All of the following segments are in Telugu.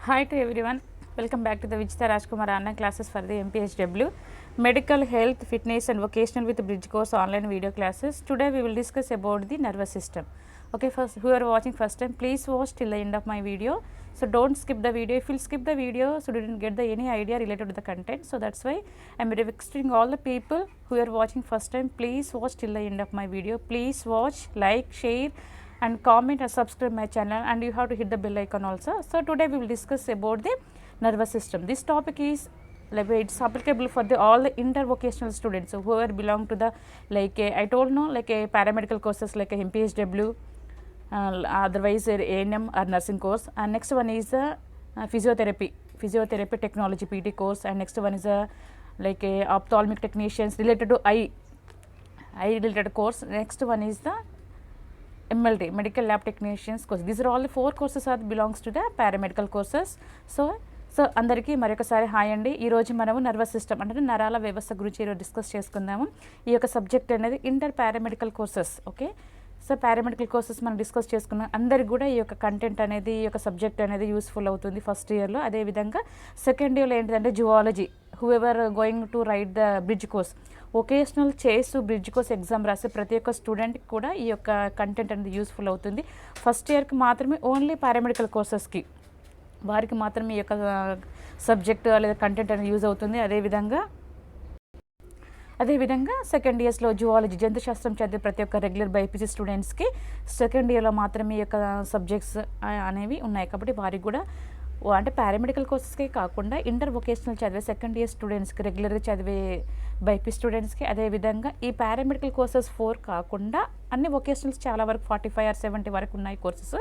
Hi to everyone. Welcome back to the Vichita Rajkumar online classes for the MPHW Medical Health Fitness and Vocational with Bridge course online video classes. Today we will discuss about the nervous system. Okay, first who are watching first time, please watch till the end of my video. So don't skip the video. If you skip the video, so you didn't get any idea related to the content. So that's why I am requesting all the people who are watching first time, please watch till the end of my video. Please watch, like, share and comment and subscribe my channel, and you have to hit the bell icon also. So today we will discuss about the nervous system. This topic is like it's applicable for all the intervocational students, so whoever belong to the I told no like a paramedical courses like a MPHW, otherwise A&M or nursing course, and next one is the physiotherapy technology PT course, and next one is a like a ophthalmic technicians related to eye related course. Next one is the MLT medical lab technicians course. These are all the 4 courses are belongs to the paramedical courses. So అందరికీ మరొకసారి హాయ్ అండి. ఈరోజు మనము నర్వస్ సిస్టమ్ అంటే నరాల వ్యవస్థ గురించి ఈరోజు డిస్కస్ చేసుకుందాము. ఈ యొక్క సబ్జెక్ట్ అనేది inter paramedical courses. Okay, so paramedical courses మనం డిస్కస్ చేసుకున్నాం. అందరికి కూడా ఈ యొక్క కంటెంట్ అనేది ఈ యొక్క సబ్జెక్ట్ అనేది యూస్ఫుల్ అవుతుంది ఫస్ట్ ఇయర్లో. అదేవిధంగా సెకండ్ ఇయర్లో ఏంటంటే zoology, who ever going to right the bridge course, vocational చేస్తూ బ్రిడ్జ్ కోర్స్ ఎగ్జామ్ రాసే ప్రతి ఒక్క స్టూడెంట్కి కూడా ఈ యొక్క కంటెంట్ అనేది యూస్ఫుల్ అవుతుంది. ఫస్ట్ ఇయర్కి మాత్రమే ఓన్లీ పారామెడికల్ కోర్సెస్కి వారికి మాత్రమే ఈ యొక్క సబ్జెక్ట్ లేదా కంటెంట్ అనేది యూజ్ అవుతుంది. అదేవిధంగా సెకండ్ ఇయర్స్లో జువాలజీ జంతుశాస్త్రం చదివే ప్రతి ఒక్క రెగ్యులర్ బైపీసీ స్టూడెంట్స్కి సెకండ్ ఇయర్లో మాత్రమే ఈ యొక్క సబ్జెక్ట్స్ అనేవి ఉన్నాయి. కాబట్టి వారికి కూడా అంటే పారామెడికల్ కోర్సెస్కే కాకుండా ఇంటర్ వొకేషనల్ చదివే సెకండ్ ఇయర్ స్టూడెంట్స్కి, రెగ్యులర్గా చదివే బైపీ స్టూడెంట్స్కి, అదేవిధంగా ఈ పారామెడికల్ కోర్సెస్ 4 కాకుండా అన్ని వొకేషనల్స్ చాలా వరకు 45 or 70 వరకు ఉన్నాయి కోర్సెస్.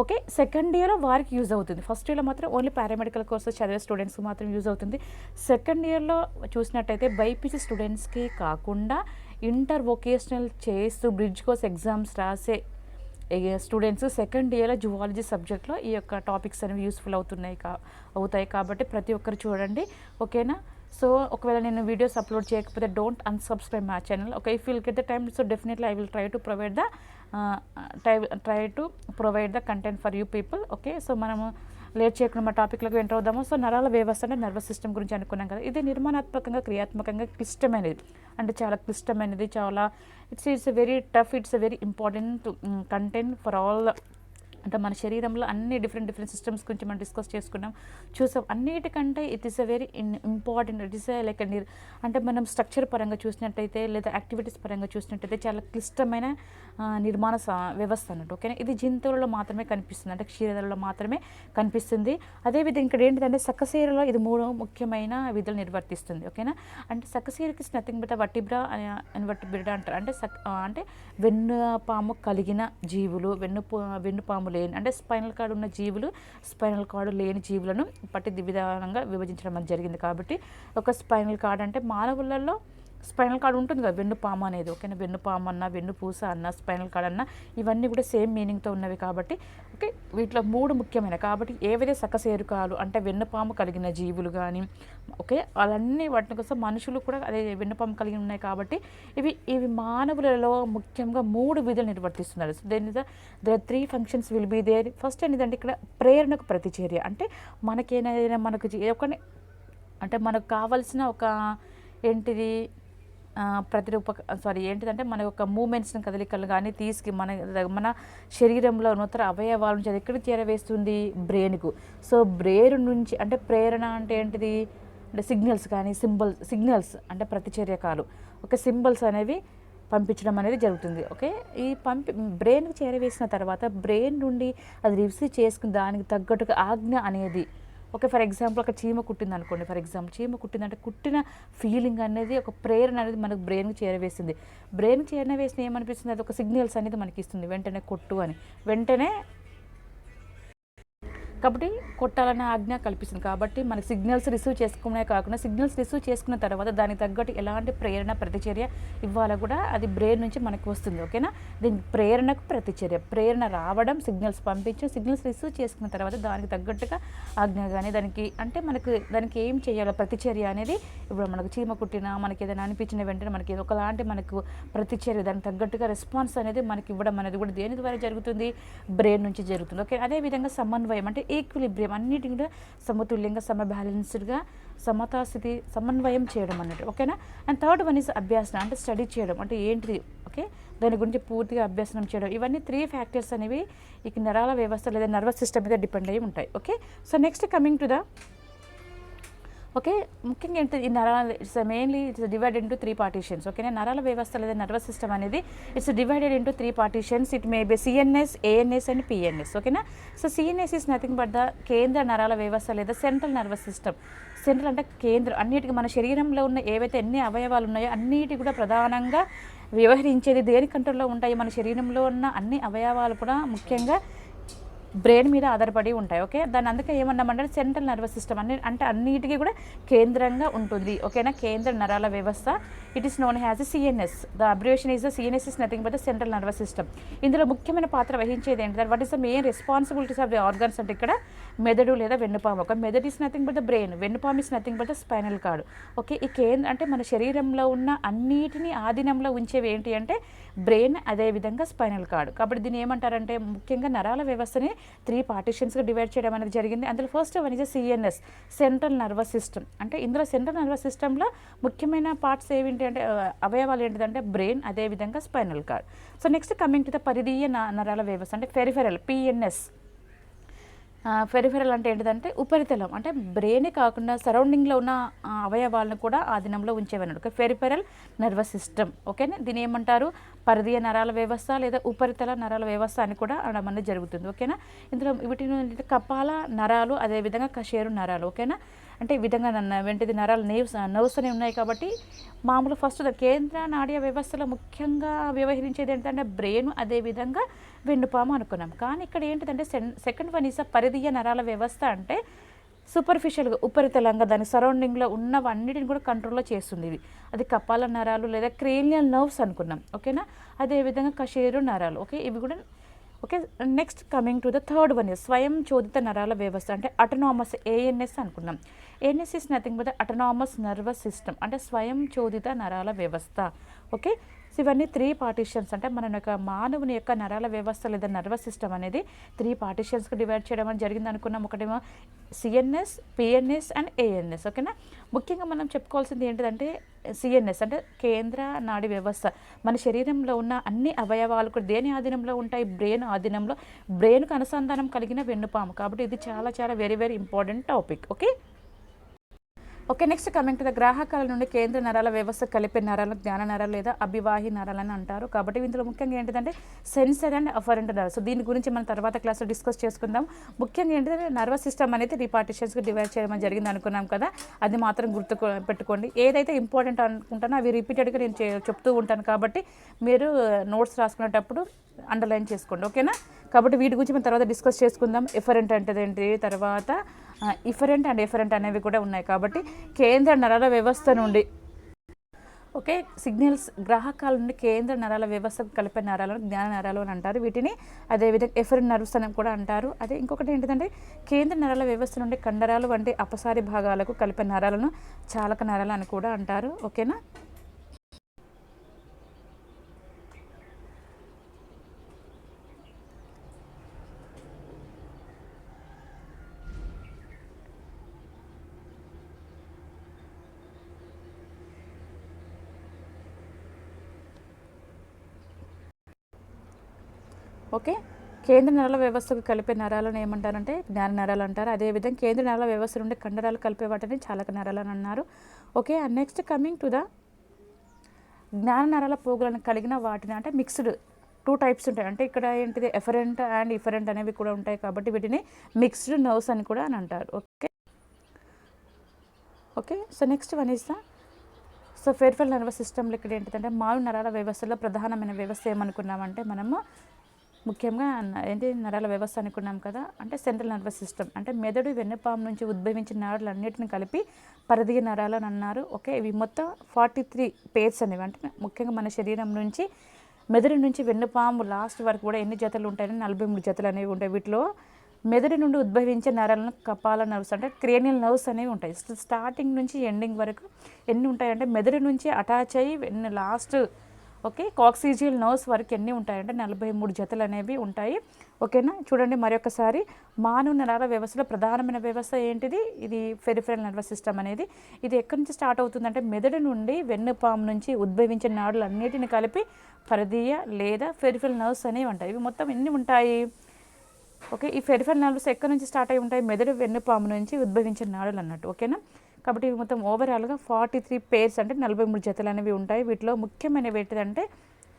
ఓకే, సెకండ్ ఇయర్లో వారికి యూజ్ అవుతుంది. ఫస్ట్ ఇయర్లో మాత్రం ఓన్లీ పారామెడికల్ కోర్సెస్ చదివే స్టూడెంట్స్కి మాత్రం యూజ్ అవుతుంది. సెకండ్ ఇయర్లో చూసినట్టయితే బైపీసీ స్టూడెంట్స్కి కాకుండా ఇంటర్ వొకేషనల్ చేస్తూ బ్రిడ్జ్ కోర్స్ ఎగ్జామ్స్ రాసే స్టూడెంట్స్ సెకండ్ ఇయర్లో జువాలజీ సబ్జెక్ట్లో ఈ యొక్క టాపిక్స్ అనేవి యూస్ఫుల్ అవుతాయి. కాబట్టి ప్రతి ఒక్కరు చూడండి, ఓకేనా. సో ఒకవేళ నేను వీడియోస్ అప్లోడ్ చేయకపోతే don't unsubscribe my channel. Okay, if will get the time, so definitely I will try to provide the content for you people. Okay, so మనము లేట్ చేయకుండా మా టాపిక్లకు ఎంటర్ అవుదాము. సో నరాల వ్యవస్థ అంటే నర్వస్ సిస్టమ్ గురించి అనుకున్నాం కదా. ఇది నిర్మాణాత్మకంగా క్రియాత్మకంగా క్లిష్టమైనది, అంటే చాలా క్లిష్టమైనది, చాలా it's a very tough, it's a very important content for all. అంటే మన శరీరంలో అన్ని డిఫరెంట్ సిస్టమ్స్ గురించి మనం డిస్కస్ చేసుకున్నాం, చూసాం. అన్నిటికంటే it is a very important. It is like అంటే మనం స్ట్రక్చర్ పరంగా చూసినట్టయితే లేదా యాక్టివిటీస్ పరంగా చూసినట్టయితే చాలా క్లిష్టమైన నిర్మాణ వ్యవస్థ అన్నట్టు. ఓకేనా, ఇది జంతువులలో మాత్రమే కనిపిస్తుంది, అంటే క్షీరదలలో మాత్రమే కనిపిస్తుంది. అదేవిధంగా ఇక్కడ ఏంటిదంటే సకశేరులో ఇది 3 ముఖ్యమైన విధులు నిర్వర్తిస్తుంది. ఓకేనా, అంటే సకశేరుకి నథింగ్ బట్ వర్టిబ్రా ఇన్వర్టిబ్రా అంటారు. అంటే వెన్నుపాము కలిగిన జీవులు, వెన్నుపాము లేని అంటే స్పైనల్ కార్డు ఉన్న జీవులు, స్పైనల్ కార్డు లేని జీవులను పట్టి విధానంగా విభజించడం జరిగింది. కాబట్టి ఒక స్పైనల్ కార్డ్ అంటే మానవులలో స్పైనల్ కార్డ్ ఉంటుంది కదా, వెన్నుపాము అనేది. ఓకేనా, వెన్నుపాము అన్న, వెన్నుపూస అన్న, స్పైనల్ కార్డ్ అన్న, ఇవన్నీ కూడా సేమ్ మీనింగ్తో ఉన్నవి. కాబట్టి ఓకే, వీటిలో 3 ముఖ్యమైన. కాబట్టి ఏవైతే సకశేరుకాలు అంటే వెన్నుపాము కలిగిన జీవులు కానీ, ఓకే, అవన్నీ వాటి కోసం మనుషులు కూడా అదే వెన్నుపాము కలిగి ఉన్నాయి. కాబట్టి ఇవి మానవులలో ముఖ్యంగా 3 విధులు నిర్వర్తిస్తున్నారు. So the 3 functions will be there. First ఏంటంటే ఇక్కడ ప్రేరణకు ప్రతిచర్య, అంటే మనకేదైనా అంటే మనకు కావాల్సిన ఒక ఏంటిది ఏంటిదంటే మన యొక్క మూమెంట్స్ని, కదలికలు కానీ మన శరీరంలో నూతన అవయవాల నుంచి అది ఎక్కడికి చేరవేస్తుంది, బ్రెయిన్కు. సో బ్రెయిన్ నుంచి అంటే ప్రేరణ అంటే ఏంటిది అంటే సిగ్నల్స్ అంటే ప్రతిచర్యకాలు, ఒక సింబల్స్ అనేవి పంపించడం అనేది జరుగుతుంది. ఓకే, ఈ బ్రెయిన్కి చేరవేసిన తర్వాత బ్రెయిన్ నుండి అది రిసీవ్ చేసుకుని దానికి తగ్గట్టుగా ఆజ్ఞ అనేది, ఓకే, ఫర్ ఎగ్జాంపుల్ ఒక చీమ కుట్టింది అనుకోండి. ఫర్ ఎగ్జాంపుల్ చీమ కుట్టిందంటే కుట్టిన ఫీలింగ్ అనేది, ఒక ప్రేరణ అనేది మనకు బ్రెయిన్కి చేరవేసింది. బ్రెయిన్కి చేరవేసిన ఏమనిపిస్తుంది, అది ఒక సిగ్నల్స్ అనేది మనకి ఇస్తుంది, వెంటనే కొట్టు అని, వెంటనే. కాబట్టి కొట్టాలన్న ఆజ్ఞ కల్పిస్తుంది. కాబట్టి మనకి సిగ్నల్స్ రిసీవ్ చేసుకునే కాకుండా సిగ్నల్స్ రిసీవ్ చేసుకున్న తర్వాత దానికి తగ్గట్టు ఎలాంటి ప్రేరణ ప్రతిచర్య ఇవ్వాలో కూడా అది బ్రెయిన్ నుంచి మనకు వస్తుంది. ఓకేనా, దీనికి ప్రేరణకు ప్రతిచర్య, ప్రేరణ రావడం, సిగ్నల్స్ పంపించడం, సిగ్నల్స్ రిసీవ్ చేసుకున్న తర్వాత దానికి తగ్గట్టుగా ఆజ్ఞ కానీ దానికి ఏం చేయాలో ప్రతిచర్య అనేది, ఇప్పుడు మనకు చీమ కుట్టినా మనకి ఏదైనా అనిపించిన వెంటనే మనకి ఒకలాంటి మనకు ప్రతిచర్య, దానికి తగ్గట్టుగా రెస్పాన్స్ అనేది మనకి ఇవ్వడం అనేది కూడా దేని ద్వారా జరుగుతుంది, బ్రెయిన్ నుంచి జరుగుతుంది. ఓకే, అదేవిధంగా సమన్వయం అంటే ఈక్విలిబ్రియం అన్నిటిని కూడా సమతుల్యంగా బ్యాలెన్స్డ్గా సమతాస్థితి సమన్వయం చేయడం అన్నట్టు. ఓకేనా. అండ్ థర్డ్ వన్ ఈజ్ అభ్యాసన అంటే స్టడీ చేయడం అంటే ఏంటిది, ఓకే, దాని గురించి పూర్తిగా అభ్యాసనం చేయడం. ఇవన్నీ 3 ఫ్యాక్టర్స్ అనేవి ఈ నరాల వ్యవస్థ లేదా నర్వస్ సిస్టమ్ మీద డిపెండ్ అయ్యి ఉంటాయి. Okay. So next coming to the okay, ముఖ్యంగా ఏంటి ఈ నరాల mainly it's divided into 3 partitions. ఓకేనా. నరాల వ్యవస్థ లేదా నర్వస్ సిస్టమ్ అనేది it's divided into 3 partitions. It may be CNS, ANS and PNS. ఓకేనా. So CNS is nothing but the కేంద్ర నరాల వ్యవస్థ లేదా సెంట్రల్ నర్వస్ సిస్టమ్. సెంట్రల్ అంటే కేంద్రం, అన్నిటికీ మన శరీరంలో ఉన్న ఏవైతే ఎన్ని అవయవాలు ఉన్నాయో అన్నిటి కూడా ప్రధానంగా వ్యవహరించేది దేని కంట్రోల్లో ఉంటాయి, మన శరీరంలో ఉన్న అన్ని అవయవాలు కూడా ముఖ్యంగా బ్రెయిన్ మీద ఆధారపడి ఉంటాయి. ఓకే, దాన్ని అందుకే ఏమన్నామంటే సెంట్రల్ నర్వస్ సిస్టమ్ అంటే అన్నిటికీ కూడా కేంద్రంగా ఉంటుంది. ఓకేనా. కేంద్ర నరాల వ్యవస్థ it is known as CNS. The abbreviation is the CNS is nothing but the central nervous system. ఇందులో ముఖ్యమైన పాత్ర వహించేది ఏంటంటే what is the main responsibilities of the organs అంటే ఇక్కడ మెదడు లేదా వెన్నుపాము. ఒక మెదడు is nothing but the brain, వెన్నుపాము is nothing but the spinal cord. Okay, ఈ కేంద్ర అంటే మన శరీరంలో ఉన్న అన్నిటినీ ఆధీనంలో ఉంచేవి ఏంటి అంటే బ్రెయిన్, అదేవిధంగా స్పైనల్ కార్డ్. కాబట్టి దీన్ని ఏమంటారంటే ముఖ్యంగా నరాల వ్యవస్థని 3 పార్టీషన్స్గా డివైడ్ చేయడం అనేది జరిగింది. అందులో first one is CNS, central nervous system. అంటే ఇందులో సెంట్రల్ నర్వస్ సిస్టంలో ముఖ్యమైన పార్ట్స్ ఏమిటి అంటే అవయవాలు ఏంటిదంటే బ్రెయిన్, అదేవిధంగా spinal cord. So next coming to the పరిధీయ నరాల వ్యవస్థ అంటే పెరిఫెరల్, పిఎన్ఎస్. పెరిఫెరల్ అంటే ఏంటిదంటే ఉపరితలం, అంటే బ్రెయినే కాకుండా సరౌండింగ్లో ఉన్న అవయవాలను కూడా ఆధీనంలో ఉంచేవన్నట్టు. Okay, peripheral nervous system. ఓకేనా. దీని ఏమంటారు పరిధీయ నరాల వ్యవస్థ లేదా ఉపరితల నరాల వ్యవస్థ అని కూడా అనడం అనేది జరుగుతుంది. ఓకేనా. ఇందులో వీటిని కపాల నరాలు, అదేవిధంగా కశేరు నరాలు. ఓకేనా. అంటే ఈ విధంగా వెంటిది నరాలు నర్వ్స్ అనేవి ఉన్నాయి. కాబట్టి మామూలు ఫస్ట్ కేంద్ర నాడీయ వ్యవస్థలో ముఖ్యంగా వ్యవహరించేది ఏంటంటే బ్రెయిన్, అదేవిధంగా వెన్నుపాము అనుకున్నాం. కానీ ఇక్కడ ఏంటిదంటే సెకండ్ వన్ ఈస్ పరిధీయ నరాల వ్యవస్థ అంటే సూపర్ఫిషియల్గా ఉపరితలంగా దాని సరౌండింగ్లో ఉన్నవన్నిటిని కూడా కంట్రోల్లో చేస్తుంది. ఇది అది కపాల నరాలు లేదా క్రేనియల్ నర్వ్స్ అనుకున్నాం. ఓకేనా. అదేవిధంగా కశేరు నరాలు. ఓకే, ఇవి కూడా. Okay, next coming to the third one is స్వయం చోదిత నరాల వ్యవస్థ అంటే అటోనామస్, ఏఎన్ఎస్ అనుకున్నాం. ANS is nothing but the autonomous nervous system అంటే స్వయం చోదిత నరాల వ్యవస్థ. ఓకే, సో ఇవన్నీ 3 పార్టీషన్స్ అంటే మన యొక్క మానవుని యొక్క నరాల వ్యవస్థ లేదా నర్వస్ సిస్టమ్ అనేది 3 పార్టీషన్స్కి డివైడ్ చేయడం అని జరిగింది అనుకున్నాం. ఒకటేమో సిఎన్ఎస్, పిఎన్ఎస్ అండ్ ఏఎన్ఎస్. ఓకేనా. ముఖ్యంగా మనం చెప్పుకోవాల్సింది ఏంటిదంటే సిఎన్ఎస్ అంటే కేంద్ర నాడీ వ్యవస్థ. మన శరీరంలో ఉన్న అన్ని అవయవాలు కూడా దేని ఆధీనంలో ఉంటాయి, బ్రెయిన్ ఆధీనంలో. బ్రెయిన్కు అనుసంధానం కలిగిన వెన్నుపాము. కాబట్టి ఇది చాలా చాలా very very important topic. Okay. Okay, next coming to the గ్రాహకాల నుండి కేంద్ర నరాల వ్యవస్థ కలిపే నరాలను జ్ఞాన నరాలు లేదా అభివాహి నరాలని అంటారు. కాబట్టి ఇందులో ముఖ్యంగా ఏంటిదంటే సెన్సర్ అండ్ అఫరెంట్ నరాలు. సో దీని గురించి మనం తర్వాత క్లాస్లో డిస్కస్ చేసుకుందాం. ముఖ్యంగా ఏంటంటే నర్వస్ సిస్టమ్ అనేది 3 పార్టీషన్స్గా డివైడ్ చేయడం జరిగింది అనుకున్నాం కదా, అది మాత్రం గుర్తు పెట్టుకోండి. ఏదైతే ఇంపార్టెంట్ అనుకుంటానో అవి రిపీటెడ్గా నేను చెప్తూ ఉంటాను. కాబట్టి మీరు నోట్స్ రాసుకునేటప్పుడు అండర్లైన్ చేసుకోండి. ఓకేనా. కాబట్టి వీటి గురించి మనం తర్వాత డిస్కస్ చేసుకుందాం. ఎఫరెంట్ అంటే ఏంటి, తర్వాత ఇఫరెంట్ అండ్ ఎఫరెంట్ అనేవి కూడా ఉన్నాయి. కాబట్టి కేంద్ర నరాల వ్యవస్థ నుండి ఓకే సిగ్నల్స్ గ్రాహకాల నుండి కేంద్ర నరాల వ్యవస్థకు కలిపే నరాలను జ్ఞాన నరాలు అని అంటారు. వీటిని అదేవిధంగా ఎఫరెంట్ నర్వ్స్ అని కూడా అంటారు. అదే ఇంకొకటి ఏంటంటే కేంద్ర నరాల వ్యవస్థ నుండి కండరాలు వంటి అపసారి భాగాలకు కలిపే నరాలను చాలక నరాలు అని కూడా అంటారు. ఓకేనా. ఓకే, కేంద్ర నరాల వ్యవస్థకు కలిపే నరాలను ఏమంటారంటే జ్ఞాన నరాలు అంటారు. అదేవిధంగా కేంద్ర నరాల వ్యవస్థ నుండి కండరాలు కలిపే వాటిని చాలక నరాలు అని అన్నారు. Okay, and next coming to the జ్ఞాన నరాల పోగులను కలిగిన వాటిని అంటే మిక్స్డ్ 2 టైప్స్ ఉంటాయి. అంటే ఇక్కడ ఏంటిది ఎఫరెంట్ అండ్ ఇఫరెంట్ అనేవి కూడా ఉంటాయి. కాబట్టి వీటిని మిక్స్డ్ నర్వ్స్ అని కూడా అని అంటారు. Okay. Okay, so next one is the peripheral nervous సిస్టమ్లో ఇక్కడ ఏంటంటే మానవ నరాల వ్యవస్థలో ప్రధానమైన వ్యవస్థ ఏమనుకున్నామంటే మనము ముఖ్యంగా ఏంటి నరాల వ్యవస్థ అనుకున్నాం కదా, అంటే సెంట్రల్ నర్వస్ సిస్టమ్ అంటే మెదడు వెన్నుపాము నుంచి ఉద్భవించిన నరాలన్నిటిని కలిపి పరిధీయ నరాలు అని అన్నారు. ఓకే, ఇవి మొత్తం 43 పేర్స్ అనేవి. అంటే ముఖ్యంగా మన శరీరం నుంచి మెదడు నుంచి వెన్నుపాము లాస్ట్ వరకు కూడా ఎన్ని జతలు ఉంటాయని 43 జతలు అనేవి ఉంటాయి. వీటిలో మెదడు నుండి ఉద్భవించే నరాలను కపాల నర్వ్స్ అంటే క్రేనియల్ నర్వ్స్ అనేవి ఉంటాయి. స్టార్టింగ్ నుంచి ఎండింగ్ వరకు ఎన్ని ఉంటాయంటే మెదడు నుంచి అటాచ్ అయ్యి లాస్ట్ ఓకే, కాక్సిజియల్ నర్వ్స్ వరకు ఎన్ని ఉంటాయంటే 43 జతలు అనేవి ఉంటాయి. ఓకేనా, చూడండి మరొకసారి. మానవ నరాల వ్యవస్థలో ప్రధానమైన వ్యవస్థ ఏంటిది? ఇది పెరిఫెరల్ నర్వస్ సిస్టమ్ అనేది. ఇది ఎక్కడి నుంచి స్టార్ట్ అవుతుందంటే మెదడు నుండి వెన్నుపాము నుంచి ఉద్భవించిన నాడులు అన్నిటిని కలిపి పరిధీయ లేదా పెరిఫెరల్ నర్వ్స్ అనేవి ఉంటాయి. ఇవి మొత్తం ఎన్ని ఉంటాయి? ఓకే, ఈ పెరిఫెరల్ నర్వ్స్ ఎక్కడి నుంచి స్టార్ట్ అయి ఉంటాయి? మెదడు వెన్నుపాము నుంచి ఉద్భవించిన నాడులు అన్నట్టు. ఓకేనా, కాబట్టి ఇవి మొత్తం ఓవరాల్గా 43 పేర్స్ అంటే 43 జతలు అనేవి ఉంటాయి. వీటిలో ముఖ్యమైనవి ఏంటిదంటే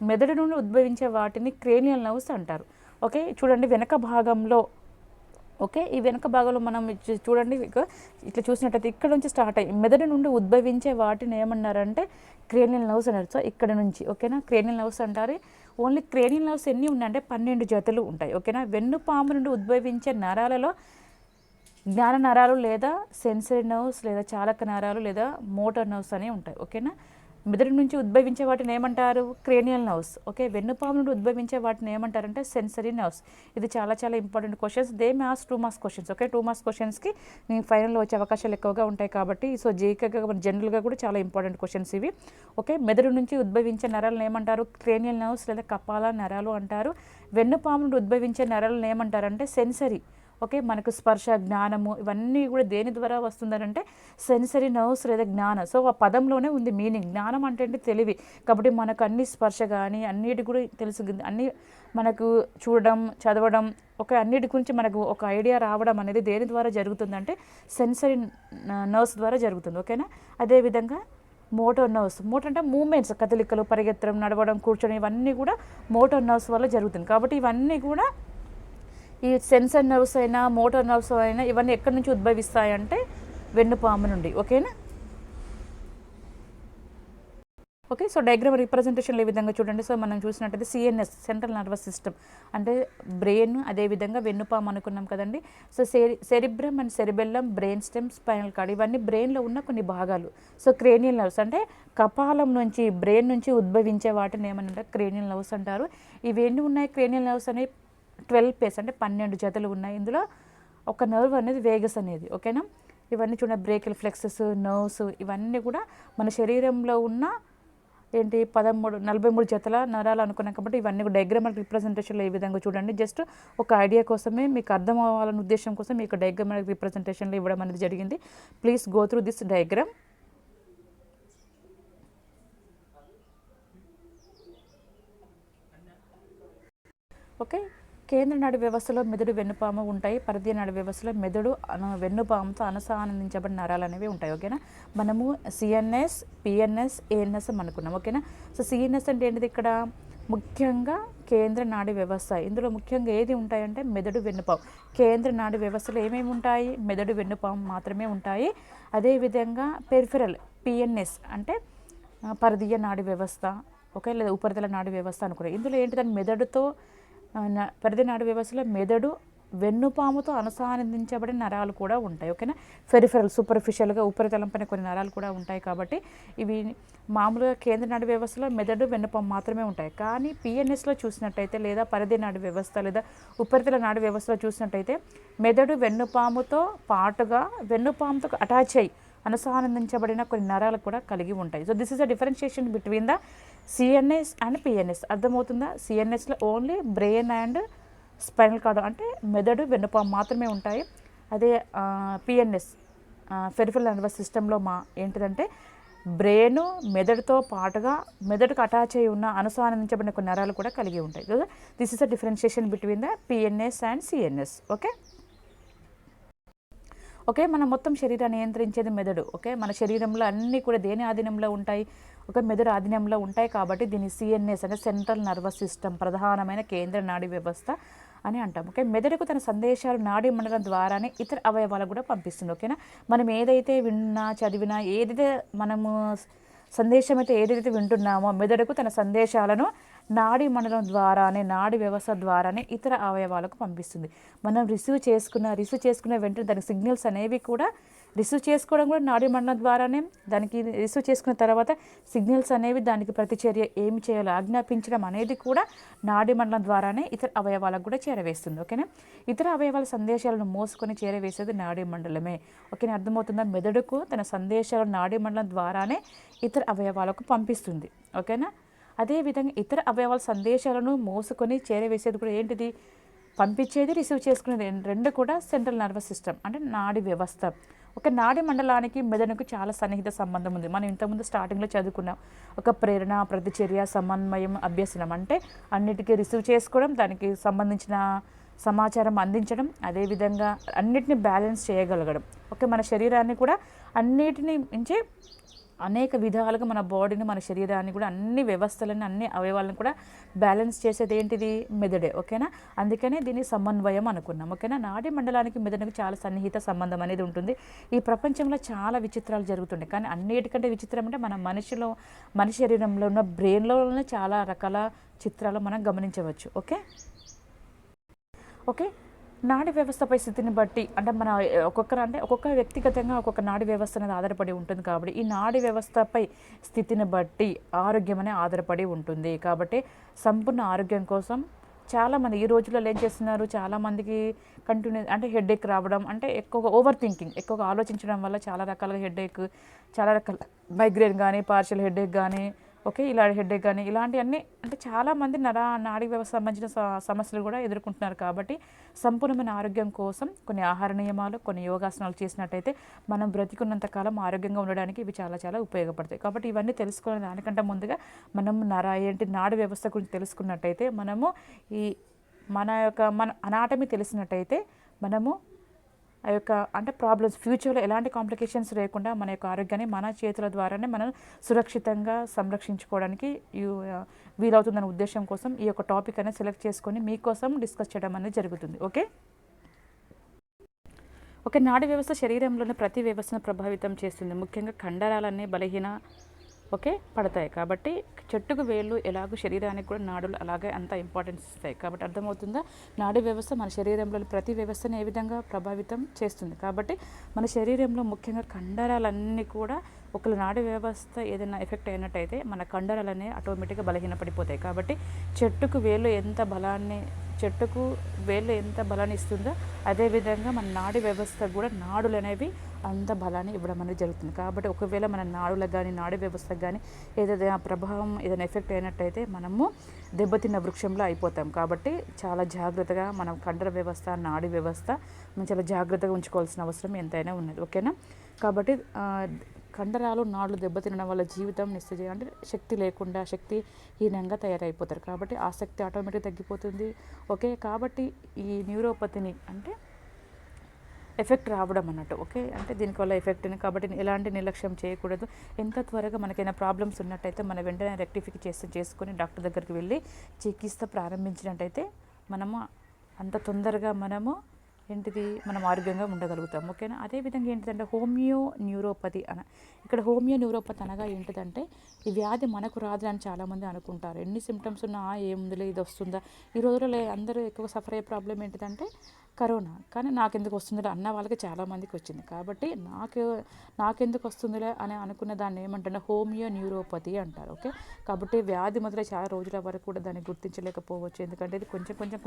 మెదడు నుండి ఉద్భవించే వాటిని క్రేనియల్ నర్వ్స్ అంటారు. ఓకే, చూడండి వెనక భాగంలో, ఓకే, ఈ వెనక భాగంలో మనం చూడండి ఇట్లా చూసినట్టయితే ఇక్కడ నుంచి స్టార్ట్ అయ్యి మెదడు నుండి ఉద్భవించే వాటిని ఏమన్నారంటే క్రేనియల్ నర్వ్స్ అన్నారు. సో ఇక్కడ నుంచి, ఓకేనా, క్రేనియల్ నర్వ్స్ అంటారు. ఓన్లీ క్రేనియల్ నర్వ్స్ ఎన్ని ఉన్నాయంటే 12 జతలు ఉంటాయి. ఓకేనా, వెన్నుపాము నుండి ఉద్భవించే నరాలలో జ్ఞాన నరాలు లేదా సెన్సరీ నర్వ్స్ లేదా చాలక నరాలు లేదా మోటార్ నర్వ్స్ అనేవి ఉంటాయి. ఓకేనా, మెదడు నుంచి ఉద్భవించే వాటిని ఏమంటారు? Cranial nerves. ఓకే, వెన్నుపాము నుండి ఉద్భవించే వాటిని ఏమంటారంటే సెన్సరీ నర్వ్స్. ఇది చాలా చాలా important questions. They maths 2 marks questions. Okay, 2 marks క్వశ్చన్స్కి ఫైనల్లో వచ్చే అవకాశాలు ఎక్కువగా ఉంటాయి కాబట్టి సో జీకేగా జనరల్గా కూడా చాలా ఇంపార్టెంట్ క్వశ్చన్స్ ఇవి. ఓకే, మెదడు నుంచి ఉద్భవించే నరాలను ఏమంటారు? క్రేనియల్ నర్వ్స్ లేదా కపాల నరాలు అంటారు. వెన్నుపాము నుండి ఉద్భవించే నరాలను ఏమంటారంటే సెన్సరీ. ఓకే, మనకు స్పర్శ, జ్ఞానము ఇవన్నీ కూడా దేని ద్వారా వస్తుందనంటే సెన్సరీ నర్వ్స్ లేదా జ్ఞానం. సో ఆ పదంలోనే ఉంది మీనింగ్. జ్ఞానం అంటే తెలివి, కాబట్టి మనకు అన్ని స్పర్శ కానీ అన్నిటి కూడా తెలుసు, అన్నీ మనకు చూడడం, చదవడం, ఓకే, అన్నిటి గురించి మనకు ఒక ఐడియా రావడం అనేది దేని ద్వారా జరుగుతుందంటే సెన్సరీ నర్వ్స్ ద్వారా జరుగుతుంది. ఓకేనా, అదేవిధంగా మోటార్ నర్వ్స్. మోటార్ అంటే మూమెంట్స్, కదలికలు, పరిగెత్తడం, నడవడం, కూర్చోడం ఇవన్నీ కూడా మోటార్ నర్వ్స్ వల్ల జరుగుతుంది. కాబట్టి ఇవన్నీ కూడా ఈ సెన్సర్ నర్వ్స్ అయినా మోటార్ నర్వ్స్ అయినా ఇవన్నీ ఎక్కడి నుంచి ఉద్భవిస్తాయంటే వెన్నుపాము నుండి. ఓకేనా, ఓకే, సో డయాగ్రామ్ రిప్రజెంటేషన్లో ఈ విధంగా చూడండి. సో మనం చూసినట్టయితే సిఎన్ఎస్ సెంట్రల్ నర్వస్ సిస్టమ్ అంటే బ్రెయిన్, అదేవిధంగా వెన్నుపాము అనుకున్నాం కదండి. So cerebrum and cerebellum, brain stem, spinal cord ఇవన్నీ బ్రెయిన్లో ఉన్న కొన్ని భాగాలు. సో క్రేనియల్ నర్వ్స్ అంటే కపాలం నుంచి బ్రెయిన్ నుంచి ఉద్భవించే వాటిని ఏమన్నా క్రేనియల్ నర్వ్స్ అంటారు. ఇవి ఎన్ని ఉన్నాయి? క్రేనియల్ నర్వ్స్ అనేవి 12 పేర్స్ అంటే 12 జతలు ఉన్నాయి. ఇందులో ఒక నర్వ్ అనేది వేగస్ అనేది. ఓకేనా, ఇవన్నీ చూడండి బ్రేకిల్ ఫ్లెక్సెస్, నర్వ్స్ ఇవన్నీ కూడా మన శరీరంలో ఉన్న ఏంటి 43 జతల నరాలు అనుకున్నాం. కాబట్టి ఇవన్నీ డయాగ్రామల్ రిప్రజెంటేషన్లో ఈ విధంగా చూడండి. జస్ట్ ఒక ఐడియా కోసమే, మీకు అర్థం అవ్వాలనే ఉద్దేశం కోసం మీకు డయాగ్రామల్ రిప్రజెంటేషన్లో ఇవ్వడం అనేది జరిగింది. Please go through this diagram. Okay, కేంద్ర నాడి వ్యవస్థలో మెదడు, వెన్నుపాము ఉంటాయి. పరిధీయ నాడి వ్యవస్థలో మెదడు వెన్నుపాముతో అనుసంధానించబడిన నరాలు అనేవి ఉంటాయి. ఓకేనా, మనము సిఎన్ఎస్, పిఎన్ఎస్, ఏఎన్ఎస్ అనుకున్నాం. ఓకేనా, సో సిఎన్ఎస్ అంటే ఏంటిది? ఇక్కడ ముఖ్యంగా కేంద్ర నాడి వ్యవస్థ. ఇందులో ముఖ్యంగా ఏది ఉంటాయంటే మెదడు, వెన్నుపాము. కేంద్ర నాడి వ్యవస్థలో ఏమేమి ఉంటాయి? మెదడు, వెన్నుపాము మాత్రమే ఉంటాయి. అదేవిధంగా పెరిఫెరల్ పిఎన్ఎస్ అంటే పరిధీయ నాడి వ్యవస్థ, ఓకే, లేదా ఉపరితల నాడి వ్యవస్థ అనుకున్నాం. ఇందులో ఏంటిదని మెదడుతో పరిధి నాడి వ్యవస్థలో మెదడు, వెన్నుపాముతో అనుసంధానించబడిన నరాలు కూడా ఉంటాయి. ఓకేనా, పెరిఫెరల్ సూపర్ఫిషియల్గా ఉపరితలం పైన కొన్ని నరాలు కూడా ఉంటాయి. కాబట్టి ఇవి మామూలుగా కేంద్ర నాడి వ్యవస్థలో మెదడు, వెన్నుపాము మాత్రమే ఉంటాయి. కానీ పిఎన్ఎస్లో చూసినట్టయితే లేదా పరిధి నాడి వ్యవస్థ లేదా ఉపరితల నాడి వ్యవస్థలో చూసినట్టయితే మెదడు వెన్నుపాముతో పాటుగా వెన్నుపాముతో అటాచ్ అయ్యి అనుసంధానించబడిన కొన్ని నరాలు కూడా కలిగి ఉంటాయి. So this is a differentiation between the CNS and PNS. అర్థమవుతుందా? సిఎన్ఎస్లో only brain and spinal cord అంటే మెదడు, వెన్నుపాము మాత్రమే ఉంటాయి. అదే పిఎన్ఎస్ పెరిఫెరల్ నర్వస్ సిస్టంలో ఏంటిదంటే బ్రెయిన్, మెదడుతో పాటుగా మెదడుకు అటాచ్ అయి ఉన్న అనుసంధానించబడిన కొన్ని నరాలు కూడా కలిగి ఉంటాయి. This is a differentiation between the PNS and CNS. Okay, okay, మన మొత్తం శరీరాన్ని నియంత్రించేది మెదడు. ఓకే, మన శరీరంలో అన్నీ కూడా దేని ఆధీనంలో ఉంటాయి? ఒక మెదడు ఆధీనంలో ఉంటాయి. కాబట్టి దీన్ని సిఎన్ఎస్ అంటే సెంట్రల్ నర్వస్ సిస్టమ్, ప్రధానమైన కేంద్ర నాడీ వ్యవస్థ అని అంటాం. ఓకే, మెదడుకు తన సందేశాలు నాడీ మండలం ద్వారానే ఇతర అవయవాలకు కూడా పంపిస్తుంది. ఓకేనా, మనం ఏదైతే విన్నా, చదివినా, ఏదైతే మనము సందేశం అయితే ఏదైతే వింటున్నామో మెదడుకు తన సందేశాలను నాడీ మండలం ద్వారానే, నాడీ వ్యవస్థ ద్వారానే ఇతర అవయవాలకు పంపిస్తుంది. మనం రిసీవ్ చేసుకున్న వెంటనే దానికి సిగ్నల్స్ అనేవి కూడా రిసీవ్ చేసుకోవడం కూడా నాడీ మండలం ద్వారానే. దానికి రిసీవ్ చేసుకున్న తర్వాత సిగ్నల్స్ అనేవి దానికి ప్రతిచర్య ఏమి చేయాలో ఆజ్ఞాపించడం అనేది కూడా నాడీ మండలం ద్వారానే ఇతర అవయవాలకు కూడా చేరవేస్తుంది. ఓకేనా, ఇతర అవయవాల సందేశాలను మోసుకొని చేరవేసేది నాడీ మండలమే. ఓకేనా, అర్థమవుతుందా? మెదడుకు తన సందేశాలను నాడీ మండలం ద్వారానే ఇతర అవయవాలకు పంపిస్తుంది. ఓకేనా, అదేవిధంగా ఇతర అవయవాల సందేశాలను మోసుకొని చేరవేసేది కూడా ఏంటిది, పంపించేది రిసీవ్ చేసుకునేది రెండు కూడా సెంట్రల్ నర్వస్ సిస్టమ్ అంటే నాడీ వ్యవస్థ. ఒక నాడీ మండలానికి మెదడుకు చాలా సన్నిహిత సంబంధం ఉంది. మనం ఇంతకుముందు స్టార్టింగ్లో చదువుకున్నాం. ఒక ప్రేరణ, ప్రతిచర్య, సమన్వయం, అభ్యసనం అంటే అన్నిటికీ రిసీవ్ చేసుకోవడం, దానికి సంబంధించిన సమాచారం అందించడం, అదేవిధంగా అన్నిటిని బ్యాలెన్స్ చేయగలగడం. ఓకే, మన శరీరాన్ని కూడా అన్నిటిని మించి అనేక విధాలుగా మన బాడీని, మన శరీరాన్ని కూడా అన్ని వ్యవస్థలను, అన్ని అవయవాలను కూడా బ్యాలెన్స్ చేసేది ఏంటిది, మెదడే. ఓకేనా, అందుకనే దీన్ని సమన్వయం అనుకున్నాం. ఓకేనా, నాడీ మండలానికి మెదడుకు చాలా సన్నిహిత సంబంధం అనేది ఉంటుంది. ఈ ప్రపంచంలో చాలా విచిత్రాలు జరుగుతుంటాయి, కానీ అన్నిటికంటే విచిత్రం అంటే మన మనిషి శరీరంలో ఉన్న బ్రెయిన్లోనే చాలా రకాల చిత్రాలు మనం గమనించవచ్చు. ఓకే, నాడీ వ్యవస్థపై స్థితిని బట్టి అంటే మన ఒక్కొక్క వ్యక్తిగతంగా ఒక్కొక్క నాడీ వ్యవస్థ అనేది ఆధారపడి ఉంటుంది. కాబట్టి ఈ నాడీ వ్యవస్థపై స్థితిని బట్టి ఆరోగ్యం అనేది ఆధారపడి ఉంటుంది. కాబట్టి సంపూర్ణ ఆరోగ్యం కోసం చాలామంది ఈ రోజుల్లో ఏం చేస్తున్నారు, చాలామందికి అంటే హెడేక్ రావడం, అంటే ఎక్కువగా ఓవర్ థింకింగ్, ఎక్కువగా ఆలోచించడం వల్ల చాలా రకాలుగా హెడేక్, చాలా రకాల మైగ్రేన్ కానీ, పార్షియల్ హెడేక్ కానీ, ఇలా హెడేక్ కానీ ఇలాంటివన్నీ అంటే చాలామంది నాడీ వ్యవస్థ సంబంధించిన సమస్యలు కూడా ఎదుర్కొంటున్నారు. కాబట్టి సంపూర్ణమైన ఆరోగ్యం కోసం కొన్ని ఆహార నియమాలు, కొన్ని యోగాసనాలు చేసినట్టయితే మనం బ్రతికున్నంతకాలం ఆరోగ్యంగా ఉండడానికి ఇవి చాలా చాలా ఉపయోగపడతాయి. కాబట్టి ఇవన్నీ తెలుసుకునే దానికంటే ముందుగా మనం నాడీ వ్యవస్థ గురించి తెలుసుకున్నట్టయితే మనము మన అనాటమీ తెలిసినట్టయితే మనము ఆ యొక్క అంటే ప్రాబ్లమ్స్ ఫ్యూచర్లో ఎలాంటి కాంప్లికేషన్స్ లేకుండా మన యొక్క ఆరోగ్యాన్ని మన చేతుల ద్వారానే మనం సురక్షితంగా సంరక్షించుకోవడానికి వీలవుతుందనే ఉద్దేశం కోసం ఈ యొక్క టాపిక్ అనేది సెలెక్ట్ చేసుకొని మీకోసం డిస్కస్ చేయడం అనేది జరుగుతుంది. ఓకే, నాడీ వ్యవస్థ శరీరంలోని ప్రతి వ్యవస్థను ప్రభావితం చేస్తుంది. ముఖ్యంగా కండరాలన్నీ పడతాయి. కాబట్టి చెట్టుకు వేళ్ళు ఎలాగో శరీరానికి కూడా నాడులు అలాగే అంత ఇంపార్టెన్స్ ఇస్తాయి. కాబట్టి అర్థమవుతుందా, నాడీ వ్యవస్థ మన శరీరంలోని ప్రతి వ్యవస్థను ఏ విధంగా ప్రభావితం చేస్తుంది. కాబట్టి మన శరీరంలో ముఖ్యంగా కండరాలన్నీ కూడా ఒకవేళ నాడీ వ్యవస్థ ఏదైనా ఎఫెక్ట్ అయినట్టయితే మన కండరాలన్నీ ఆటోమేటిక్గా బలహీనపడిపోతాయి. కాబట్టి చెట్టుకు వేళ్ళు ఎంత బలాన్ని ఇస్తుందో అదేవిధంగా మన నాడీ వ్యవస్థ కూడా నాడులు అనేవి అంత బలాన్ని ఇవ్వడం అనేది జరుగుతుంది. కాబట్టి ఒకవేళ మన నాడులకు కానీ, నాడీ వ్యవస్థకు కానీ ఏదైనా ప్రభావం, ఏదైనా ఎఫెక్ట్ అయినట్టయితే మనము దెబ్బతిన్న వృక్షంలో అయిపోతాం. కాబట్టి చాలా జాగ్రత్తగా మనం కండర వ్యవస్థ, నాడీ వ్యవస్థ మనం చాలా జాగ్రత్తగా ఉంచుకోవాల్సిన అవసరం ఎంతైనా ఉన్నది. ఓకేనా, కాబట్టి కండరాలు, నాడులు దెబ్బతినడం వల్ల జీవితం అంటే శక్తి లేకుండా, శక్తిహీనంగా తయారైపోతారు. కాబట్టి ఆ శక్తి ఆటోమేటిక్గా తగ్గిపోతుంది. కాబట్టి ఈ న్యూరోపతిని అంటే ఎఫెక్ట్ రావడం అన్నట్టు. అంటే దీనివల్ల ఎఫెక్ట్ని, కాబట్టి ఎలాంటి నిర్లక్ష్యం చేయకూడదు. ఎంత త్వరగా మనకైనా ప్రాబ్లమ్స్ ఉన్నట్టయితే మన వెంటనే రెక్టిఫికేషన్ చేసుకొని డాక్టర్ దగ్గరికి వెళ్ళి చికిత్స ప్రారంభించినట్టయితే మనము అంత తొందరగా మనం ఆరోగ్యంగా ఉండగలుగుతాం. ఓకేనా, అదేవిధంగా ఏంటిదంటే హోమియో న్యూరోపతి ఇక్కడ హోమియో న్యూరోపతి అనగా ఏంటిదంటే ఈ వ్యాధి మనకు రాదు అని చాలామంది అనుకుంటారు. ఎన్ని సిమ్టమ్స్ ఉన్నా ఏముందిలే ఇది వస్తుందా, ఈ రోజుల్లో అందరూ ఎక్కువ సఫర్ అయ్యే ప్రాబ్లం ఏంటిదంటే కరోనా, కానీ నాకెందుకు వస్తుందిలే అన్న వాళ్ళకి చాలామందికి వచ్చింది. కాబట్టి నాకెందుకు వస్తుందిలే అని అనుకున్న దాన్ని ఏమంటారు, హోమియో న్యూరోపతి అంటారు. కాబట్టి వ్యాధి మొదలై చాలా రోజుల వరకు కూడా దాన్ని గుర్తించలేకపోవచ్చు. ఎందుకంటే ఇది కొంచెం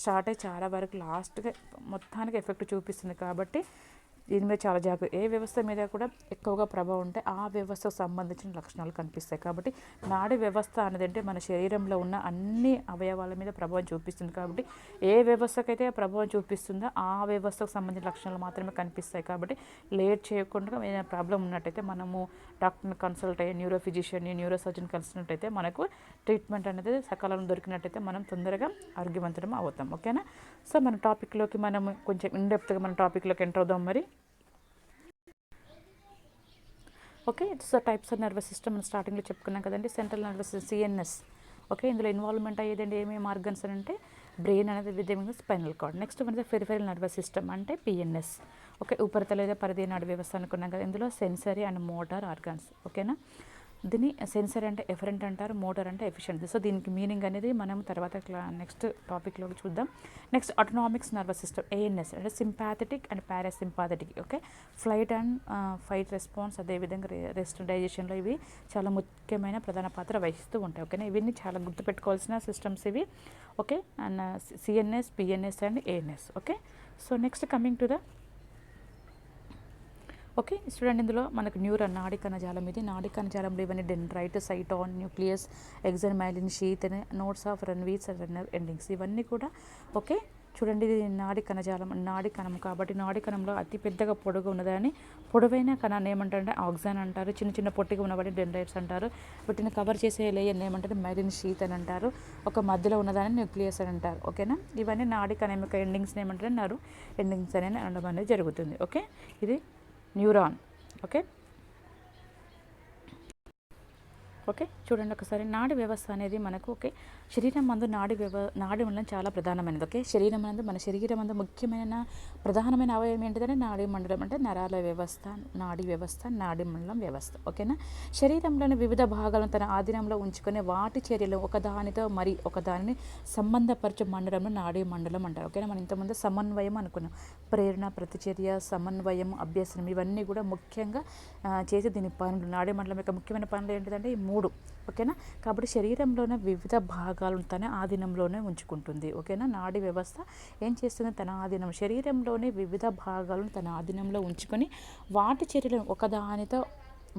స్టార్ట్ అయ్యి చాలా వరకు లాస్ట్గా మొత్తానికి ఎఫెక్ట్ చూపిస్తుంది. కాబట్టి దీని మీద చాలా జాగ్రత్త. ఏ వ్యవస్థ మీద కూడా ఎక్కువగా ప్రభావం ఉంటే ఆ వ్యవస్థకు సంబంధించిన లక్షణాలు కనిపిస్తాయి. కాబట్టి నాడీ వ్యవస్థ అనేది అంటే మన శరీరంలో ఉన్న అన్ని అవయవాల మీద ప్రభావం చూపిస్తుంది. కాబట్టి ఏ వ్యవస్థకైతే ప్రభావం చూపిస్తుందో ఆ వ్యవస్థకు సంబంధించిన లక్షణాలు మాత్రమే కనిపిస్తాయి. కాబట్టి లేట్ చేయకుండా ఏదైనా ప్రాబ్లం ఉన్నట్టయితే మనము డాక్టర్ని కన్సల్ట్ అయ్యి, న్యూరో ఫిజిషియన్ని, న్యూరో సర్జన్ కలిసినట్టయితే మనకు ట్రీట్మెంట్ అనేది సకాలంలో దొరికినట్టయితే మనం తొందరగా ఆరోగ్యవంతులం అవుతాం. ఓకేనా, సో మన టాపిక్లోకి మనం కొంచెం ఇన్డెప్త్గా మన టాపిక్లోకి ఎంటర్ అవుదాం. మరి so types of nervous system మనం స్టార్టింగ్లో చెప్పుకున్నాం కదండి. Central nervous system CNS. ఇందులో ఇన్వాల్వ్మెంట్ అయ్యేదండి ఏమేమి ఆర్గన్స్ అంటే బ్రెయిన్ అనేది, విధంగా స్పైనల్ కార్డ్. నెక్స్ట్ మనది పెరిఫెరల్ నర్వస్ సిస్టమ్ అంటే పిఎన్ఎస్. ఉపరితల లేదా పరిధి నాడీ వ్యవస్థ అనుకున్నాం కదా. ఇందులో సెన్సరీ అండ్ మోటార్ ఆర్గాన్స్. ఓకేనా, దీన్ని సెన్సరీ అంటే ఎఫరెంట్ అంటారు, మోటార్ అంటే ఎఫిషియెంట్. సో దీనికి మీనింగ్ అనేది మనం తర్వాత నెక్స్ట్ టాపిక్లోకి చూద్దాం. నెక్స్ట్ ఆటోనామిక్స్ నర్వస్ సిస్టమ్ ఏఎన్ఎస్ అంటే sympathetic and parasympathetic. Flight and fight response, అదేవిధంగా రెస్ట్, డైజెషన్లో ఇవి చాలా ముఖ్యమైన ప్రధాన పాత్ర వహిస్తూ ఉంటాయి. ఓకేనా, ఇవన్నీ చాలా గుర్తుపెట్టుకోవాల్సిన సిస్టమ్స్ ఇవి. And CNS, PNS and ANS. So next coming to the okay, చూడండి ఇందులో మనకు న్యూరాన్ నాడి కణజాలం, ఇది నాడి కణజాలంలో ఇవన్నీ dendrite, cyton, nucleus, axon, myelin sheath, nodes of Ranvier, runner endings, ఇవన్నీ కూడా ఓకే. చూడండి ఇది నాడి కణజాలం, నాడి కణం కాబట్టి నాడి కణంలో అతి పెద్దగా పొడుగు ఉన్నదాన్ని పొడవైన కణాన్ని ఏమంటారంటే ఆక్సాన్ అంటారు. చిన్న చిన్న పొట్టిగా ఉన్నవాడి డెండ్రైట్స్ అంటారు. వీటిని కవర్ చేసే లేయర్ని ఏమంటారు మైలిన్ షీత్ అని అంటారు. ఒక మధ్యలో ఉన్నదాన్ని న్యూక్లియస్ అని అంటారు. ఓకేనా, ఇవన్నీ నాడి కణం యొక్క ఎండింగ్స్ని ఏమంటారు నరు ఎండింగ్స్ అనేది అనడం అనేది జరుగుతుంది. ఓకే, ఇది న్యూరాన్. ఓకే ఓకే, చూడండి ఒకసారి నాడి వ్యవస్థ అనేది మనకు ఓకే శరీరం మందు నాడి మండలం చాలా ప్రధానమైనది. ఓకే, శరీరం మందు మన శరీరం మందు ముఖ్యమైన ప్రధానమైన అవయవం ఏంటిదంటే నాడీ మండలం, అంటే నరాల వ్యవస్థ, నాడీ వ్యవస్థ, నాడీ మండలం వ్యవస్థ. ఓకేనా, శరీరంలోని వివిధ భాగాలను తన ఆధీనంలో ఉంచుకొని వాటి చర్యలు ఒకదానితో మరి ఒకదానిని సంబంధపరచే మండలంలో నాడీ మండలం అంటారు. ఓకేనా, మనం ఇంతకుముందు సమన్వయం అనుకున్నాం. ప్రేరణ, ప్రతిచర్య, సమన్వయం, అభ్యసనం, ఇవన్నీ కూడా ముఖ్యంగా చేసే దీని పనులు. నాడీ మండలం యొక్క ముఖ్యమైన పనులు ఏంటిదంటే ఈ 3. ఓకేనా, కాబట్టి శరీరంలోనే వివిధ భాగాలను తన ఆధీనంలోనే ఉంచుకుంటుంది. ఓకేనా, నాడీ వ్యవస్థ ఏం చేస్తుంది తన ఆధీనం, శరీరంలోని వివిధ భాగాలను తన ఆధీనంలో ఉంచుకొని వాటి చర్యలను ఒకదానితో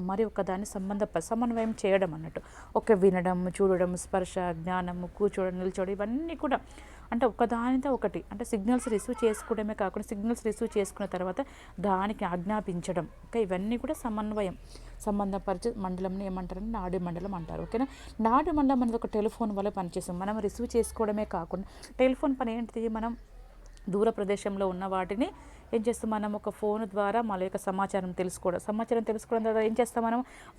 మరి ఒకదాన్ని సమన్వయం చేయడం అన్నట్టు. వినడం, చూడడం, స్పర్శ, జ్ఞానము, కూర్చోవడం, నిల్చోవడం, ఇవన్నీ కూడా అంటే ఒకదానితో ఒకటి అంటే సిగ్నల్స్ రిసీవ్ చేసుకోవడమే కాకుండా సిగ్నల్స్ రిసీవ్ చేసుకున్న తర్వాత దానికి ఆజ్ఞాపించడం. ఓకే, ఇవన్నీ కూడా సంబంధపరిచే మండలంని ఏమంటారంటే నాడీ మండలం అంటారు. ఓకేనా, నాడీ మండలం అనేది ఒక టెలిఫోన్ వల్ల పనిచేస్తాం. మనం రిసీవ్ చేసుకోవడమే కాకుండా టెలిఫోన్ పని ఏంటిది, మనం దూర ప్రదేశంలో ఉన్న వాటిని ఏం చేస్తాం, మనం ఒక ఫోన్ ద్వారా మన యొక్క సమాచారం తెలుసుకోవడం ద్వారా ఏం చేస్తాం,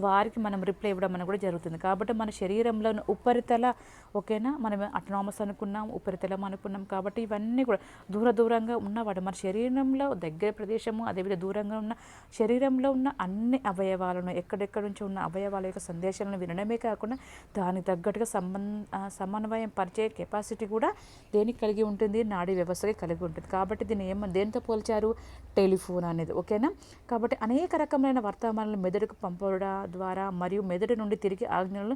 వారికి మనం రిప్లై ఇవ్వడం అనేది కూడా జరుగుతుంది. కాబట్టి మన శరీరంలో ఉపరితల ఓకేనా, మనం అటనామస్ అనుకున్నాం, ఉపరితలం అనుకున్నాం. కాబట్టి ఇవన్నీ కూడా దూరంగా ఉన్నవాడు మన శరీరంలో దగ్గర ప్రదేశము, అదేవిధంగా దూరంగా ఉన్న శరీరంలో ఉన్న అన్ని అవయవాలను ఎక్కడెక్కడ నుంచి ఉన్న అవయవాల యొక్క సందేశాలను వినడమే కాకుండా దానికి తగ్గట్టుగా సమన్వయం పరిచే కెపాసిటీ కూడా దేనికి కలిగి ఉంటుంది, నాడీ వ్యవస్థకి కలిగి ఉంటుంది. కాబట్టి దీన్ని దేంతో పోల్చారు, టెలిఫోన్ అనేది. ఓకేనా, కాబట్టి అనేక రకమైన వర్తమానాలను మెదడుకు పంపడం ద్వారా మరియు మెదడు నుండి తిరిగి ఆజ్ఞలను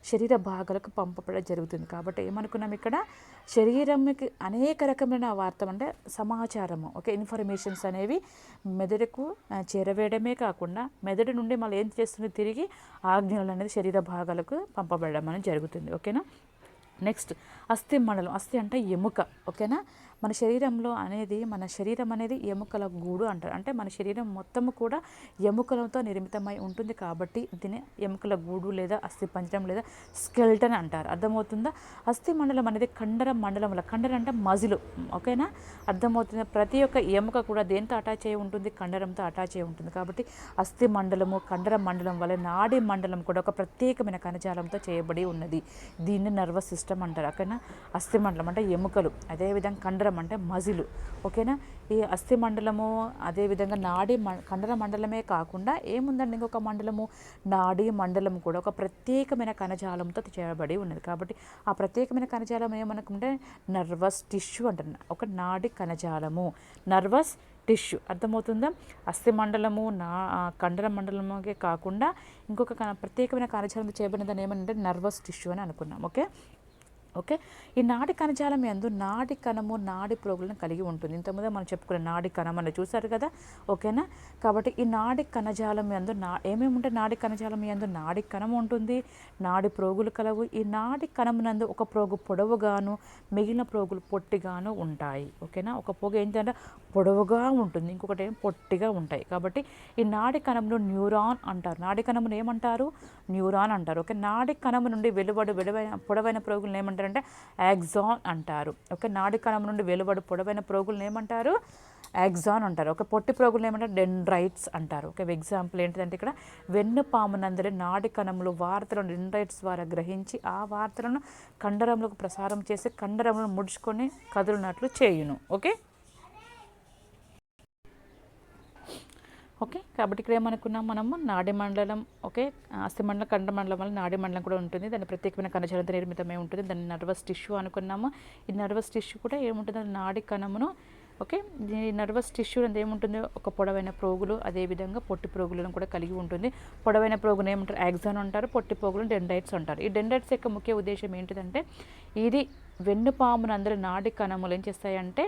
శరీర భాగాలకు పంపడం జరుగుతుంది. కాబట్టి ఏమనుకున్నాం ఇక్కడ, శరీరంకి అనేక రకమైన అంటే సమాచారము, ఓకే, ఇన్ఫర్మేషన్స్ అనేవి మెదడుకు చేరవేయడమే కాకుండా మెదడు నుండి మళ్ళీ ఏం చేస్తుంది, తిరిగి ఆజ్ఞలు అనేది శరీర భాగాలకు పంపబడడం అనేది జరుగుతుంది. ఓకేనా, నెక్స్ట్ అస్థి మండలం. అస్థి అంటే ఎముక. ఓకేనా, మన శరీరం అనేది ఎముకల గూడు అంటారు. అంటే మన శరీరం మొత్తము కూడా ఎముకలతో నిర్మితమై ఉంటుంది. కాబట్టి దీన్ని ఎముకల గూడు లేదా అస్థి పంజరం లేదా స్కెల్టన్ అంటారు. అర్థమవుతుందా, అస్థి మండలం అనేది కండర మండలం వల్ల, కండరం అంటే మజిలు. ఓకేనా, అర్థమవుతుంది. ప్రతి ఒక్క ఎముక కూడా దేంతో అటాచ్ అయి ఉంటుంది, కండరంతో అటాచ్ అయి ఉంటుంది. కాబట్టి అస్థి మండలము, కండర మండలం వల్ల నాడీ మండలం కూడా ఒక ప్రత్యేకమైన కణజాలంతో చేయబడి ఉన్నది. దీన్ని నర్వస్ సిస్టమ్ అంటారు. ఓకేనా, అస్థి మండలం అంటే ఎముకలు, అదేవిధంగా కండరం అంటే మజిలు. ఓకేనా, ఈ అస్థి మండలము అదేవిధంగా కండర మండలమే కాకుండా ఏముందండి ఇంకొక మండలము, నాడీ మండలం కూడా ఒక ప్రత్యేకమైన కణజాలంతో చేయబడి ఉన్నది. కాబట్టి ఆ ప్రత్యేకమైన కణజాలం ఏమనుకుంటే నర్వస్ టిష్యూ అంటారు. ఒక నాడీ కణజాలము, నర్వస్ టిష్యూ. అర్థమవుతుందా, అస్థి మండలము కండర మండలముకే కాకుండా ఇంకొక ప్రత్యేకమైన కణజాలంతో చేయబడినదని ఏమంటే నర్వస్ టిష్యూ అని అనుకున్నాం. ఓకే, ఈ నాడి కణజాలం యందు నాడి కణము నాడి ప్రోగులను కలిగి ఉంటుంది. ఇంతకుముందే మనం చెప్పుకునే నాడి కణం అని చూసారు కదా. ఓకేనా, కాబట్టి ఈ నాడి కణజాలం యందు ఏమేమి ఉంటాయి, నాడి కణజాలం యందు నాడి కణం ఉంటుంది, నాడి ప్రోగులు కలవు. ఈ నాడి కణమునందు ఒక ప్రోగు పొడవుగాను మిగిలిన ప్రోగులు పొట్టిగాను ఉంటాయి. ఓకేనా, ఒక ప్రోగు ఏంటంటే పొడవుగా ఉంటుంది, ఇంకొకటి ఏం పొట్టిగా ఉంటాయి. కాబట్టి ఈ నాడి కణమును న్యూరాన్ అంటారు. నాడి కణమును ఏమంటారు, న్యూరాన్ అంటారు. ఓకే, నాడి కణము నుండి పొడవైన ప్రోగులను ఏమంటారు అంటే యాక్సాన్ అంటారు. ఓకే, నాడి కణం నుండి వెలువడు పొడవైన ప్రోగులను ఏమంటారు, యాక్సాన్ అంటారు. ఒక పొట్టి ప్రోగులను ఏమంటారు, డెండ్రైట్స్ అంటారు. ఓకే, ఎగ్జాంపుల్ ఏంటిదంటే ఇక్కడ వెన్నుపామునందరి నాడి కణములు వార్తలను డెండ్రైట్స్ ద్వారా గ్రహించి ఆ వార్తలను కండరంలోకి ప్రసారం చేసి కండరములను ముడుచుకొని కదులునట్లు చేయును. ఓకే, కాబట్టి ఇక్కడ ఏమనుకున్నాం మనము నాడీ మండలం, ఓకే, అస్థి మండలం, కండ మండలం వల్ల నాడీ మండలం కూడా ఉంటుంది. దాని ప్రత్యేకమైన కణజాలంతో నిర్మితమై ఉంటుంది. దాన్ని నర్వస్ టిష్యూ అనుకున్నాము. ఈ నర్వస్ టిష్యూ కూడా ఏముంటుంది, నాడీ కణమును ఓకే, ఈ నర్వస్ టిష్యూ అనేది ఏముంటుంది, ఒక పొడవైన ప్రోగులు అదేవిధంగా పొట్టి ప్రోగులను కూడా కలిగి ఉంటుంది. పొడవైన ప్రోగును ఏమంటారు, యాక్సాన్ అంటారు. పొట్టి ప్రోగులను డెండ్రైట్స్ అంటారు. ఈ డెండ్రైట్స్ యొక్క ముఖ్య ఉద్దేశం ఏంటిదంటే ఇది వెన్నుపామునందరి నాడీ కణములు ఏం చేస్తాయంటే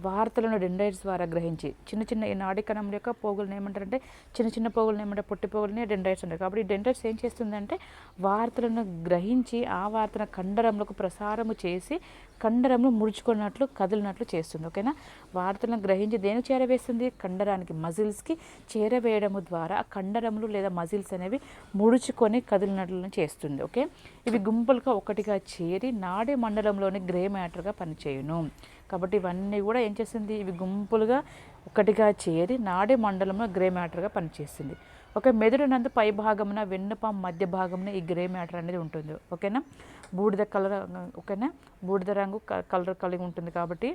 వార్తలను డెండ్రైట్స్ ద్వారా గ్రహించి చిన్న చిన్న ఈ నాడీ కణం యొక్క పోగులను ఏమంటారంటే చిన్న చిన్న పోగులను ఏమంటారు, పొట్టి పోగులని డెండ్రైట్స్ అంటారు. కాబట్టి ఈ డెండ్రైట్స్ ఏం చేస్తుందంటే వార్తలను గ్రహించి ఆ వార్తను కండరంలోకి ప్రసారము చేసి కండరంలో ముడుచుకున్నట్లు కదిలినట్లు చేస్తుంది. ఓకేనా, వార్తలను గ్రహించి దేనికి చేరవేస్తుంది, కండరానికి మజిల్స్కి చేరవేయడము ద్వారా ఆ కండరములు లేదా మజిల్స్ అనేవి ముడుచుకొని కదిలినట్లు చేస్తుంది. ఓకే, ఇవి గుంపులుగా ఒకటిగా చేరి నాడీ మండలంలోని గ్రే మ్యాటర్గా పనిచేయును. కాబట్టి ఇవన్నీ కూడా ఏం చేస్తుంది, ఇవి గుంపులుగా ఒకటిగా చేరి నాడీ మండలంలో గ్రే మ్యాటర్గా పనిచేస్తుంది. ఓకే, మెదడు నందు పై భాగమున వెన్నుపాము మధ్య భాగమున ఈ గ్రే మ్యాటర్ అనేది ఉంటుంది. ఓకేనా, బూడిద కలర్, ఓకేనా, బూడిద రంగు కలర్ కలిగి ఉంటుంది కాబట్టి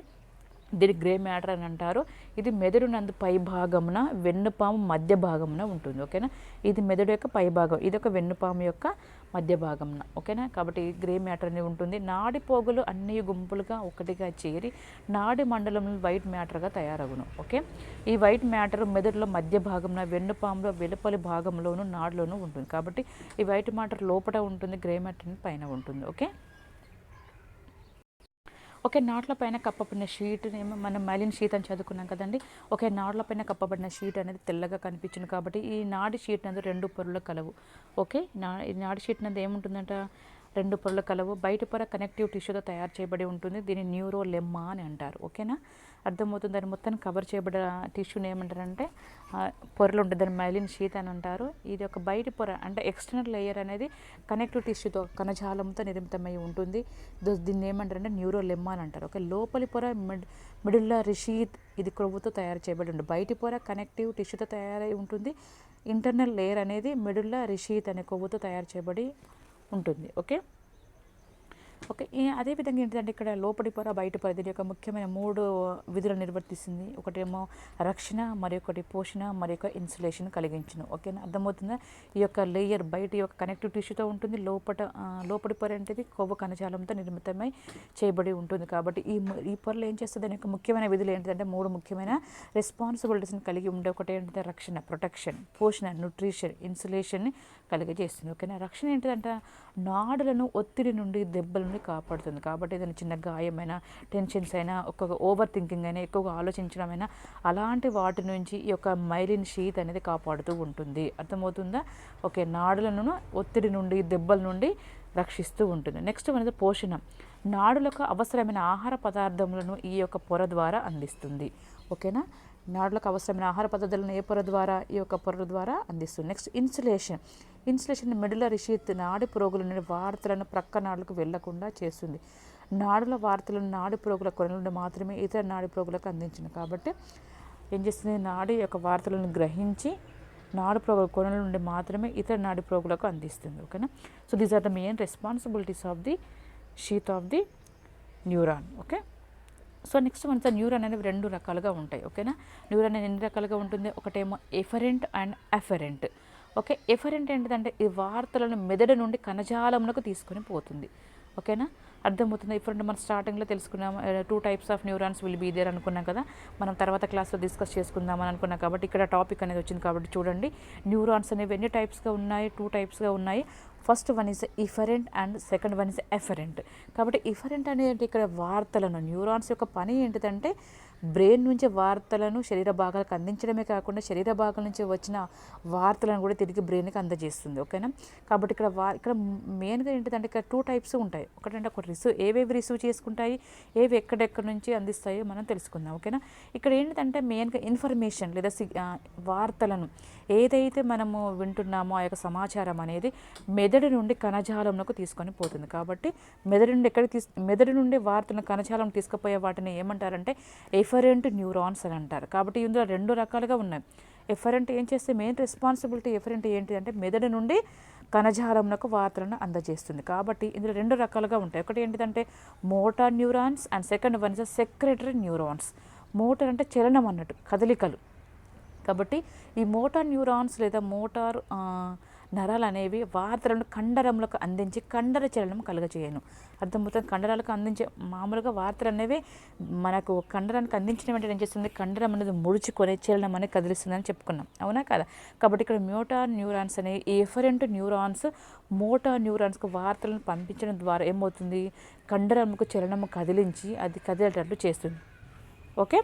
దీన్ని గ్రే మ్యాటర్ అని అంటారు. ఇది మెదడు నందు పై భాగమున వెన్నుపాము మధ్య భాగమున ఉంటుంది. ఓకేనా, ఇది మెదడు యొక్క పై భాగం, ఇది ఒక వెన్నుపాము యొక్క మధ్య భాగమున. ఓకేనా, కాబట్టి గ్రే మ్యాటర్ అనేది ఉంటుంది. నాడి పోగులు అన్ని గుంపులుగా ఒకటిగా చేరి నాడి మండలంలో వైట్ మ్యాటర్గా తయారగును. ఓకే, ఈ వైట్ మ్యాటర్ మెదడులో మధ్య భాగమున వెన్నుపాములో వెలుపలి భాగంలోను నాడులోనూ ఉంటుంది. కాబట్టి ఈ వైట్ మ్యాటర్ లోపల ఉంటుంది, గ్రే మ్యాటర్ పైన ఉంటుంది. ఓకే, ఓకే, నాట్ల పైన కప్పబడిన షీట్ ఏమో మనం మైలిన్ షీట్ అని చదువుకున్నాం కదండి. ఓకే, నాట్ల పైన కప్పబడిన షీట్ అనేది తెల్లగా కనిపించింది కాబట్టి ఈ నాడి షీట్ నందు 2 పొరలు కలవు. ఓకే, ఈ నాడి షీట్ నందు ఏముంటుందంట, 2 పొరలు కలవు. బయట పొర కనెక్టివ్ టిష్యూతో తయారు చేయబడి ఉంటుంది. దీన్ని న్యూరోలెమ్మా అని అంటారు. ఓకేనా, అర్థమవుతుంది. దాన్ని మొత్తం కవర్ చేయబడిన టిష్యూని ఏమంటారంటే పొరలు ఉంటుంది, దాన్ని మైలిన్ షీట్ అని అంటారు. ఇది ఒక బయట పొర అంటే ఎక్స్టర్నల్ లేయర్ అనేది కనెక్టివ్ టిష్యూతో కణజాలంతో నిర్మితమై ఉంటుంది. దీన్ని ఏమంటారంటే న్యూరోలెమ్మా అని అంటారు. ఓకే, లోపలి పొర మిడిల్లరీ షీత్, ఇది కొవ్వుతో తయారు చేయబడి ఉంటుంది. బయటి పొర కనెక్టివ్ టిష్యూతో తయారై ఉంటుంది. ఇంటర్నల్ లేయర్ అనేది మిడిల్లరీ షీత్ అనే కొవ్వుతో తయారు చేయబడి ఉంటుంది. ఓకే, ఓకే, అదేవిధంగా ఏంటంటే ఇక్కడ లోపలి పొర బయట పొర దీని యొక్క ముఖ్యమైన 3 విధులు నిర్వర్తిస్తుంది. ఒకటేమో రక్షణ, మరొకటి పోషణ, మరొక ఇన్సులేషన్ కలిగించును. ఓకేనా, అర్థమవుతుందా. ఈ యొక్క లేయర్ బయట యొక్క కనెక్టివ్ టిష్యూతో ఉంటుంది, లోపలి పొర అంటే కొవ్వు కణజాలంతో నిర్మితమై చేయబడి ఉంటుంది. కాబట్టి ఈ పొరలు ఏం చేస్తుంది, దాని యొక్క ముఖ్యమైన విధులు ఏంటంటే 3 ముఖ్యమైన రెస్పాన్సిబిలిటీస్ని కలిగి ఉండే. ఒకటి ఏంటంటే రక్షణ, ప్రొటెక్షన్, పోషణ, న్యూట్రిషన్, ఇన్సులేషన్ని కలిగజేస్తుంది. ఓకేనా, రక్షణ ఏంటిదంటే నాడులను ఒత్తిడి నుండి దెబ్బల నుండి కాపాడుతుంది. కాబట్టి ఏదైనా చిన్న గాయమైనా, టెన్షన్స్ అయినా, ఒక్కొక్క ఓవర్ థింకింగ్ అయినా, ఎక్కువగా ఆలోచించడమైనా అలాంటి వాటి నుంచి ఈ యొక్క మైలిన్ షీత్ అనేది కాపాడుతూ ఉంటుంది. అర్థమవుతుందా. ఓకే, నాడులను ఒత్తిడి నుండి దెబ్బల నుండి రక్షిస్తూ ఉంటుంది. నెక్స్ట్ అనేది పోషణ, నాడులకు అవసరమైన ఆహార పదార్థములను ఈ యొక్క పొర ద్వారా అందిస్తుంది. ఓకేనా, నాడులకు అవసరమైన ఆహార పదార్థాలను ఏ పొర ద్వారా, ఈ యొక్క పొర ద్వారా అందిస్తుంది. నెక్స్ట్ ఇన్సులేషన్ మిడిల్లరీ షీత్ నాడి పురుగుల నుండి వార్తలను ప్రక్క నాడులకు వెళ్లకుండా చేస్తుంది. నాడుల వార్తలను నాడి పురుగుల కొనల నుండి మాత్రమే ఇతర నాడి పురుగులకు అందించింది. కాబట్టి ఏం చేస్తుంది, నాడి యొక్క వార్తలను గ్రహించి నాడు పురుగుల కొనల నుండి మాత్రమే ఇతర నాడి పురుగులకు అందిస్తుంది. ఓకేనా, so these are the main responsibilities of the sheath of the neuron. Okay, so next మనతో న్యూరాన్ అనేవి 2 రకాలుగా ఉంటాయి. ఓకేనా, న్యూరాన్ అనేది ఎన్ని రకాలుగా ఉంటుంది, ఒకటేమో efferent and afferent. Okay, efferent ఏంటిదంటే ఈ వార్తలను మెదడు నుండి కణజాలంలోకి తీసుకొని పోతుంది. ఓకేనా, అర్థమవుతుంది. ఎఫరెంట్ మనం స్టార్టింగ్లో తెలుసుకున్నాం, 2 types of neurons will be there అనుకున్నాం కదా, మనం తర్వాత క్లాస్లో డిస్కస్ చేసుకుందామని అనుకున్నాం. కాబట్టి ఇక్కడ టాపిక్ అనేది వచ్చింది. కాబట్టి చూడండి, న్యూరాన్స్ అనేవి ఎన్ని టైప్స్గా ఉన్నాయి, 2 typesగా ఉన్నాయి. First one is efferent and second one is efferent. కాబట్టి ఇఫరెంట్ అనేది ఇక్కడ వార్తలను, న్యూరాన్స్ యొక్క పని ఏంటిదంటే బ్రెయిన్ నుంచి వార్తలను శరీర భాగాలకు అందించడమే కాకుండా శరీర భాగాల నుంచి వచ్చిన వార్తలను కూడా తిరిగి బ్రెయిన్కి అందజేస్తుంది. ఓకేనా, కాబట్టి ఇక్కడ మెయిన్గా ఏంటిదంటే ఇక్కడ 2 types ఉంటాయి. ఒకటంటే ఒక ఏవేవి రిసీవ్ చేసుకుంటాయి, ఏవి ఎక్కడెక్కడ నుంచి అందిస్తాయో మనం తెలుసుకుందాం. ఓకేనా, ఇక్కడ ఏంటంటే మెయిన్గా ఇన్ఫర్మేషన్ లేదా వార్తలను ఏదైతే మనము వింటున్నామో ఆ యొక్క సమాచారం అనేది మెదడు నుండి కణజాలంలోకి తీసుకొని పోతుంది. కాబట్టి మెదడు నుండి వార్తలను కణజాలం తీసుకుపోయే వాటిని ఏమంటారంటే ఎఫరెంట్ న్యూరాన్స్ అని అంటారు. కాబట్టి ఇందులో 2 రకాలుగా ఉన్నాయి. ఎఫరెంట్ ఏం చేస్తే మెయిన్ రెస్పాన్సిబిలిటీ ఎఫరెంట్ ఏంటి అంటే మెదడు నుండి కణజాలంలోకి వార్తలను అందజేస్తుంది. కాబట్టి ఇందులో 2 రకాలుగా ఉంటాయి. ఒకటి ఏంటిదంటే motor neurons and second one is secretary neurons. Motor అంటే చలనం అన్నట్టు, కదలికలు. కాబట్టి ఈ మోటార్ న్యూరాన్స్ లేదా మోటార్ నరాలు అనేవి వార్తలను కండరంలోకి అందించి కండర చలనం కలుగజేయను. అర్థమవుతుంది. కండరాలకు అందించే మామూలుగా వార్తలు అనేవి మనకు కండరానికి అందించిన వెంటనే ఏం చేస్తుంది, కండరం అనేది ముడుచుకొని చలనం అనేది కదిలిస్తుందని చెప్పుకున్నాం, అవునా కదా. కాబట్టి ఇక్కడ మోటార్ న్యూరాన్స్ అనేవి ఎఫరెంట్ న్యూరాన్స్ మోటార్ న్యూరాన్స్కు వార్తలను పంపించడం ద్వారా ఏమవుతుంది, కండరంకు చలనము కదిలించి అది కదిలేటట్లు చేస్తుంది. Okay.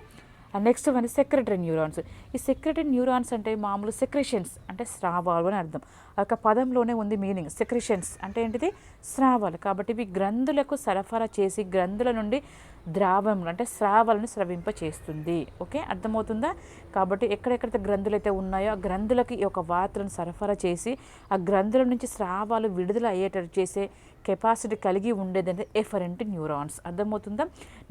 And next one secretary neurons. ఈ సెక్రెటరీ న్యూరాన్స్ అంటే మామూలు సెక్రెషన్స్ అంటే స్రావాలు అని అర్థం. ఒక పదంలోనే ఉంది మీనింగ్. సెక్రెషన్స్ అంటే ఏంటిది? స్రావాలు. కాబట్టి ఇవి గ్రంథులకు సరఫరా చేసి గ్రంథుల నుండి ద్రావములు అంటే స్రావాలను స్రవింపచేస్తుంది. ఓకే, అర్థమవుతుందా? కాబట్టి ఎక్కడెక్కడైతే గ్రంథులు అయితే ఉన్నాయో ఆ గ్రంథులకి ఈ యొక్క వార్తలను సరఫరా చేసి ఆ గ్రంథుల నుంచి స్రావాలు విడుదల అయ్యేటట్టు చేసే కెపాసిటీ కలిగి ఉండేదంటే ఎఫరెంట్ న్యూరాన్స్. అర్థమవుతుందా?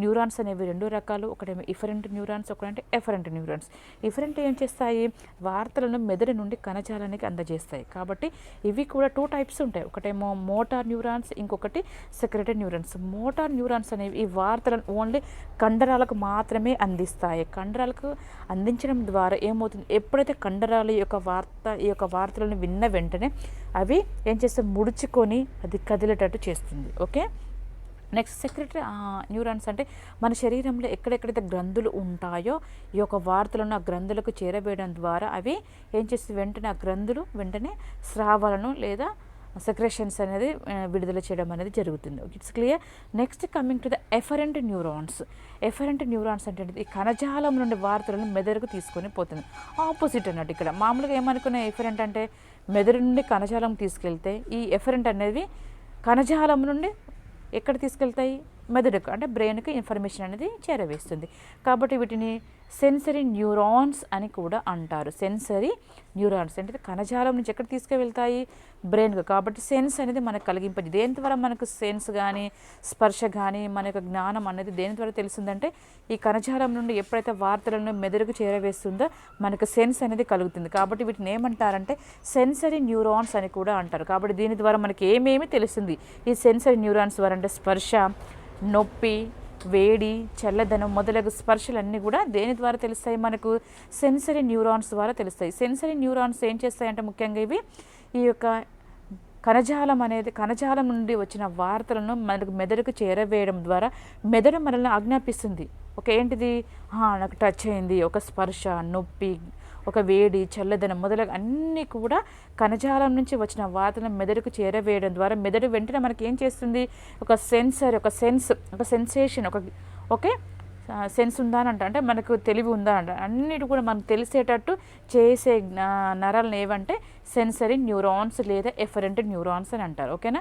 న్యూరాన్స్ అనేవి రెండు రకాలు. ఒకటేమో ఇఫరెంట్ న్యూరాన్స్, ఒకటంటే ఎఫరెంట్ న్యూరాన్స్. ఇఫరెంట్ ఏం చేస్తాయి? వార్తలను మెదడు నుండి కణజాలానికి అందజేస్తాయి. కాబట్టి ఇవి కూడా 2 టైప్స్ ఉంటాయి. ఒకటేమో మోటార్ న్యూరాన్స్, ఇంకొకటి సెక్రెటరీ న్యూరాన్స్. మోటార్ న్యూరాన్స్ అనేవి ఈ వార్తలను ఓన్లీ కండరాలకు మాత్రమే అందిస్తాయి. కండరాలకు అందించడం ద్వారా ఏమవుతుంది? ఎప్పుడైతే కండరాలు ఈ యొక్క వార్తలను విన్న వెంటనే అవి ఏం చేస్తాయి? ముడుచుకొని అది కదిలేటట్టు చేస్తుంది. ఓకే. నెక్స్ట్ సెక్రెటరీ న్యూరాన్స్ అంటే మన శరీరంలో ఎక్కడెక్కడైతే గ్రంథులు ఉంటాయో ఈ యొక్క వార్తలను ఆ గ్రంథులకు చేరవేయడం ద్వారా అవి ఏం చేస్తుంది? వెంటనే ఆ గ్రంథులు వెంటనే స్రావాలను లేదా సెక్రెషన్స్ అనేది విడుదల చేయడం అనేది జరుగుతుంది. It's clear. Next coming to the efferent neurons. Efferent neurons అంటే ఈ కణజాలం నుండి వార్తలను మెదడుకు తీసుకొని పోతుంది. ఆపోజిట్ అన్నట్టు. ఇక్కడ మామూలుగా ఏమనుకునే ఎఫరెంట్ అంటే మెదడు నుండి కణజాలం తీసుకెళ్తే, ఈ ఎఫరెంట్ అనేది కణజాలం నుండి ఎక్కడ తీసుకెళ్తాయి? మెదడుకు అంటే బ్రెయిన్కి ఇన్ఫర్మేషన్ అనేది చేరవేస్తుంది. కాబట్టి వీటిని సెన్సరీ న్యూరాన్స్ అని కూడా అంటారు. సెన్సరీ న్యూరాన్స్ అంటే కణజాలం నుంచి ఎక్కడ తీసుకువెళ్తాయి? బ్రెయిన్కు. కాబట్టి సెన్స్ అనేది మనకు కలిగింపదు. దేని ద్వారా మనకు సెన్స్ కానీ స్పర్శ కానీ మన యొక్క జ్ఞానం అనేది దేని ద్వారా తెలుస్తుందంటే ఈ కణజాలం నుండి ఎప్పుడైతే వార్తలను మెదడుకు చేరవేస్తుందో మనకు సెన్స్ అనేది కలుగుతుంది. కాబట్టి వీటిని ఏమంటారంటే సెన్సరీ న్యూరాన్స్ అని కూడా అంటారు. కాబట్టి దీని ద్వారా మనకి ఏమేమి తెలుస్తుంది ఈ సెన్సరీ న్యూరాన్స్ ద్వారా అంటే స్పర్శ, నొప్పి, వేడి, చల్లదనం మొదలగు స్పర్శలన్నీ కూడా దేని ద్వారా తెలుస్తాయి? మనకు సెన్సరీ న్యూరాన్స్ ద్వారా తెలుస్తాయి. సెన్సరీ న్యూరాన్స్ ఏం చేస్తాయంటే ముఖ్యంగా ఇవి ఈ యొక్క కణజాలం నుండి వచ్చిన వార్తలను మనకు మెదడుకు చేరవేయడం ద్వారా మెదడు మనల్ని ఆజ్ఞాపిస్తుంది. ఒక ఏంటిది? నాకు టచ్ అయింది. ఒక స్పర్శ, నొప్పి, ఒక వేడి, చల్లదనం మొదలగు అన్నీ కూడా కణజాలం నుంచి వచ్చిన వార్తలను మెదడుకు చేరవేయడం ద్వారా మెదడు వెంటనే మనకి ఏం చేస్తుంది? ఒక సెన్సేషన్, ఓకే సెన్స్ ఉందా అని అంటే మనకు తెలివి ఉందా అంట అన్నిటి కూడా మనకు తెలిసేటట్టు చేసే నరాలను ఏవంటే సెన్సరీ న్యూరాన్స్ లేదా ఎఫరెంట్ న్యూరాన్స్ అని అంటారు. ఓకేనా?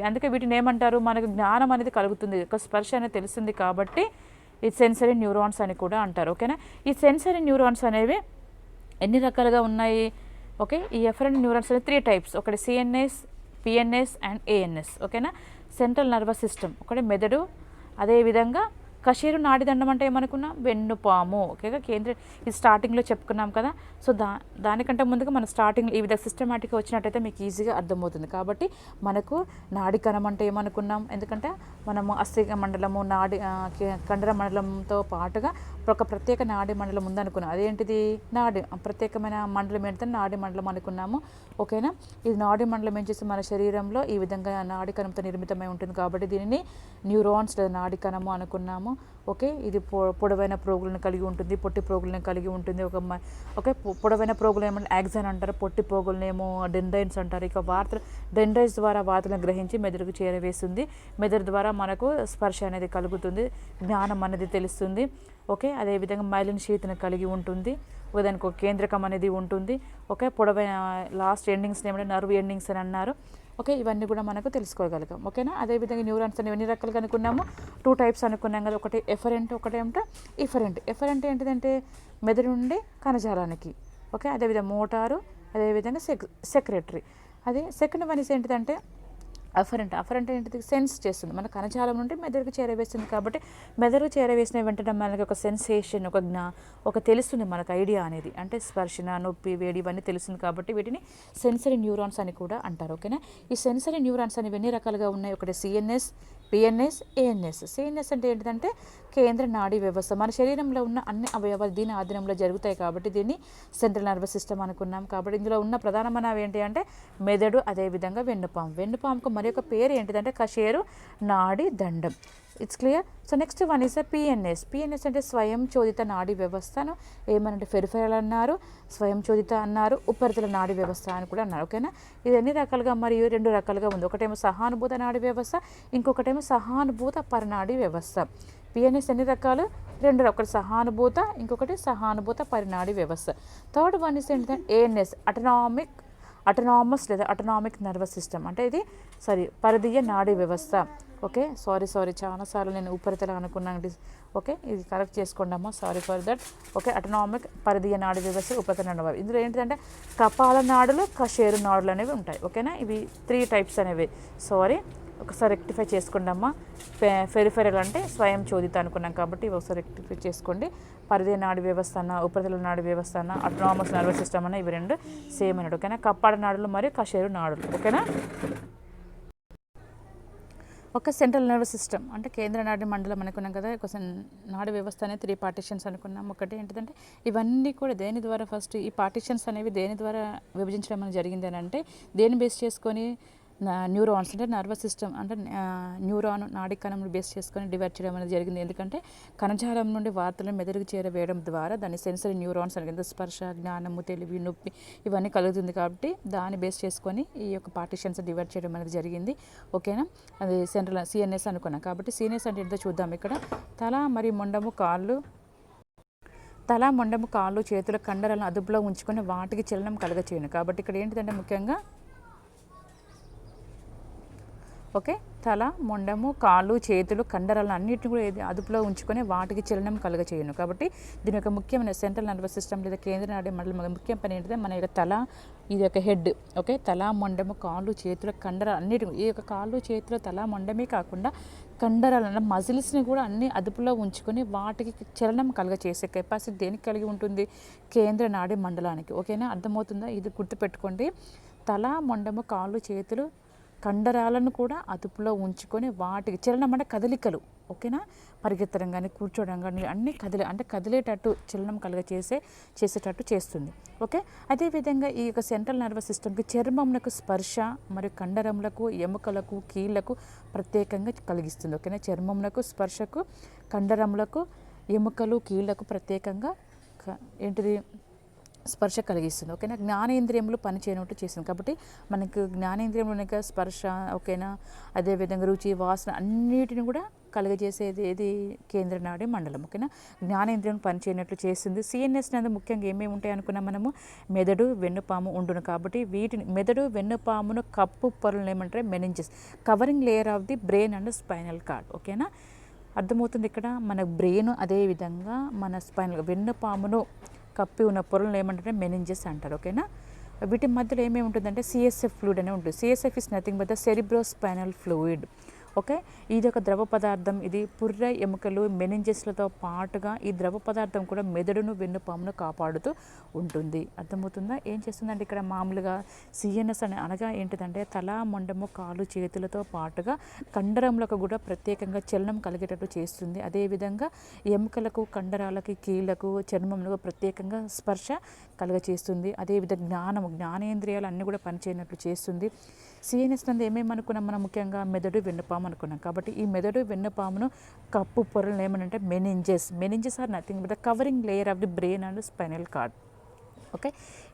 అందుకే వీటిని ఏమంటారు? మనకు జ్ఞానం అనేది కలుగుతుంది, ఒక స్పర్శ అనేది తెలుస్తుంది కాబట్టి ఈ సెన్సరీ న్యూరాన్స్ అని కూడా అంటారు. ఓకేనా? ఈ సెన్సరీ న్యూరాన్స్ అనేవి ఎన్ని రకాలుగా ఉన్నాయి? ఓకే, ఈ ఎఫరెంట్ న్యూరాన్స్ అనేవి 3 టైప్స్. ఒకటి సిఎన్ఎస్, పిఎన్ఎస్ అండ్ ఏఎన్ఎస్. ఓకేనా? సెంట్రల్ నర్వస్ సిస్టమ్ ఒకటి మెదడు, అదేవిధంగా కశేరు నాడిదండం అంటే ఏమనుకున్నాం? వెన్నుపాము. ఓకేగా? కేంద్ర ఇది స్టార్టింగ్లో చెప్పుకున్నాం కదా. సో దానికంటే ముందుగా మన స్టార్టింగ్ ఈ విధంగా సిస్టమేటిక్గా వచ్చినట్టయితే మీకు ఈజీగా అర్థమవుతుంది. కాబట్టి మనకు నాడి కణం అంటే ఏమనుకున్నాం? ఎందుకంటే మనము అస్థిక మండలము, కండర మండలంతో పాటుగా ఒక ప్రత్యేక నాడి మండలం ఉందనుకున్నాం. అదేంటిది? నాడి ప్రత్యేకమైన మండలం ఏంటంటే నాడి మండలం అనుకున్నాము. ఓకేనా? ఇది నాడి మండలం ఏం చేస్తే మన శరీరంలో ఈ విధంగా నాడి కణంతో నిర్మితమై ఉంటుంది కాబట్టి దీనిని న్యూరాన్స్ లేదా నాడి కణము అనుకున్నాము. ఓకే, ఇది పొడవైన ప్రోగులను కలిగి ఉంటుంది, పొట్టి ప్రోగులను కలిగి ఉంటుంది. ఓకే, పొడవైన ప్రోగులు ఏమంటే యాక్సాన్ అంటారు, పొట్టి ప్రోగులనేమో డెండ్రైన్స్ అంటారు. ఇక డెండ్రైన్స్ ద్వారా వార్తలను గ్రహించి మెదడుకు చేరవేస్తుంది. మెదడు ద్వారా మనకు స్పర్శ అనేది కలుగుతుంది, జ్ఞానం అనేది తెలుస్తుంది. ఓకే, అదేవిధంగా మైలిన్ షీత్ని కలిగి ఉంటుంది. దానికి ఒక కేంద్రకం అనేది ఉంటుంది. ఓకే, పొడవైన లాస్ట్ ఎండింగ్స్ ఏమంటే నర్వ్ ఎండింగ్స్ అని అన్నారు. ఓకే, ఇవన్నీ కూడా మనకు తెలుసుకోగలిగాం. ఓకేనా? అదేవిధంగా న్యూరాన్స్ అనేవి ఎన్ని రకాలుగా అనుకున్నాము? 2 టైప్స్ అనుకున్నాం కదా. ఒకటి ఎఫరెంట్, ఒకటి ఏమిటో ఇఫరెంట్. ఎఫరెంట్ ఏంటిదంటే మెదడు నుండి కణజాలానికి. ఓకే, అదేవిధంగా మోటారు, అదేవిధంగా సెక్రెటరీ. అదే సెకండ్ వన్ ఇస్ ఏంటిదంటే అఫరెంట్ ఏంటిది? సెన్స్ చేస్తుంది, మన కణజాలం నుండి మెదడుకు చేరవేస్తుంది. కాబట్టి మెదడుకు చేరవేసిన వెంటనే మనకి ఒక సెన్సేషన్, ఒక తెలుస్తుంది మనకు ఐడియా అనేది, అంటే స్పర్శన, నొప్పి, వేడి ఇవన్నీ తెలుస్తుంది. కాబట్టి వీటిని సెన్సరీ న్యూరాన్స్ అని కూడా అంటారు. ఓకేనా? ఈ సెన్సరీ న్యూరాన్స్ అనేవి ఎన్ని రకాలుగా ఉన్నాయి? ఒకటి సిఎన్ఎస్, పిఎన్ఎస్, ఏఎన్ఎస్. సిఎన్ఎస్ అంటే ఏంటిదంటే కేంద్ర నాడీ వ్యవస్థ. మన శరీరంలో ఉన్న అన్ని అవయవాలు దీని ఆధీనంలో జరుగుతాయి కాబట్టి దీన్ని సెంట్రల్ నర్వస్ సిస్టమ్ అనుకున్నాం. కాబట్టి ఇందులో ఉన్న ప్రధానమైనవి ఏంటి అంటే మెదడు, అదేవిధంగా వెన్నుపాము. వెన్నుపాముకు మరి ఒక పేరు ఏంటిదంటే కశేరు నాడీ దండం. It's clear. So next one is PNS. PNS అంటే స్వయం చోదిత నాడీ వ్యవస్థను ఏమనంటే పెరిఫెరల్ అన్నారు, స్వయం చోదిత అన్నారు, ఉపరితల నాడీ వ్యవస్థ అని కూడా అన్నారు. ఓకేనా? ఇది ఎన్ని రకాలుగా మరియు 2 రకాలుగా ఉంది. ఒకటేమో సహానుభూత నాడీ వ్యవస్థ, ఇంకొకటేమో సహానుభూత పరనాడీ వ్యవస్థ. పిఎన్ఎస్ ఎన్ని రకాలు? 2, ఒకటి సహానుభూత, ఇంకొకటి సహానుభూత పరినాడి వ్యవస్థ. థర్డ్ వన్ ఇస్ ఏంటంటే ఏఎన్ఎస్, అటనామస్ లేదా అటనామిక్ నర్వస్ సిస్టమ్, అంటే ఇది పరిధీయ నాడీ వ్యవస్థ. ఓకే, సారీ చాలాసార్లు నేను ఉపరితలం అనుకున్నాను. ఓకే, ఇది కరెక్ట్ చేసుకోండి అమ్మా, sorry for that. Okay, autonomic పరిధీయ నాడీ వ్యవస్థ, ఉపరితల నాడీ. ఇందులో ఏంటంటే కపాల నాడులు, కశేరు నాడులు అనేవి ఉంటాయి. ఓకేనా, ఇవి 3 టైప్స్ అనేవి. సారీ, ఒకసారి రెక్టిఫై చేసుకోండి అమ్మా. పెరిఫెరల్ అంటే స్వయం చోదిత అనుకున్నాం కాబట్టి ఇవి ఒకసారి రెక్టిఫై చేసుకోండి. పరిధీయ నాడీ వ్యవస్థ అన్న, ఉపరితల నాడీ వ్యవస్థ అన్న, అటోనామస్ నర్వస్ సిస్టమ్ అన్న, ఇవి 2 సేమ్ అన్నట్టు. ఓకేనా, కప్పాడ నాడులు మరియు కశేరు నాడులు. ఓకేనా, ఒక సెంట్రల్ నర్వస్ సిస్టమ్ అంటే కేంద్ర నాడీ మండలం అనుకున్నాం కదా. ఒక నాడీ వ్యవస్థ అనేది 3 పార్టిషన్స్ అనుకున్నాం. ఒకటి ఏంటిదంటే ఇవన్నీ కూడా దేని ద్వారా, ఫస్ట్ ఈ పార్టిషన్స్ అనేవి దేని ద్వారా విభజించడం అనేది జరిగింది అని అంటే, దేని బేస్ చేసుకొని? న్యూరాన్స్ అంటే నర్వస్ సిస్టమ్ అంటే న్యూరాన్ నాడీ కణం బేస్ చేసుకొని డివైడ్ చేయడం అనేది జరిగింది. ఎందుకంటే కణజాలం నుండి వార్తలను మెదడుకు చేరవేయడం ద్వారా దాన్ని సెన్సరీ న్యూరాన్స్ అనేది స్పర్శ, జ్ఞానము, తెలివి, నొప్పి ఇవన్నీ కలుగుతుంది. కాబట్టి దాన్ని బేస్ చేసుకొని ఈ యొక్క పార్టిషన్స్ డివైడ్ చేయడం అనేది జరిగింది. ఓకేనా, అది సెంట్రల్ సిఎన్ఎస్ అనుకున్నాం. కాబట్టి సిఎన్ఎస్ అంటే ఏంటో చూద్దాం. ఇక్కడ తల మరియు మొండము, కాళ్ళు, చేతుల కండరాలను అదుపులో ఉంచుకొని వాటికి చలనం కలగచేయను. కాబట్టి ఇక్కడ ఏంటిదంటే ముఖ్యంగా ఓకే, తల, మొండము, కాళ్ళు, చేతులు, కండరాలను అన్నింటిని కూడా అదుపులో ఉంచుకొని వాటికి చలనం కలగచేయను. కాబట్టి దీని యొక్క ముఖ్యమైన సెంట్రల్ నర్వస్ సిస్టమ్ లేదా కేంద్ర నాడీ మండలం ముఖ్య పని ఏంటంటే మన యొక్క తల, ఇది యొక్క హెడ్. ఓకే, తల, మొండము, కాళ్ళు, చేతుల, కండరాలు అన్నిటి, ఈ యొక్క కాళ్ళు, చేతుల, తల, మొండమే కాకుండా కండరాలను, మజిల్స్ని కూడా అన్ని అదుపులో ఉంచుకొని వాటికి చలనం కలగచేసే కెపాసిటీ దేనికి కలిగి ఉంటుంది? కేంద్ర నాడీ మండలానికి. ఓకేనా, అర్థమవుతుందా? ఇది గుర్తుపెట్టుకోండి. తల, మొండము, కాళ్ళు, చేతులు, కండరాలను కూడా అదుపులో ఉంచుకొని వాటికి చలనం అంటే కదలికలు. ఓకేనా, పరిగెత్తడం కానీ, కూర్చోవడం కానీ అన్నీ కదిలేటట్టు చలనం చేసేటట్టు చేస్తుంది. ఓకే, అదేవిధంగా ఈ యొక్క సెంట్రల్ నర్వస్ సిస్టమ్కి చర్మమునకు స్పర్శ మరియు కండరములకు, ఎముకలకు, కీళ్ళకు ప్రత్యేకంగా కలిగిస్తుంది. ఓకేనా, చర్మమునకు స్పర్శకు, కండరములకు, ఎముకలు, కీళ్ళకు ప్రత్యేకంగా ఏంటిది? స్పర్శ కలిగిస్తుంది. ఓకేనా, జ్ఞానేంద్రియములు పనిచేయనట్టు చేస్తుంది. కాబట్టి మనకు జ్ఞానేంద్రియములు స్పర్శ, ఓకేనా, అదేవిధంగా రుచి, వాసన అన్నిటిని కూడా కలుగజేసేది ఏది? కేంద్ర నాడీ మండలం. ఓకేనా, జ్ఞానేంద్రియం పనిచేయనట్లు చేస్తుంది. సిఎన్ఎస్ నందు ముఖ్యంగా ఏమేమి ఉంటాయి అనుకున్నాం మనము? మెదడు, వెన్నుపాము ఉండును. కాబట్టి వీటిని మెదడు, వెన్నుపామును కప్పు పొరలు ఏమంటారు? Meninges, covering layer of the brain and spinal card. ఓకేనా, అర్థమవుతుంది. ఇక్కడ మన బ్రెయిన్, అదేవిధంగా మన స్పైనల్ వెన్నుపామును కప్పి ఉన్న పొరలను ఏమంటారంటే మెనింజెస్ అంటారు. ఓకేనా, వీటి మధ్యలో ఏమేమి ఉంటుందంటే సిఎస్ఎఫ్ ఫ్లూయిడ్ అనే ఉంటుంది. CSF is nothing but the cerebrospinal fluid. Okay, ఇది ఒక ద్రవ పదార్థం. ఇది పుర్రె, ఎముకలు, మెనింజెస్లతో పాటుగా ఈ ద్రవ పదార్థం కూడా మెదడును, వెన్నుపామును కాపాడుతూ ఉంటుంది. అర్థమవుతుందా? ఏం చేస్తుందంటే ఇక్కడ మామూలుగా సిఎన్ఎస్ అనగా ఏంటిదంటే తల, మొండము, కాలు, చేతులతో పాటుగా కండరములకు కూడా ప్రత్యేకంగా చలనం కలిగేటట్టు చేస్తుంది. అదేవిధంగా ఎముకలకు, కండరాలకి, కీళ్ళకు, చర్మములకు ప్రత్యేకంగా స్పర్శ కలుగచేస్తుంది. అదేవిధంగా జ్ఞానేంద్రియాలు అన్నీ కూడా పనిచేయనట్లు చేస్తుంది. సిఎన్ఎస్ నందు ఏమేమి అనుకున్నాం మనం? ముఖ్యంగా మెదడు, వెన్నుపాము అనుకున్నాం. కాబట్టి ఈ మెదడు, వెన్నుపామును కప్పు పొరలను ఏమనంటే meninges are nothing but the covering layer of the brain and spinal cord. Okay,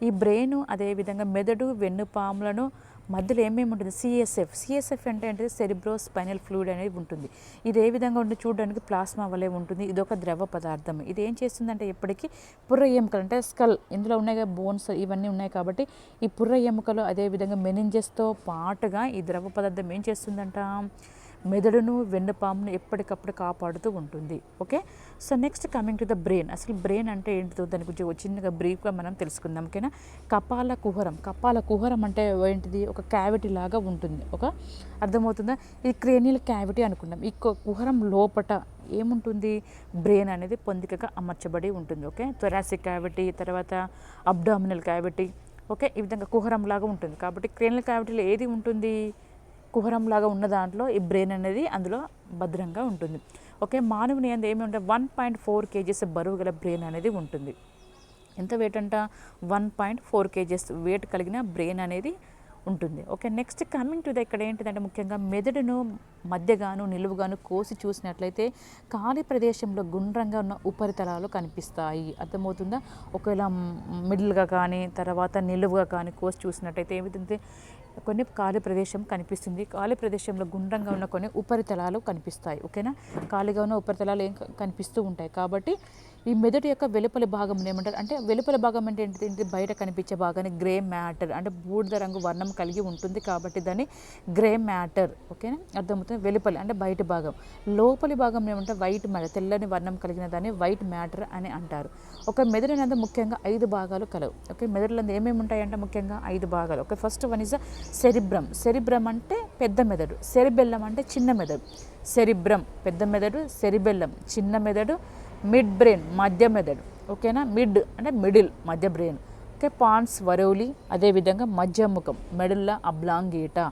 ఈ బ్రెయిన్, అదేవిధంగా మెదడు, వెన్నుపాములను మధ్యలో ఏమేమి ఉంటుంది? సిఎస్ఎఫ్ అంటే ఏంటంటే సెరిబ్రోస్పైనల్ ఫ్లూయిడ్ అనేది ఉంటుంది. ఇది ఏ విధంగా ఉంటుంది? చూడడానికి ప్లాస్మా వలె ఉంటుంది. ఇది ఒక ద్రవ పదార్థం. ఇది ఏం చేస్తుందంటే ఎప్పటికీ పుర్ర ఎముకలు అంటే స్కల్, ఇందులో ఉన్నాయి కదా బోన్స్, ఇవన్నీ ఉన్నాయి. కాబట్టి ఈ పుర్ర ఎముకలు అదేవిధంగా మెనింజెస్తో పాటుగా ఈ ద్రవ పదార్థం ఏం చేస్తుందంట? మెదడును, వెన్నుపామును ఎప్పటికప్పుడు కాపాడుతూ ఉంటుంది. Okay, so next coming to the brain. అసలు బ్రెయిన్ అంటే ఏంటిదో దాని గురించి చిన్నగా బ్రీఫ్గా మనం తెలుసుకుందాం. ఓకేనా, కపాల కుహరం అంటే ఏంటిది? ఒక క్యావిటీ లాగా ఉంటుంది. అర్థమవుతుందా? ఇది క్రేనియల్ క్యావిటీ అనుకున్నాం. ఈ కుహరం లోపట ఏముంటుంది? బ్రెయిన్ అనేది పొందికగా అమర్చబడి ఉంటుంది. ఓకే, థొరాసిక్ క్యావిటీ, తర్వాత అబ్డామినల్ క్యావిటీ. ఓకే, ఈ విధంగా కుహరం లాగా ఉంటుంది. కాబట్టి క్రేనియల్ క్యావిటీలో ఏది ఉంటుంది? కుహరం లాగా ఉన్న దాంట్లో ఈ బ్రెయిన్ అనేది అందులో భద్రంగా ఉంటుంది. ఓకే, మానవుని అందు ఏమి ఉంటుంది? 1.4 kgs బరువు గల బ్రెయిన్ అనేది ఉంటుంది. ఎంత వెయిట్ అంట? 1.4 kgs వెయిట్ కలిగిన బ్రెయిన్ అనేది ఉంటుంది. Okay, next coming to the ఇక్కడ ఏంటిదంటే ముఖ్యంగా మెదడును మధ్యగాను నిలువుగాను కోసి చూసినట్లయితే ఖాళీ ప్రదేశంలో గుండ్రంగా ఉన్న ఉపరితలాలు కనిపిస్తాయి. అర్థమవుతుందా? ఒకవేళ మిడిల్గా కానీ తర్వాత నిలువుగా కానీ కోసి చూసినట్టయితే ఏమిటంటే కొన్ని ఖాళీ ప్రదేశం కనిపిస్తుంది. ఖాళీ ప్రదేశంలో గుండ్రంగా ఉన్న కొన్ని ఉపరితలాలు కనిపిస్తాయి. ఓకేనా? ఖాళీగా ఉన్న ఉపరితలాలు ఏం కనిపిస్తూ ఉంటాయి. కాబట్టి ఈ మెదడు యొక్క వెలుపలి భాగం ఏమంటారు అంటే, వెలుపలి భాగం అంటే ఏంటి? బయట కనిపించే భాగాన్ని గ్రే మ్యాటర్ అంటే బూడిద రంగు వర్ణం కలిగి ఉంటుంది కాబట్టి దాన్ని గ్రే మ్యాటర్. ఓకేనా? అర్థమవుతుంది. వెలుపలి అంటే బయట భాగం. లోపలి భాగం ఏమంటే వైట్ మ్యాటర్, తెల్లని వర్ణం కలిగిన దాన్ని వైట్ మ్యాటర్ అని అంటారు. ఒక మెదడు అనేది ముఖ్యంగా 5 భాగాలు కలవు. ఓకే, మెదడులో ఏమేమి ఉంటాయంటే ముఖ్యంగా 5 భాగాలు. Okay, first one is cerebrum. Cerebrum అంటే పెద్ద మెదడు, సెరిబెల్లం అంటే చిన్న మెదడు. సెరిబ్రమ్ పెద్ద మెదడు, సెరిబెల్లం చిన్న మెదడు, మిడ్ బ్రెయిన్ మధ్య మెదడు. ఓకేనా? మిడ్ అంటే మిడిల్, మధ్య బ్రెయిన్. ఓకే, పాన్స్ వరోలి అదేవిధంగా మధ్య ముఖం, మెడుల్లా అబ్లాంగేటా.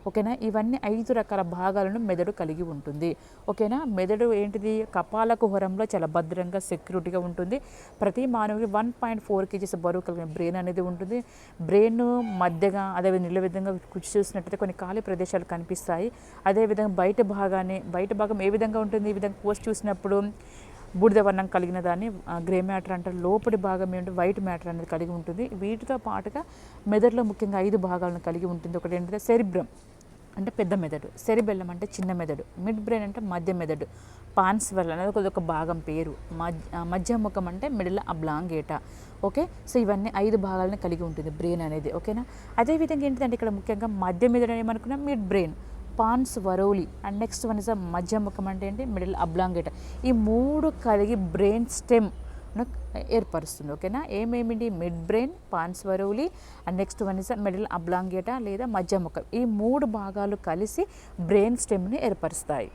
ఓకేనా? ఇవన్నీ 5 రకాల భాగాలను మెదడు కలిగి ఉంటుంది. ఓకేనా? మెదడు ఏంటిది? కపాల కుహరంలో చాలా భద్రంగా సెక్యూరిటీగా ఉంటుంది. ప్రతి మానవుడికి 1.4 kgs బరువు కలిగిన బ్రెయిన్ అనేది ఉంటుంది. బ్రెయిన్ మధ్యగా అదేవిధంగా నిలువిధంగా చూసినట్టయితే కొన్ని ఖాళీ ప్రదేశాలు కనిపిస్తాయి. అదేవిధంగా బయట భాగం ఏ విధంగా ఉంటుంది? ఈ విధంగా కోసి చూసినప్పుడు బూడిద వర్ణం కలిగిన దాన్ని గ్రే మ్యాటర్ అంటారు. లోపలి భాగం ఏంటంటే వైట్ మ్యాటర్ అనేది కలిగి ఉంటుంది. వీటితో పాటుగా మెదడులో ముఖ్యంగా 5 భాగాలను కలిగి ఉంటుంది. ఒకటి ఏంటంటే సెరిబ్రమ్ అంటే పెద్ద మెదడు, సెరిబెల్లం అంటే చిన్న మెదడు, మిడ్ బ్రెయిన్ అంటే మధ్య మెదడు, పాన్స్ వెల్ అనేది ఒక భాగం పేరు, మధ్య ముఖం అంటే మిడిల్ అబ్లాంగేటా. ఓకే, సో ఇవన్నీ 5 భాగాలను కలిగి ఉంటుంది బ్రెయిన్ అనేది. ఓకేనా? అదేవిధంగా ఏంటంటే ఇక్కడ ముఖ్యంగా మధ్య మెదడు ఏమనుకున్నా mid brain, pons varolii and next one is మధ్య ముఖం అంటే ఏంటి? Medulla oblongata. ఈ 3 కలిగి బ్రెయిన్ స్టెమ్ ఏర్పరుస్తుంది. ఓకేనా? ఏమేమిటి? Mid brain, pons varolii and next one is medulla oblongata లేదా మధ్య ముఖం. ఈ 3 భాగాలు కలిసి బ్రెయిన్ స్టెమ్ని ఏర్పరుస్తాయి.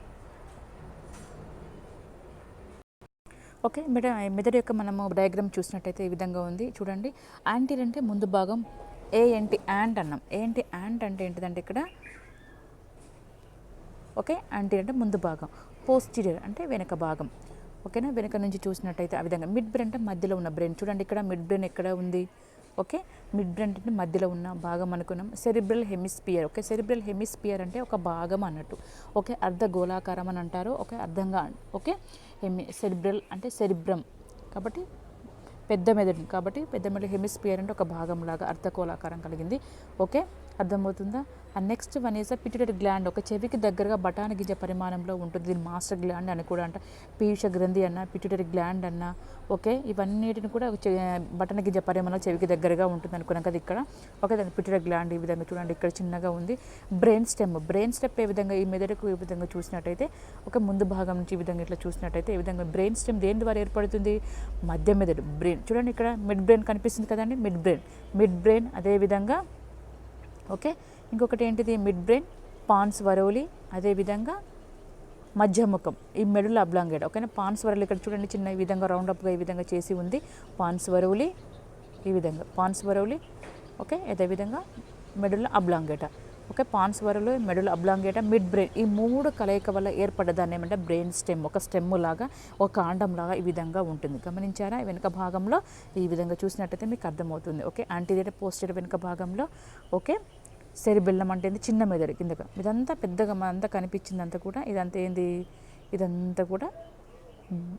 ఓకే, మెదడు యొక్క మనము డయాగ్రామ్ చూసినట్టయితే ఈ విధంగా ఉంది. చూడండి, యాంటీర్ అంటే ముందు భాగం, ఏంటి యాంట్ అన్నాం. ఏంటి యాంట్ అంటే ఏంటిదంటే ఇక్కడ ఓకే, యాంటీర్ అంటే ముందు భాగం, పోస్టీరియర్ అంటే వెనక భాగం. ఓకేనా? వెనక నుంచి చూసినట్టయితే ఆ విధంగా. మిడ్ బ్రెయిన్ అంటే మధ్యలో ఉన్న బ్రెయిన్. చూడండి ఇక్కడ మిడ్ బ్రెయిన్ ఎక్కడ ఉంది? ఓకే, మిడ్ బ్రెయిన్ అంటే మధ్యలో ఉన్న భాగం అనుకున్నాం. Cerebral hemisphere. Okay, cerebral hemisphere అంటే ఒక భాగం అన్నట్టు. ఓకే, అర్ధ గోళాకారం అని అంటారు. ఓకే, అర్ధంగా. ఓకే, సెరిబ్రల్ అంటే సెరిబ్రమ్ కాబట్టి పెద్ద మెదడు, కాబట్టి పెద్ద మెదడు హెమిస్పియర్ అంటే ఒక భాగం లాగా అర్ధగోళాకారం కలిగింది. ఓకే, అర్థమవుతుందా? And next one is pituitary gland. ఒక చెవికి దగ్గరగా బఠాని గింజ పరిమాణంలో ఉంటుంది. దీన్ని మాస్టర్ గ్లాండ్ అని కూడా అంట, పీయూష గ్రంథి అన్న, పిట్యూటరీ గ్లాండ్ అన్న. ఓకే, ఇవన్నిటిని కూడా బఠాని గింజ పరిమాణంలో చెవికి దగ్గరగా ఉంటుంది అనుకున్నాం కదా ఇక్కడ. ఓకే, దాని పిట్యూటరీ గ్లాండ్ ఈ విధంగా చూడండి ఇక్కడ చిన్నగా ఉంది. Brain stem. బ్రెయిన్ స్టెమ్ ఏ విధంగా? ఈ మెదడుకు ఈ విధంగా చూసినట్టయితే ఒక ముందు భాగం నుంచి ఈ విధంగా ఇట్లా చూసినట్టయితే ఈ విధంగా బ్రెయిన్ స్టెమ్ దేని ద్వారా ఏర్పడుతుంది? మధ్య మెదడు, బ్రెయిన్. చూడండి ఇక్కడ మిడ్ బ్రెయిన్ కనిపిస్తుంది కదండి, మిడ్ బ్రెయిన్ అదేవిధంగా. ఓకే, ఇంకొకటి ఏంటిది? మిడ్ బ్రెయిన్, పాన్స్ వరోలి అదేవిధంగా మధ్య ముఖం, ఈ మెడుల్ అబ్లాంగేటా. ఓకేనా? పాన్స్ వరోలి ఇక్కడ చూడండి చిన్న ఈ విధంగా రౌండప్గా ఈ విధంగా చేసి ఉంది. పాన్స్ వరోలి ఈ విధంగా, పాన్స్ వరోలి. ఓకే, అదేవిధంగా medulla oblongata. Okay, pons varolii, medulla oblongata, mid brain. ఈ 3 కలయిక వల్ల ఏర్పడ్డదాన్ని ఏమంటే బ్రెయిన్ స్టెమ్. ఒక స్టెమ్ లాగా, ఒక కాండం లాగా ఈ విధంగా ఉంటుంది. గమనించారా? వెనుక భాగంలో ఈ విధంగా చూసినట్టయితే మీకు అర్థమవుతుంది. ఓకే, యాంటీరియర్ పోస్టీరియర్ వెనుక భాగంలో. ఓకే, సెరిబెల్లం అంటే ఏంది? చిన్న మెదడు కిందగా. ఇదంతా పెద్దగా అంతా కనిపించిందంతా కూడా ఇదంతా ఏంది? ఇదంతా కూడా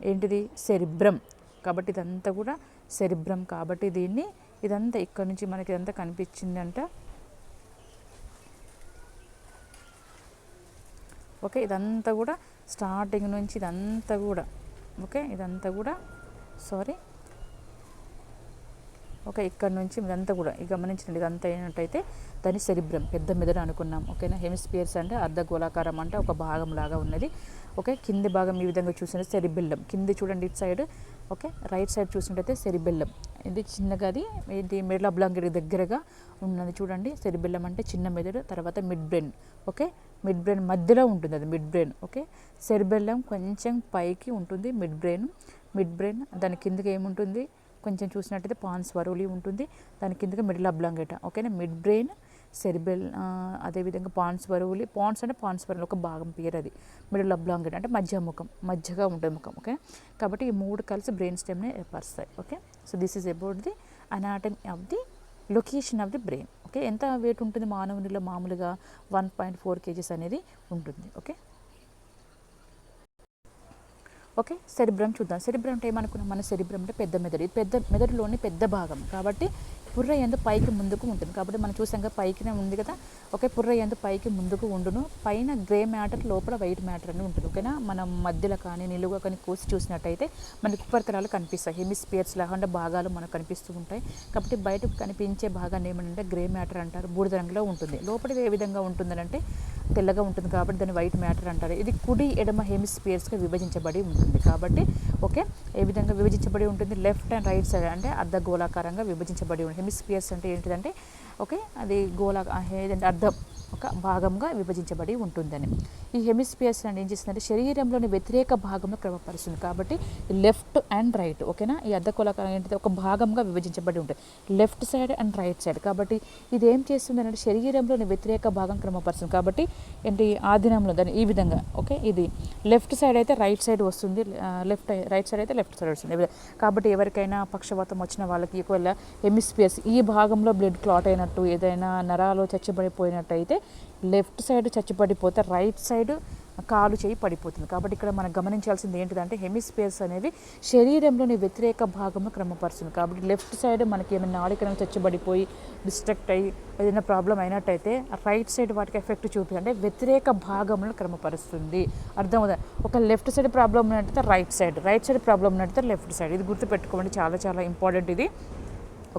ఏంటిది? సెరిబ్రమ్. కాబట్టి ఇదంతా కూడా సెరిబ్రమ్. కాబట్టి దీన్ని ఇదంతా ఇక్కడ నుంచి మనకి ఇదంతా కనిపించిందంట. ఓకే, ఇదంతా కూడా స్టార్టింగ్ నుంచి ఇదంతా కూడా. ఓకే, ఇదంతా కూడా ఓకే, ఇక్కడ నుంచి ఇదంతా కూడా గమనించండి. ఇదంతా ఏంటంటే దాన్ని సెరిబ్రమ్, పెద్ద మెదడు అనుకున్నాం. ఓకేనా? హెమిస్పియర్స్ అంటే అర్ధగోళాకారం అంటే ఒక భాగం లాగా ఉన్నది. ఓకే, కింది భాగం ఈ విధంగా చూసినట్టు సెరిబెల్లం. కింది చూడండి ఇటు సైడ్. ఓకే, రైట్ సైడ్ చూసినట్టయితే సెరిబెల్లం. ఇది చిన్నగా, అది ఇది మెడల్ అబ్లాంగేటా దగ్గరగా ఉన్నది. చూడండి, సెరిబెల్లం అంటే చిన్న మెదడు. తర్వాత mid brain. Okay, mid brain మధ్యలో ఉంటుంది అది మిడ్ బ్రెయిన్. ఓకే, సెరిబెల్లం కొంచెం పైకి ఉంటుంది. మిడ్ బ్రెయిన్ దాని కిందకి ఏముంటుంది? కొంచెం చూసినట్టయితే పాన్స్ వరోలి ఉంటుంది. దాని కిందకి మిడిల్ అబ్లాంగేటా. ఓకేనా? మిడ్ బ్రెయిన్, సెరిబెల్ అదేవిధంగా పాన్స్ వరోలి. పాన్స్ అంటే పాన్స్ వరోలి ఒక భాగం పేరు అది. మిడిల్ అబ్లాంగేటా అంటే మధ్య ముఖం, మధ్యగా ఉంటుంది ముఖం. ఓకే, కాబట్టి ఈ 3 కలిసి బ్రెయిన్ స్టెమ్ని ఏర్పరుస్తాయి. Okay, so this is about the anatomy of the location of the brain. Okay, ఎంత వెయిట్ ఉంటుంది మానవునిలో? మామూలుగా 1.4 kgs అనేది ఉంటుంది. ఓకే. ఓకే, సెరిబ్రమ్ చూద్దాం. సెరిబ్రమ్ అంటే ఏమనుకున్నాం, మన సెరిబ్రమ్ అంటే పెద్ద మెదడు, ఇది పెద్ద మెదడులోని పెద్ద భాగం కాబట్టి పుర్ర యందు పైకి ముందుకు ఉంటుంది. కాబట్టి మనం చూసాం పైకినే ఉంది కదా. ఓకే, పుర్ర యందు పైకి ముందుకు ఉండును, పైన గ్రే మ్యాటర్, లోపల వైట్ మ్యాటర్ అని ఉంటుంది. ఓకేనా, మనం మధ్యలో కానీ నిలువుగా కానీ కోసి చూసినట్టయితే మనకి ఉపరితలాలు కనిపిస్తాయి, హెమిస్పియర్స్ లాగా అంటే భాగాలు మనకు కనిపిస్తూ ఉంటాయి. కాబట్టి బయటకు కనిపించే భాగాన్ని ఏమంటే గ్రే మ్యాటర్ అంటారు, బూడిద రంగులో ఉంటుంది. లోపల ఏ విధంగా ఉంటుందంటే తెల్లగా ఉంటుంది కాబట్టి దాన్ని వైట్ మ్యాటర్ అంటారు. ఇది కుడి ఎడమ హెమిస్పియర్స్గా విభజించబడి ఉంటుంది. కాబట్టి ఓకే, ఏ విధంగా విభజించబడి ఉంటుంది, లెఫ్ట్ అండ్ రైట్ సైడ్ అంటే అర్ధగోళాకారంగా విభజించబడి ఉంటుంది. హెమిస్పియర్స్ అంటే ఏంటిదంటే ఓకే, అది ఏదంటే అర్ధం ఒక భాగంగా విభజించబడి ఉంటుందని. ఈ హెమిస్పియర్స్ అంటే ఏం చేస్తుందంటే శరీరంలోని వ్యతిరేక భాగంలో క్రమపరుస్తుంది. కాబట్టి లెఫ్ట్ అండ్ రైట్ ఓకేనా, ఈ అర్ధగోళాకారం ఏంటిది ఒక భాగంగా విభజించబడి ఉంటుంది, left side and right side. కాబట్టి ఇది ఏం చేస్తుంది అంటే శరీరంలోని వ్యతిరేక భాగం క్రమపరుస్తుంది. కాబట్టి ఏంటి ఆధీనంలో దాన్ని ఈ విధంగా ఓకే, ఇది లెఫ్ట్ సైడ్ అయితే రైట్ సైడ్ వస్తుంది, రైట్ సైడ్ అయితే లెఫ్ట్ సైడ్ వస్తుంది. కాబట్టి ఎవరికైనా పక్షవాతం వచ్చిన వాళ్ళకి ఒకవేళ హెమిస్పియర్స్ ఈ భాగంలో బ్లడ్ క్లాట్ అయినట్టు, ఏదైనా నరాలు చచ్చిపడిపోయినట్టు అయితే లెఫ్ట్ సైడ్ చచ్చిపడిపోతే రైట్ సైడ్ కాలు చేయి పడిపోతుంది. కాబట్టి ఇక్కడ మనం గమనించాల్సింది ఏంటిదంటే హెమిస్పియర్స్ అనేవి శరీరంలోని వ్యతిరేక భాగంలో క్రమపరుస్తుంది. కాబట్టి లెఫ్ట్ సైడ్ మనకి ఏమైనా నాడికనం చచ్చిపడిపోయి డిస్ట్రక్ట్ అయ్యి ఏదైనా ప్రాబ్లం అయినట్టయితే రైట్ సైడ్ వాటికి ఎఫెక్ట్ చూపి అంటే వ్యతిరేక భాగంలో క్రమపరుస్తుంది. అర్థమవుతుంది. ఒక లెఫ్ట్ సైడ్ ప్రాబ్లం ఉన్నట్టయితే రైట్ సైడ్ ప్రాబ్లం ఉన్నట్టయితే లెఫ్ట్ సైడ్. ఇది గుర్తుపెట్టుకోండి, చాలా చాలా ఇంపార్టెంట్ ఇది.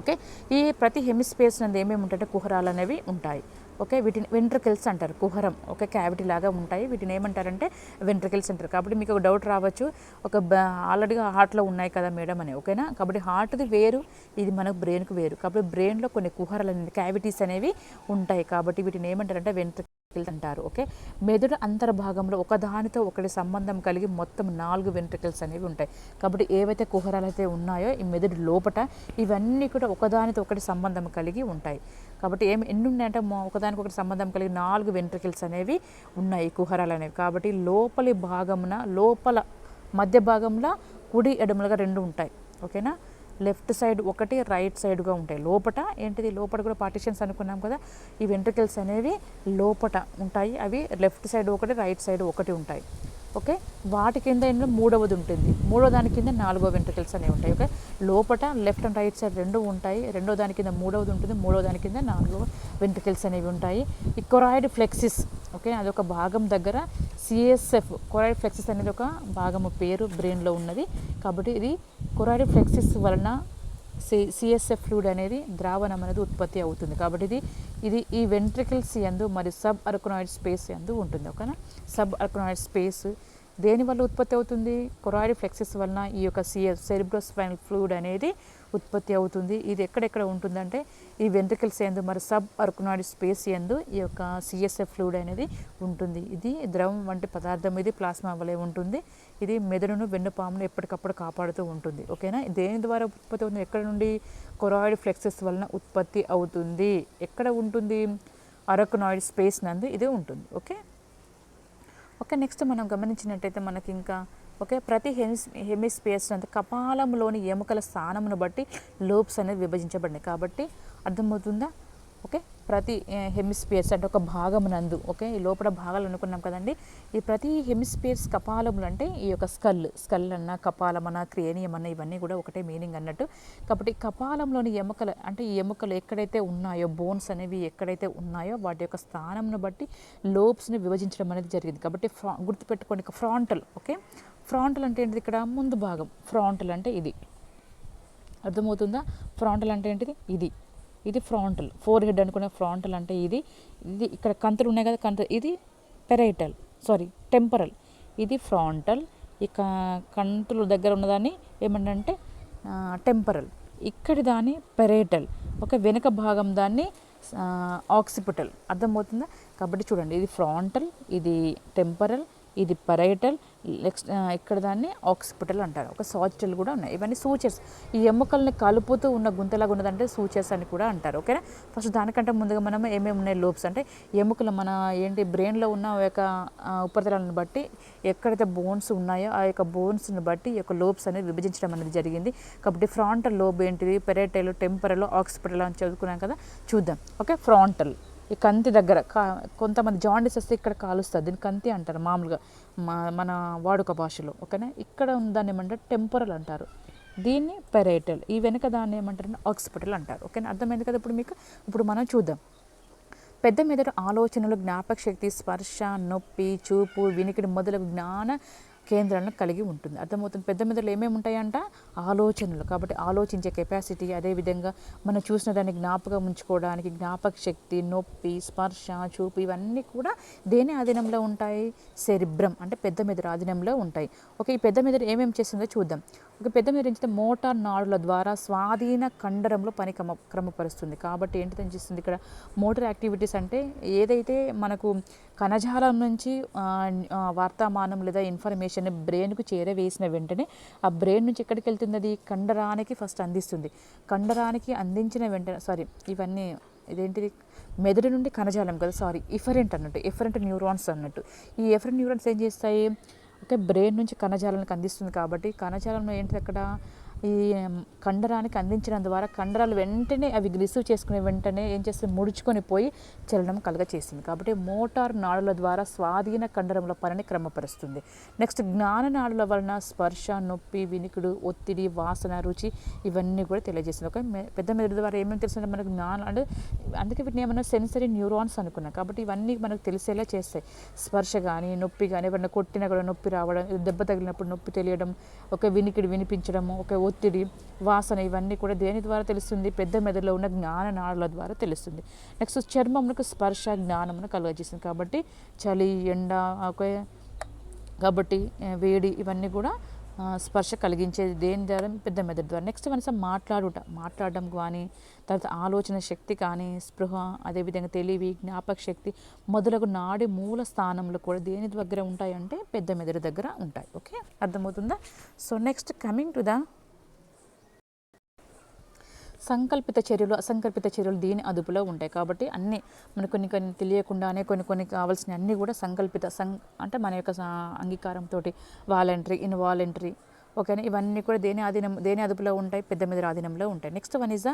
ఓకే, ఈ ప్రతి హెమిస్పియర్స్ నందు ఏమేమి ఉంటాయంటే కుహరాలు అనేవి ఉంటాయి. ఓకే, వీటిని వెంట్రికల్స్ అంటారు. కుహరం ఓకే, క్యావిటీ లాగా ఉంటాయి, వీటిని ఏమంటారంటే వెంట్రికల్స్ అంటారు. కాబట్టి మీకు ఒక డౌట్ రావచ్చు, ఒక ఆల్రెడీగా హార్ట్లో ఉన్నాయి కదా మేడం అని. ఓకేనా, కాబట్టి హార్ట్ది వేరు, ఇది మనకు బ్రెయిన్కి వేరు. కాబట్టి బ్రెయిన్లో కొన్ని కుహరాలు అనేవి క్యావిటీస్ అనేవి ఉంటాయి. కాబట్టి వీటిని ఏమంటారంటే వెంట్రికల్స్ అంటారు. ఓకే, మెదడు అంతర్భాగంలో ఒకదానితో ఒకటి సంబంధం కలిగి మొత్తం 4 వెంట్రికల్స్ అనేవి ఉంటాయి. కాబట్టి ఏవైతే కుహరాలు అయితే ఉన్నాయో ఈ మెదడు లోపట ఇవన్నీ కూడా ఒకదానితో ఒకటి సంబంధం కలిగి ఉంటాయి. కాబట్టి ఎన్ని ఉన్నాయంటే ఒకదానికొకటి సంబంధం కలిగి 4 వెంట్రికల్స్ అనేవి ఉన్నాయి, కుహరాలు అనేవి. కాబట్టి లోపలి భాగమున మధ్య భాగంలో కుడి ఎడమలుగా 2 ఉంటాయి. ఓకేనా, లెఫ్ట్ సైడ్ ఒకటి, రైట్ సైడ్గా ఉంటాయి. లోపట ఏంటిది, లోపల కూడా పార్టిషన్స్ అనుకున్నాం కదా, ఈ వెంట్రికల్స్ అనేవి లోపట ఉంటాయి. అవి లెఫ్ట్ సైడ్ ఒకటి, రైట్ సైడ్ ఒకటి ఉంటాయి. ఓకే, వాటి కింద ఏంటంటే మూడవది ఉంటుంది, మూడో దాని కింద 4వ వెంట్రికల్స్ అనేవి ఉంటాయి. ఓకే, లోపట లెఫ్ట్ అండ్ రైట్ సైడ్ 2 ఉంటాయి, రెండో దాని కింద మూడవది ఉంటుంది, మూడో దాని కింద 4వ వెంట్రికల్స్ అనేవి ఉంటాయి. ఈ కొరాయిడ్ ఫ్లెక్సిస్ ఓకే, అదొక భాగం దగ్గర సిఎస్ఎఫ్ కొరాయిడ్ ఫ్లెక్సిస్ అనేది ఒక భాగము పేరు బ్రెయిన్లో ఉన్నది. కాబట్టి ఇది కొరాయిడ్ ఫ్లెక్సిస్ వలన సిఎస్ఎఫ్ ఫ్లూయిడ్ అనేది ద్రావణం అనేది ఉత్పత్తి అవుతుంది. కాబట్టి ఇది ఈ వెంట్రికల్స్ యందు మరియు సబ్ అర్కనాయిడ్ స్పేస్ యందు ఉంటుంది. ఓకేనా, సబ్ అర్కనాయిడ్ స్పేస్ దేని వల్ల ఉత్పత్తి అవుతుంది, కొరాయిడ్ ఫ్లెక్సిస్ వలన ఈ యొక్క సెరిబ్రోస్పైనల్ ఫ్లూయిడ్ అనేది ఉత్పత్తి అవుతుంది. ఇది ఎక్కడెక్కడ ఉంటుందంటే ఈ వెంట్రికల్స్ యందు మరి సబ్ అర్కనాయిడ్ స్పేస్ యందు ఈ యొక్క సిఎస్ఎఫ్ ఫ్లూయిడ్ అనేది ఉంటుంది. ఇది ద్రవం వంటి పదార్థం, ఇది ప్లాస్మా వలె ఉంటుంది. ఇది మెదడును వెన్నుపామును ఎప్పటికప్పుడు కాపాడుతూ ఉంటుంది. ఓకేనా, దేని ద్వారా ఉత్పత్తి అవుతుంది, ఎక్కడ నుండి, కొరాయిడ్ ఫ్లెక్సిస్ వలన ఉత్పత్తి అవుతుంది. ఎక్కడ ఉంటుంది, అర్కనాయిడ్ స్పేస్ నందు ఇది ఉంటుంది. ఓకే ఓకే, నెక్స్ట్ మనం గమనించినట్టయితే మనకి ఇంకా ఓకే, ప్రతి హెమిస్పియర్స్ అంతా కపాలంలోని ఎముకల స్థానమును బట్టి లోబ్స్ అనేది విభజించబడినాయి. కాబట్టి అర్థమవుతుందా. ఓకే, ప్రతి హెమిస్పియర్స్ అంటే ఒక భాగమునందు ఓకే, ఈ లోపల భాగాలు అనుకున్నాం కదండి. ఈ ప్రతి హెమిస్పియర్స్ కపాలములు అంటే ఈ యొక్క స్కల్ అన్న, కపాలం అన్న, క్రేనియం అన్న ఇవన్నీ కూడా ఒకటే మీనింగ్ అన్నట్టు. కాబట్టి కపాలంలోని ఎముకలు అంటే ఈ ఎముకలు ఎక్కడైతే ఉన్నాయో, బోన్స్ అనేవి ఎక్కడైతే ఉన్నాయో వాటి యొక్క స్థానంను బట్టి లోబ్స్ని విభజించడం అనేది జరిగింది. కాబట్టి గుర్తుపెట్టుకోండి, ఫ్రాంటల్ ఓకే, ఫ్రాంటల్ అంటే ఏంటిది, ఇక్కడ ముందు భాగం, ఫ్రాంటల్ అంటే ఇది. అర్థమవుతుందా, ఫ్రాంటల్ అంటే ఏంటిది, ఇది ఫ్రాంటల్, ఫోర్ హెడ్ అనుకునే ఫ్రాంటల్ అంటే ఇది ఇక్కడ కంతులు ఉన్నాయి కదా, ఇది టెంపరల్, ఇది ఫ్రాంటల్. ఇక కంతులు దగ్గర ఉన్నదాన్ని ఏమంటే టెంపరల్, ఇక్కడి దాన్ని పెరేటల్. ఒక వెనుక భాగం దాన్ని ఆక్సిపిటల్. అర్థమవుతుందా. కాబట్టి చూడండి, ఇది ఫ్రాంటల్, ఇది టెంపరల్, ఇది పెరైటల్, నెక్స్ట్ ఇక్కడ దాన్ని ఆక్సిపిటల్ అంటారు. ఒక సాజిటల్ కూడా ఉన్నాయి. ఇవన్నీ సూచర్స్, ఈ ఎముకల్ని కలుపుతూ ఉన్న గుంతలాగా ఉన్నదంటే సూచర్స్ అని కూడా అంటారు. ఓకేనా, ఫస్ట్ దానికంటే ముందుగా మనం ఏమేమి ఉన్నాయి లోబ్స్ అంటే ఎముకలు మన బ్రెయిన్లో ఉన్న యొక్క ఉపరితలాలను బట్టి ఎక్కడైతే బోన్స్ ఉన్నాయో ఆ యొక్క బోన్స్ని బట్టి ఈ యొక్క లోబ్స్ అనేది విభజించడం అనేది జరిగింది. కాబట్టి ఫ్రాంటల్ లోబ్ ఏంటిది, పెరైటల్, టెంపరల్, ఆక్సిపిటల్ అని చదువుకున్నాం కదా, చూద్దాం. ఓకే, ఫ్రాంటల్ ఈ కంతి దగ్గర కొంతమంది జాండీస్ వస్తే ఇక్కడ కాలుస్తుంది, దీన్ని కంతి అంటారు మామూలుగా మన వాడుక భాషలో. ఓకేనా, ఇక్కడ దాన్ని ఏమంటారు టెంపరల్ అంటారు, దీన్ని పెరైటల్, ఈ వెనక దాన్ని ఏమంటారు ఆక్సిపిటల్ అంటారు. ఓకేనా, అర్థమైంది కదా ఇప్పుడు మీకు. ఇప్పుడు మనం చూద్దాం. పెద్ద మెదడు ఆలోచనలు, జ్ఞాపక శక్తి, స్పర్శ, నొప్పి, చూపు, వినికిడి మొదలగు జ్ఞాన కేంద్రాలను కలిగి ఉంటుంది. అర్థమవుతుంది. పెద్ద మెదడులో ఏమేమి ఉంటాయంట, ఆలోచనలు, కాబట్టి ఆలోచించే కెపాసిటీ, అదేవిధంగా మనం చూసిన దాన్ని జ్ఞాపకం ఉంచుకోవడానికి జ్ఞాపక శక్తి, నొప్పి, స్పర్శ, చూపు, ఇవన్నీ కూడా దేని ఆధీనంలో ఉంటాయి, సెరిబ్రమ్ అంటే పెద్ద మెదడు ఆధీనంలో ఉంటాయి. ఓకే, ఈ పెద్ద మెదడు ఏమేమి చేస్తుందో చూద్దాం. ఒక పెద్ద మెదడు ఏంటంటే మోటార్ నాడుల ద్వారా స్వాధీన కండరంలో పని క్రమపరుస్తుంది. కాబట్టి ఏంటిదని చేస్తుంది ఇక్కడ మోటార్ యాక్టివిటీస్ అంటే ఏదైతే మనకు కణజాలం నుంచి వార్తామానం లేదా ఇన్ఫర్మేషన్ బ్రెయిన్కు చేరవేసిన వెంటనే ఆ బ్రెయిన్ నుంచి ఎక్కడికి వెళ్తుంది, అది కండరానికి ఫస్ట్ అందిస్తుంది. కండరానికి అందించిన వెంటనే ఇవన్నీ ఇదేంటిది మెదడు నుండి కణజాలం కదా, ఎఫరెంట్ అన్నట్టు, ఎఫరెంట్ న్యూరాన్స్ అన్నట్టు. ఈ ఎఫరెంట్ న్యూరాన్స్ ఏం చేస్తాయి, ఓకే, బ్రెయిన్ నుంచి కణజాలానికి అందిస్తుంది. కాబట్టి కణజాలంలో ఏంటిది అక్కడ ఈ కండరానికి అందించడం ద్వారా కండరాలు వెంటనే అవి రిసీవ్ చేసుకునే వెంటనే ఏం చేస్తుంది, ముడుచుకొని పోయి చలనం కలగచేస్తుంది. కాబట్టి మోటార్ నాడుల ద్వారా స్వాధీన కండరంలో పనిని క్రమపరుస్తుంది. నెక్స్ట్ జ్ఞాన నాడుల వలన స్పర్శ, నొప్పి, వినికిడు, ఒత్తిడి, వాసన, రుచి ఇవన్నీ కూడా తెలియజేస్తుంది. ఓకే, పెద్ద మెదడు ద్వారా ఏమేమి తెలుస్తుంది మనకు జ్ఞానం అంటే, అందుకే వీటిని ఏమన్నా సెన్సరీ న్యూరాన్స్ అనుకున్నాం. కాబట్టి ఇవన్నీ మనకు తెలిసేలా చేస్తాయి. స్పర్శ కానీ, నొప్పి కానీ, ఎవరైనా కొట్టినా కూడా నొప్పి రావడం, దెబ్బ తగిలినప్పుడు నొప్పి తెలియడం, ఒక వినికిడి వినిపించడము, ఒక ఒత్తిడి, వాసన, ఇవన్నీ కూడా దేని ద్వారా తెలుస్తుంది, పెద్ద మెదడులో ఉన్న జ్ఞాన నాడుల ద్వారా తెలుస్తుంది. నెక్స్ట్ చర్మమునకు స్పర్శ జ్ఞానమును కలుగజేస్తుంది. కాబట్టి చలి, ఎండ, కాబట్టి వేడి, ఇవన్నీ కూడా స్పర్శ కలిగించేది దేని ద్వారా, పెద్ద మెదడు ద్వారా. నెక్స్ట్ మనసు మాట్లాడడం కానీ, తర్వాత ఆలోచన శక్తి కానీ, స్పృహ, అదేవిధంగా తెలివి, జ్ఞాపక శక్తి మొదలగు నాడి మూల స్థానంలో కూడా దేని దగ్గర ఉంటాయంటే పెద్ద మెదడు దగ్గర ఉంటాయి. ఓకే, అర్థమవుతుందా. So next coming to the సంకల్పిత చర్యలు, అసంకల్పిత చర్యలు దీని అదుపులో ఉంటాయి. కాబట్టి అన్నీ మనకు కొన్ని తెలియకుండానే కొన్ని కావాల్సిన అన్నీ కూడా సంకల్పిత అంటే మన యొక్క అంగీకారంతో వాలంటరీ, ఇన్వాలంటరీ, ఓకేనా, ఇవన్నీ కూడా దేని అదుపులో ఉంటాయి, పెద్ద మెదడు ఆధీనంలో ఉంటాయి. నెక్స్ట్ వన్ ఈజ్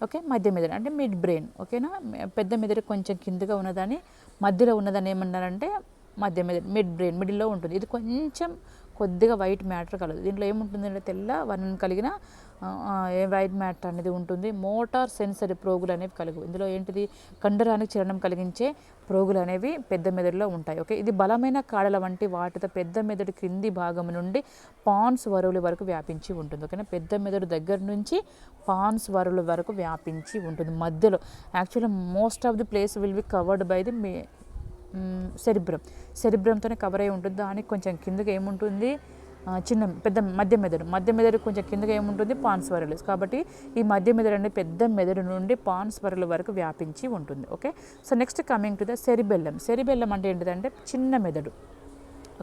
ఓకే, మధ్య మెదడు అంటే మిడ్ బ్రెయిన్. ఓకేనా, పెద్ద మెదడు కొంచెం కిందగా ఉన్నదాన్ని, మధ్యలో ఉన్నదాన్ని ఏమన్నారంటే మధ్య మెదడు, మిడ్ బ్రెయిన్, మిడిల్లో ఉంటుంది. ఇది కొంచెం కొద్దిగా వైట్ మ్యాటర్ కలదు. దీంట్లో ఏముంటుందంటే తెల్ల వర్ణం కలిగిన వైట్ మ్యాటర్ అనేది ఉంటుంది. మోటార్ సెన్సరీ ప్రోగులు అనేవి కలుగు. ఇందులో ఏంటిది, కండరానికి చలనం కలిగించే ప్రోగులు అనేవి పెద్ద మెదడులో ఉంటాయి. ఓకే, ఇది బలమైన కాడల వంటి వాటితో పెద్ద మెదడు క్రింది భాగం నుండి పాన్స్ వరువుల వరకు వ్యాపించి ఉంటుంది. ఓకేనా, పెద్ద మెదడు దగ్గర నుంచి పాన్స్ వరువుల వరకు వ్యాపించి ఉంటుంది. మధ్యలో actually most of the place will be covered by the సెరిబ్రంతోనే కవర్ అయి ఉంటుంది. దానికి కొంచెం కిందకి ఏముంటుంది, మధ్య మెదడు కొంచెం కిందగా ఏముంటుంది, పాన్స్ వరలు. కాబట్టి ఈ మధ్య మెదడు అనేది పెద్ద మెదడు నుండి పాన్స్ వరల వరకు వ్యాపించి ఉంటుంది. Okay, so next coming to the cerebellum అంటే ఏంటిదంటే చిన్న మెదడు.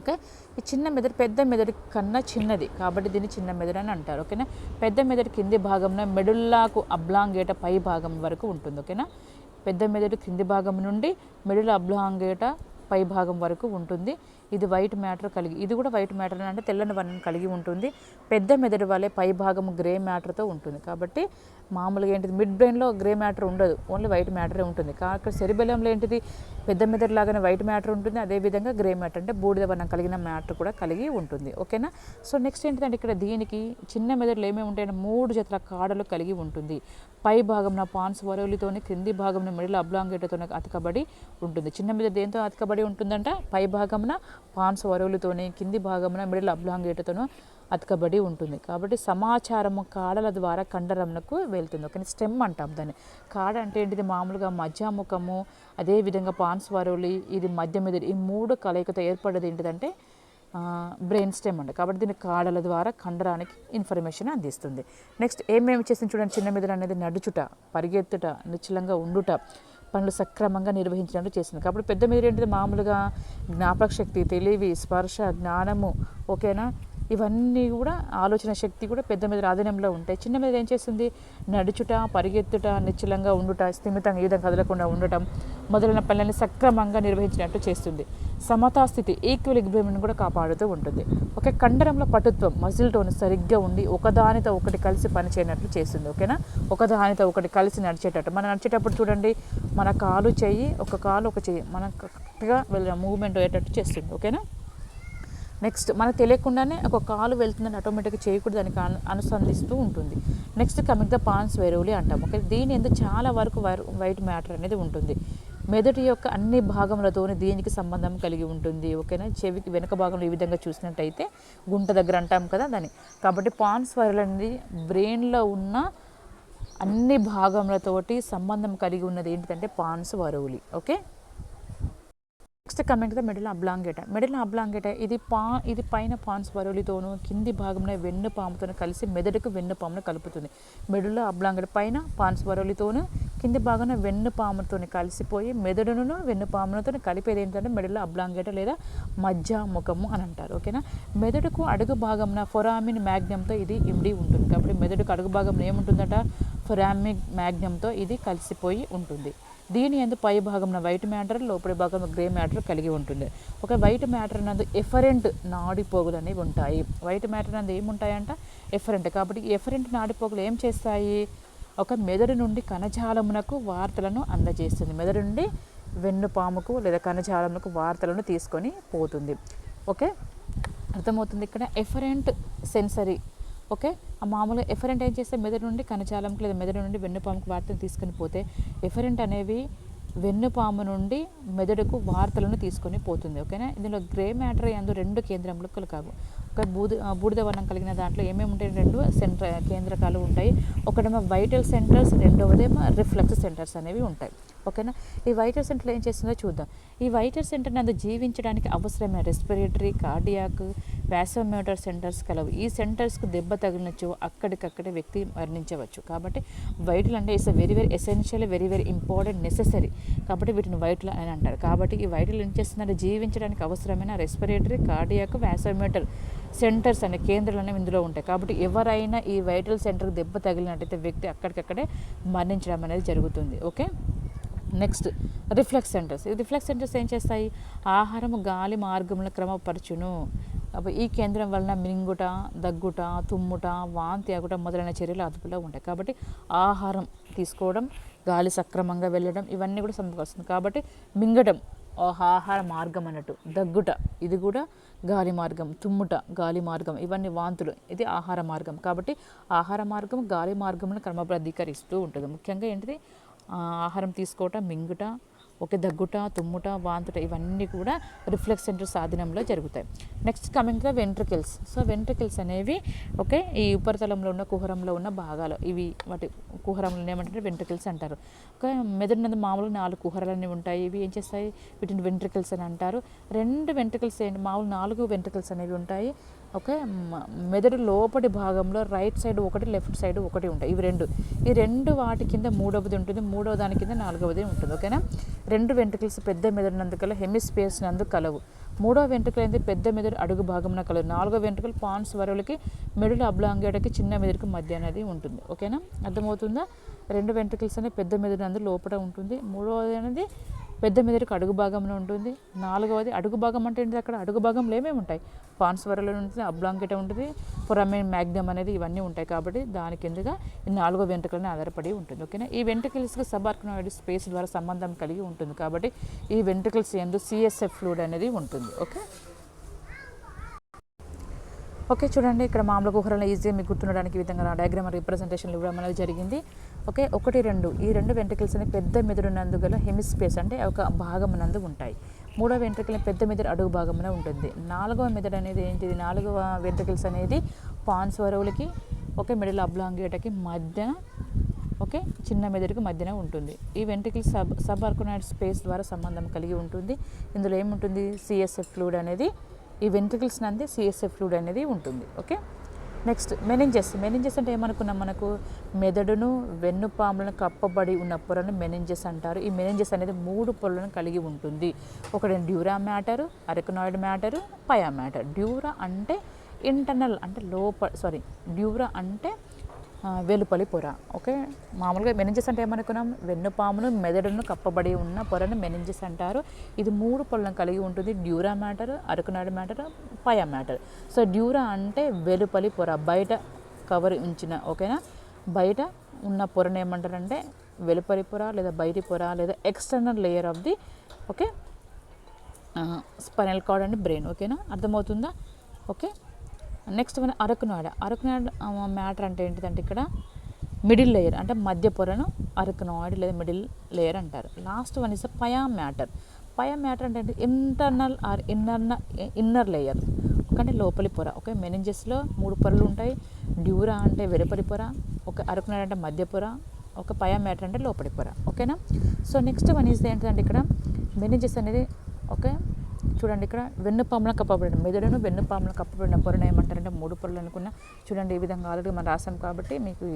ఓకే, ఈ చిన్న మెదడు పెద్ద మెదడు కన్నా చిన్నది, కాబట్టి దీన్ని చిన్న మెదడు అని అంటారు. ఓకేనా, పెద్ద మెదడు కింది భాగంలో మెడుల్లాకు అబ్లాంగేట పై భాగం వరకు ఉంటుంది. ఓకేనా, పెద్ద మెదడు కింది భాగం నుండి మెడుల అబ్లాంగేట పై భాగం వరకు ఉంటుంది. ఇది వైట్ మ్యాటర్ కలిగి, ఇది కూడా వైట్ మ్యాటర్ అంటే తెల్లని వర్ణం కలిగి ఉంటుంది. పెద్ద మెదడు వలె పై భాగం గ్రే మ్యాటర్తో ఉంటుంది. కాబట్టి మామూలుగా ఏంటిది, మిడ్ బ్రెయిన్లో గ్రే మ్యాటర్ ఉండదు, ఓన్లీ వైట్ మ్యాటరే ఉంటుంది. అక్కడ సెరిబెల్లంలో ఏంటిది, పెద్ద మెదడు లాగానే వైట్ మ్యాటర్ ఉంటుంది, అదేవిధంగా గ్రే మ్యాటర్ అంటే బూడిద వర్ణం కలిగిన మ్యాటర్ కూడా కలిగి ఉంటుంది. ఓకేనా, సో నెక్స్ట్ ఏంటిదంటే ఇక్కడ దీనికి చిన్న మెదడులో ఏమేమి ఉంటాయంటే 3 జతల కాడలు కలిగి ఉంటుంది. పై భాగంన పాన్స్ వరవులతోని, క్రింది భాగంలో మెడల అబ్లాంగేటతో అతకబడి ఉంటుంది. చిన్న మెదడు దేంతో అతకబడి ఉంటుందంట, పై భాగంన పాన్స్ వరవులతోని, కింది భాగంన మెడల అబ్లాంగేటతోనూ అతకబడి ఉంటుంది. కాబట్టి సమాచారము కాడల ద్వారా కండరంకు వెళ్తుంది. ఓకే, స్టెమ్ అంటాం దాన్ని. కాడ అంటే ఏంటిది, మామూలుగా మధ్యాముఖము, అదేవిధంగా పాన్స్ వరవులు, ఇది మధ్య మెదడు, ఈ 3 కలయికతో ఏర్పడేది ఏంటిదంటే బ్రెయిన్ స్టెమ్ అండి. కాబట్టి దీని కాడల ద్వారా కండరానికి ఇన్ఫర్మేషన్ అందిస్తుంది. నెక్స్ట్ ఏమేమి చేసింది చూడండి, చిన్న మెదడు అనేది నడుచుట, పరిగెత్తుట, నిశ్చలంగా ఉండుట, పనులు సక్రమంగా నిర్వహించినట్టు చేస్తుంది. కాబట్టి పెద్ద మెదడు ఏంటిది, మామూలుగా జ్ఞాపక శక్తి, తెలివి, స్పర్శ, జ్ఞానము, ఓకేనా, ఇవన్నీ కూడా ఆలోచన శక్తి కూడా పెద్ద మెదడు ఆధీనంలో ఉంటాయి. చిన్న మెదడు ఏం చేస్తుంది, నడుచుట, పరిగెత్తుట, నిశ్చలంగా ఉండుట, స్థిమితంగా ఈ విధంగా కదలకుండా ఉండటం మొదలైన పనులని సక్రమంగా నిర్వహించినట్టు చేస్తుంది. సమతాస్థితి, ఈక్విలిబ్రియం కూడా కాపాడుతూ ఉంటుంది. ఓకే, కండరంలో పటుత్వం, మజిల్ టోన్ సరిగ్గా ఉండి ఒకదానితో ఒకటి కలిసి పనిచేయనట్లు చేస్తుంది. ఓకేనా, ఒకదానితో ఒకటి కలిసి నడిచేటట్టు. మనం నడిచేటప్పుడు చూడండి, మన కాలు చెయ్యి ఒక కాలు ఒక చెయ్యి మనం కరెక్ట్గా మూవ్మెంట్ అయ్యేటట్టు చేస్తుంది. ఓకేనా. నెక్స్ట్ మనకు తెలియకుండానే ఒక కాలు వెళ్తుందని ఆటోమేటిక్గా చేయకూడదు, దానికి అనుసంధిస్తూ ఉంటుంది. నెక్స్ట్ కమింగ్ ద పాన్స్ వెరోలి అంటాం. ఓకే, దీని ఎందుకు చాలా వరకు వైట్ మ్యాటర్ అనేది ఉంటుంది. మెదడు యొక్క అన్ని భాగములతోనే దీనికి సంబంధం కలిగి ఉంటుంది. ఓకేనా. చెవికి వెనుక భాగంలో ఈ విధంగా చూసినట్టయితే గుంట దగ్గర అంటాం కదా దాన్ని. కాబట్టి పాన్స్ వెరోలి అనేది బ్రెయిన్లో ఉన్న అన్ని భాగములతోటి సంబంధం కలిగి ఉన్నది ఏంటిదంటే pons varolii. Okay. Next coming the medulla oblongata. Medulla oblongata ఇది పైన పాన్స్ వెరోలితోనూ కింది భాగంలో వెన్నుపాముతోనూ కలిసి మెదడుకు వెన్నుపామును కలుపుతుంది. మెడిల్ అబ్లాంగేటా పైన పాన్స్ వెరోలితోనూ కింది భాగంలో వెన్నుపాముతో కలిసిపోయి మెదడును వెన్నుపాములతో కలిపేది ఏంటంటే మెడిల్ అబ్లాంగేటా లేదా మధ్య ముఖము అని అంటారు. ఓకేనా. మెదడుకు అడుగు భాగంలో ఫొరామిన్ మ్యాగ్నంతో ఇది ఇమిడి ఉంటుంది. కాబట్టి మెదడుకు అడుగు భాగంలో ఏముంటుందట, ఫొరామిన్ మ్యాగ్నంతో ఇది కలిసిపోయి ఉంటుంది. దీని యందు పై భాగంలో వైట్ మ్యాటర్, లోపలి భాగంలో గ్రే మ్యాటర్ కలిగి ఉంటుంది. ఒక వైట్ మ్యాటర్ నందు ఎఫరెంట్ నాడిపోగులు అనేవి ఉంటాయి. వైట్ మ్యాటర్ నందు ఏముంటాయంట, ఎఫరెంట్. కాబట్టి ఎఫరెంట్ నాడిపోగులు ఏం చేస్తాయి, ఒక మెదడు నుండి కణజాలమునకు వార్తలను అందజేస్తుంది. మెదడు నుండి వెన్నుపాముకు లేదా కణజాలమునకు వార్తలను తీసుకొని పోతుంది. ఓకే, అర్థమవుతుంది. ఇక్కడ ఎఫరెంట్ సెన్సరీ. ఓకే, ఆ మామూలుగా ఎఫరెంట్ ఏం చేస్తే మెదడు నుండి కణజాలంకు లేదా మెదడు నుండి వెన్నుపాముకు వార్తలు తీసుకొని పోతే ఎఫరెంట్ అనేవి వెన్నుపాము నుండి మెదడుకు వార్తలను తీసుకొని పోతుంది. ఓకేనా. ఇందులో గ్రే మ్యాటర్ యందు 2 కేంద్రములు కావు. ఒక బూడిద వర్ణం కలిగిన దాంట్లో ఏమేమి ఉంటాయి, 2 కేంద్రకాలు ఉంటాయి. ఒకటేమో వైటల్ సెంటర్స్, రెండవదేమో రిఫ్లెక్స్ సెంటర్స్ అనేవి ఉంటాయి. ఓకేనా. ఈ వైటల్ సెంటర్ ఏం చేస్తుందో చూద్దాం. ఈ వైటల్ సెంటర్ నందు జీవించడానికి అవసరమైన రెస్పిరేటరీ, కార్డియాక్, వాసోమోటర్ సెంటర్స్ కలవు. ఈ సెంటర్స్కు దెబ్బ తగిలినచ్చు అక్కడికక్కడే వ్యక్తి మరణించవచ్చు. కాబట్టి వైటల్ అంటే it's very very essential, very very important, necessary. కాబట్టి వీటిని వైటల్ అని అంటారు. కాబట్టి ఈ వైటల్ ఏం చేస్తుందంటే జీవించడానికి అవసరమైన రెస్పిరేటరీ, కార్డియాక్, వాసోమోటర్ సెంటర్స్ అనే కేంద్రాలు అనేవి ఇందులో ఉంటాయి. కాబట్టి ఎవరైనా ఈ వైటల్ సెంటర్కి దెబ్బ తగిలినట్టయితే వ్యక్తి అక్కడికక్కడే మరణించడం అనేది జరుగుతుంది. ఓకే. Next reflex centres. ఈ రిఫ్లెక్స్ సెంటర్స్ ఏం చేస్తాయి, ఆహారం గాలి మార్గంలో క్రమపరచును. ఈ కేంద్రం వలన మింగుట, దగ్గుట, తుమ్ముట, వాంతి ఆగుట మొదలైన చర్యలు అదుపులో ఉంటాయి. కాబట్టి ఆహారం తీసుకోవడం, గాలి సక్రమంగా వెళ్ళడం ఇవన్నీ కూడా సమకూరుస్తుంది. కాబట్టి మింగడం ఆహార మార్గం అన్నట్టు, దగ్గుట ఇది కూడా గాలి మార్గం, తుమ్ముట గాలి మార్గం, ఇవన్నీ వాంతులు ఇది ఆహార మార్గం. కాబట్టి ఆహార మార్గం గాలి మార్గంలో క్రమబద్ధీకరిస్తూ ఉంటుంది. ముఖ్యంగా ఏంటిది, ఆహారం తీసుకోవటం, మింగుట, ఓకే, దగ్గుట, తుమ్ముట, వాంతుట ఇవన్నీ కూడా రిఫ్లెక్స్ సెంటర్ సాధనంలో జరుగుతాయి. Next coming the ventricles. So ventricles అనేవి ఓకే ఈ ఉపరితలంలో ఉన్న కుహరంలో ఉన్న భాగాలు, ఇవి వాటి కుహరంలో ఏమంటారు వెంట్రికల్స్ అంటారు. ఓకే, మెదడు నందు మామూలుగా 4 కుహరాలు అనేవి ఉంటాయి. ఇవి ఏం చేస్తాయి, వీటిని వెంట్రికల్స్ అని అంటారు. 2 వెంట్రికల్స్ మామూలు 4 వెంట్రికల్స్ అనేవి ఉంటాయి. ఓకే, మెదడు లోపటి భాగంలో రైట్ సైడ్ ఒకటి, లెఫ్ట్ సైడ్ ఒకటి ఉంటాయి. ఈ రెండు వాటి కింద మూడవది ఉంటుంది, మూడవ దాని కింద 4వది ఉంటుంది. ఓకేనా. 2 వెంట్రుకల్స్ పెద్ద మెదడు నందు కల హెమిస్పేస్ నందు కలవు. 3వ వెంట్రుకలు అనేది పెద్ద మెదడు అడుగు భాగంలో కలవు. 4వ వెంట్రుకలు పాన్స్ వరవలకి మెడల్ అబ్లాంగేటకి చిన్న మెదడుకి మధ్య అనేది ఉంటుంది. ఓకేనా, అర్థమవుతుందా. 2 వెంట్రుకల్స్ అనేది పెద్ద మెదడు నందు లోపల ఉంటుంది. 3వది అనేది పెద్ద మెదడుకు అడుగు భాగంలో ఉంటుంది. 4వది అడుగు భాగం అంటే ఏంటి, అక్కడ అడుగు భాగంలో ఏమేమి ఉంటాయి, పాన్స్ వరలో ఉంటుంది, అబ్లాంగేటా ఉంటుంది, ఫొరామిన్ మ్యాగ్నమ్ అనేది ఇవన్నీ ఉంటాయి. కాబట్టి దాని కిందగా ఈ 4వ వెంట్రుకలని ఆధారపడి ఉంటుంది. ఓకేనా. ఈ వెంట్రుకల్స్కి సబార్కనాయిడ్ స్పేస్ ద్వారా సంబంధం కలిగి ఉంటుంది. కాబట్టి ఈ వెంట్రుకల్స్ యందు CSF ఫ్లూయిడ్ అనేది ఉంటుంది. ఓకే ఓకే చూడండి, ఇక్కడ మామూలు కుహరంలో ఈజీగా మీకు గుర్తుండడానికి ఈ విధంగా డయాగ్రామ్ రిప్రజెంటేషన్లు ఇవ్వడం అనేది జరిగింది. ఓకే, 1, 2 ఈ 2 వెంట్రుకల్స్ అనేవి పెద్ద మెదడు నందు గల హెమిస్పేస్ అంటే ఒక భాగం నందు ఉంటాయి. 3వ వెంట్రుకలు పెద్ద మెదడు అడుగు భాగమున ఉంటుంది. 4వ మెదడు అనేది ఏంటిది, 4వ వెంట్రుకల్స్ అనేది పాన్స్ వరవులకి ఓకే మెడల్ అబ్లాంగేటకి మధ్య ఓకే చిన్న మెదడుకి మధ్యన ఉంటుంది. ఈ వెంట్రుకల్ సబార్కనాయిడ్ స్పేస్ ద్వారా సంబంధం కలిగి ఉంటుంది. ఇందులో ఏముంటుంది, CSF ఫ్లూయిడ్ అనేది ఈ వెంట్రుకల్స్ నంది CSF ఫ్లూయిడ్ అనేది ఉంటుంది. Okay, next meninges. మెనింజెస్ అంటే ఏమనుకున్నాం, మనకు మెదడును వెన్నుపాములను కప్పబడి ఉన్న పొరను మెనింజెస్ అంటారు. ఈ మెనింజెస్ అనేది 3 పొరలను కలిగి ఉంటుంది. ఒకటి dura matter, అరకనాయిడ్ matter, పయా matter. Dura అంటే ఇంటర్నల్ అంటే డ్యూరా అంటే వెలుపలి పొర. ఓకే, మామూలుగా మెనింజెస్ అంటే ఏమనుకున్నాం, వెన్నుపామును మెదడును కప్పబడి ఉన్న పొరను మెనింజెస్ అంటారు. ఇది 3 పొరలను కలిగి ఉంటుంది. Dura matter, అరకనాయిడ్ matter, పయా matter. So dura అంటే వెలుపలి పొర, బయట కవర్ ఉంచిన ఓకేనా, బయట ఉన్న పొరను ఏమంటారంటే వెలుపలి పొర లేదా బయటి పొర లేదా external layer of the okay spinal cord and brain. ఓకేనా, అర్థమవుతుందా? ఓకే, నెక్స్ట్ మన అరకునాయిడ్ మ్యాటర్ అంటే ఏంటిదంటే ఇక్కడ మిడిల్ లేయర్ అంటే మధ్య పొరను అరకునాయిడ్ లేదా మిడిల్ లేయర్ అంటారు. Last one is పయా matter. పయా matter అంటే ఇంటర్నల్ ఆర్ ఇన్నర్ లేయర్ అంటే లోపలి పొర. ఓకే, మెనింజెస్లో 3 పొరలు ఉంటాయి. డ్యూరా అంటే వెలుపలి పొర, ఒక అరకునాయిడ్ అంటే మధ్య పొర, ఒక పయా మ్యాటర్ అంటే లోపలి పొర. ఓకేనా, సో నెక్స్ట్ వన్ ఈజ్ ఏంటంటే ఇక్కడ మెనింజెస్ అనేది ఓకే చూడండి ఇక్కడ వెన్నుపాములను కప్పబడిన మెదడును వెన్నుపాములను కప్పబడిన పొరను ఏమంటారంటే 3 పొరలు అనుకున్నా. చూడండి ఈ విధంగా ఆల్రెడీ మనం రాసాం కాబట్టి మీకు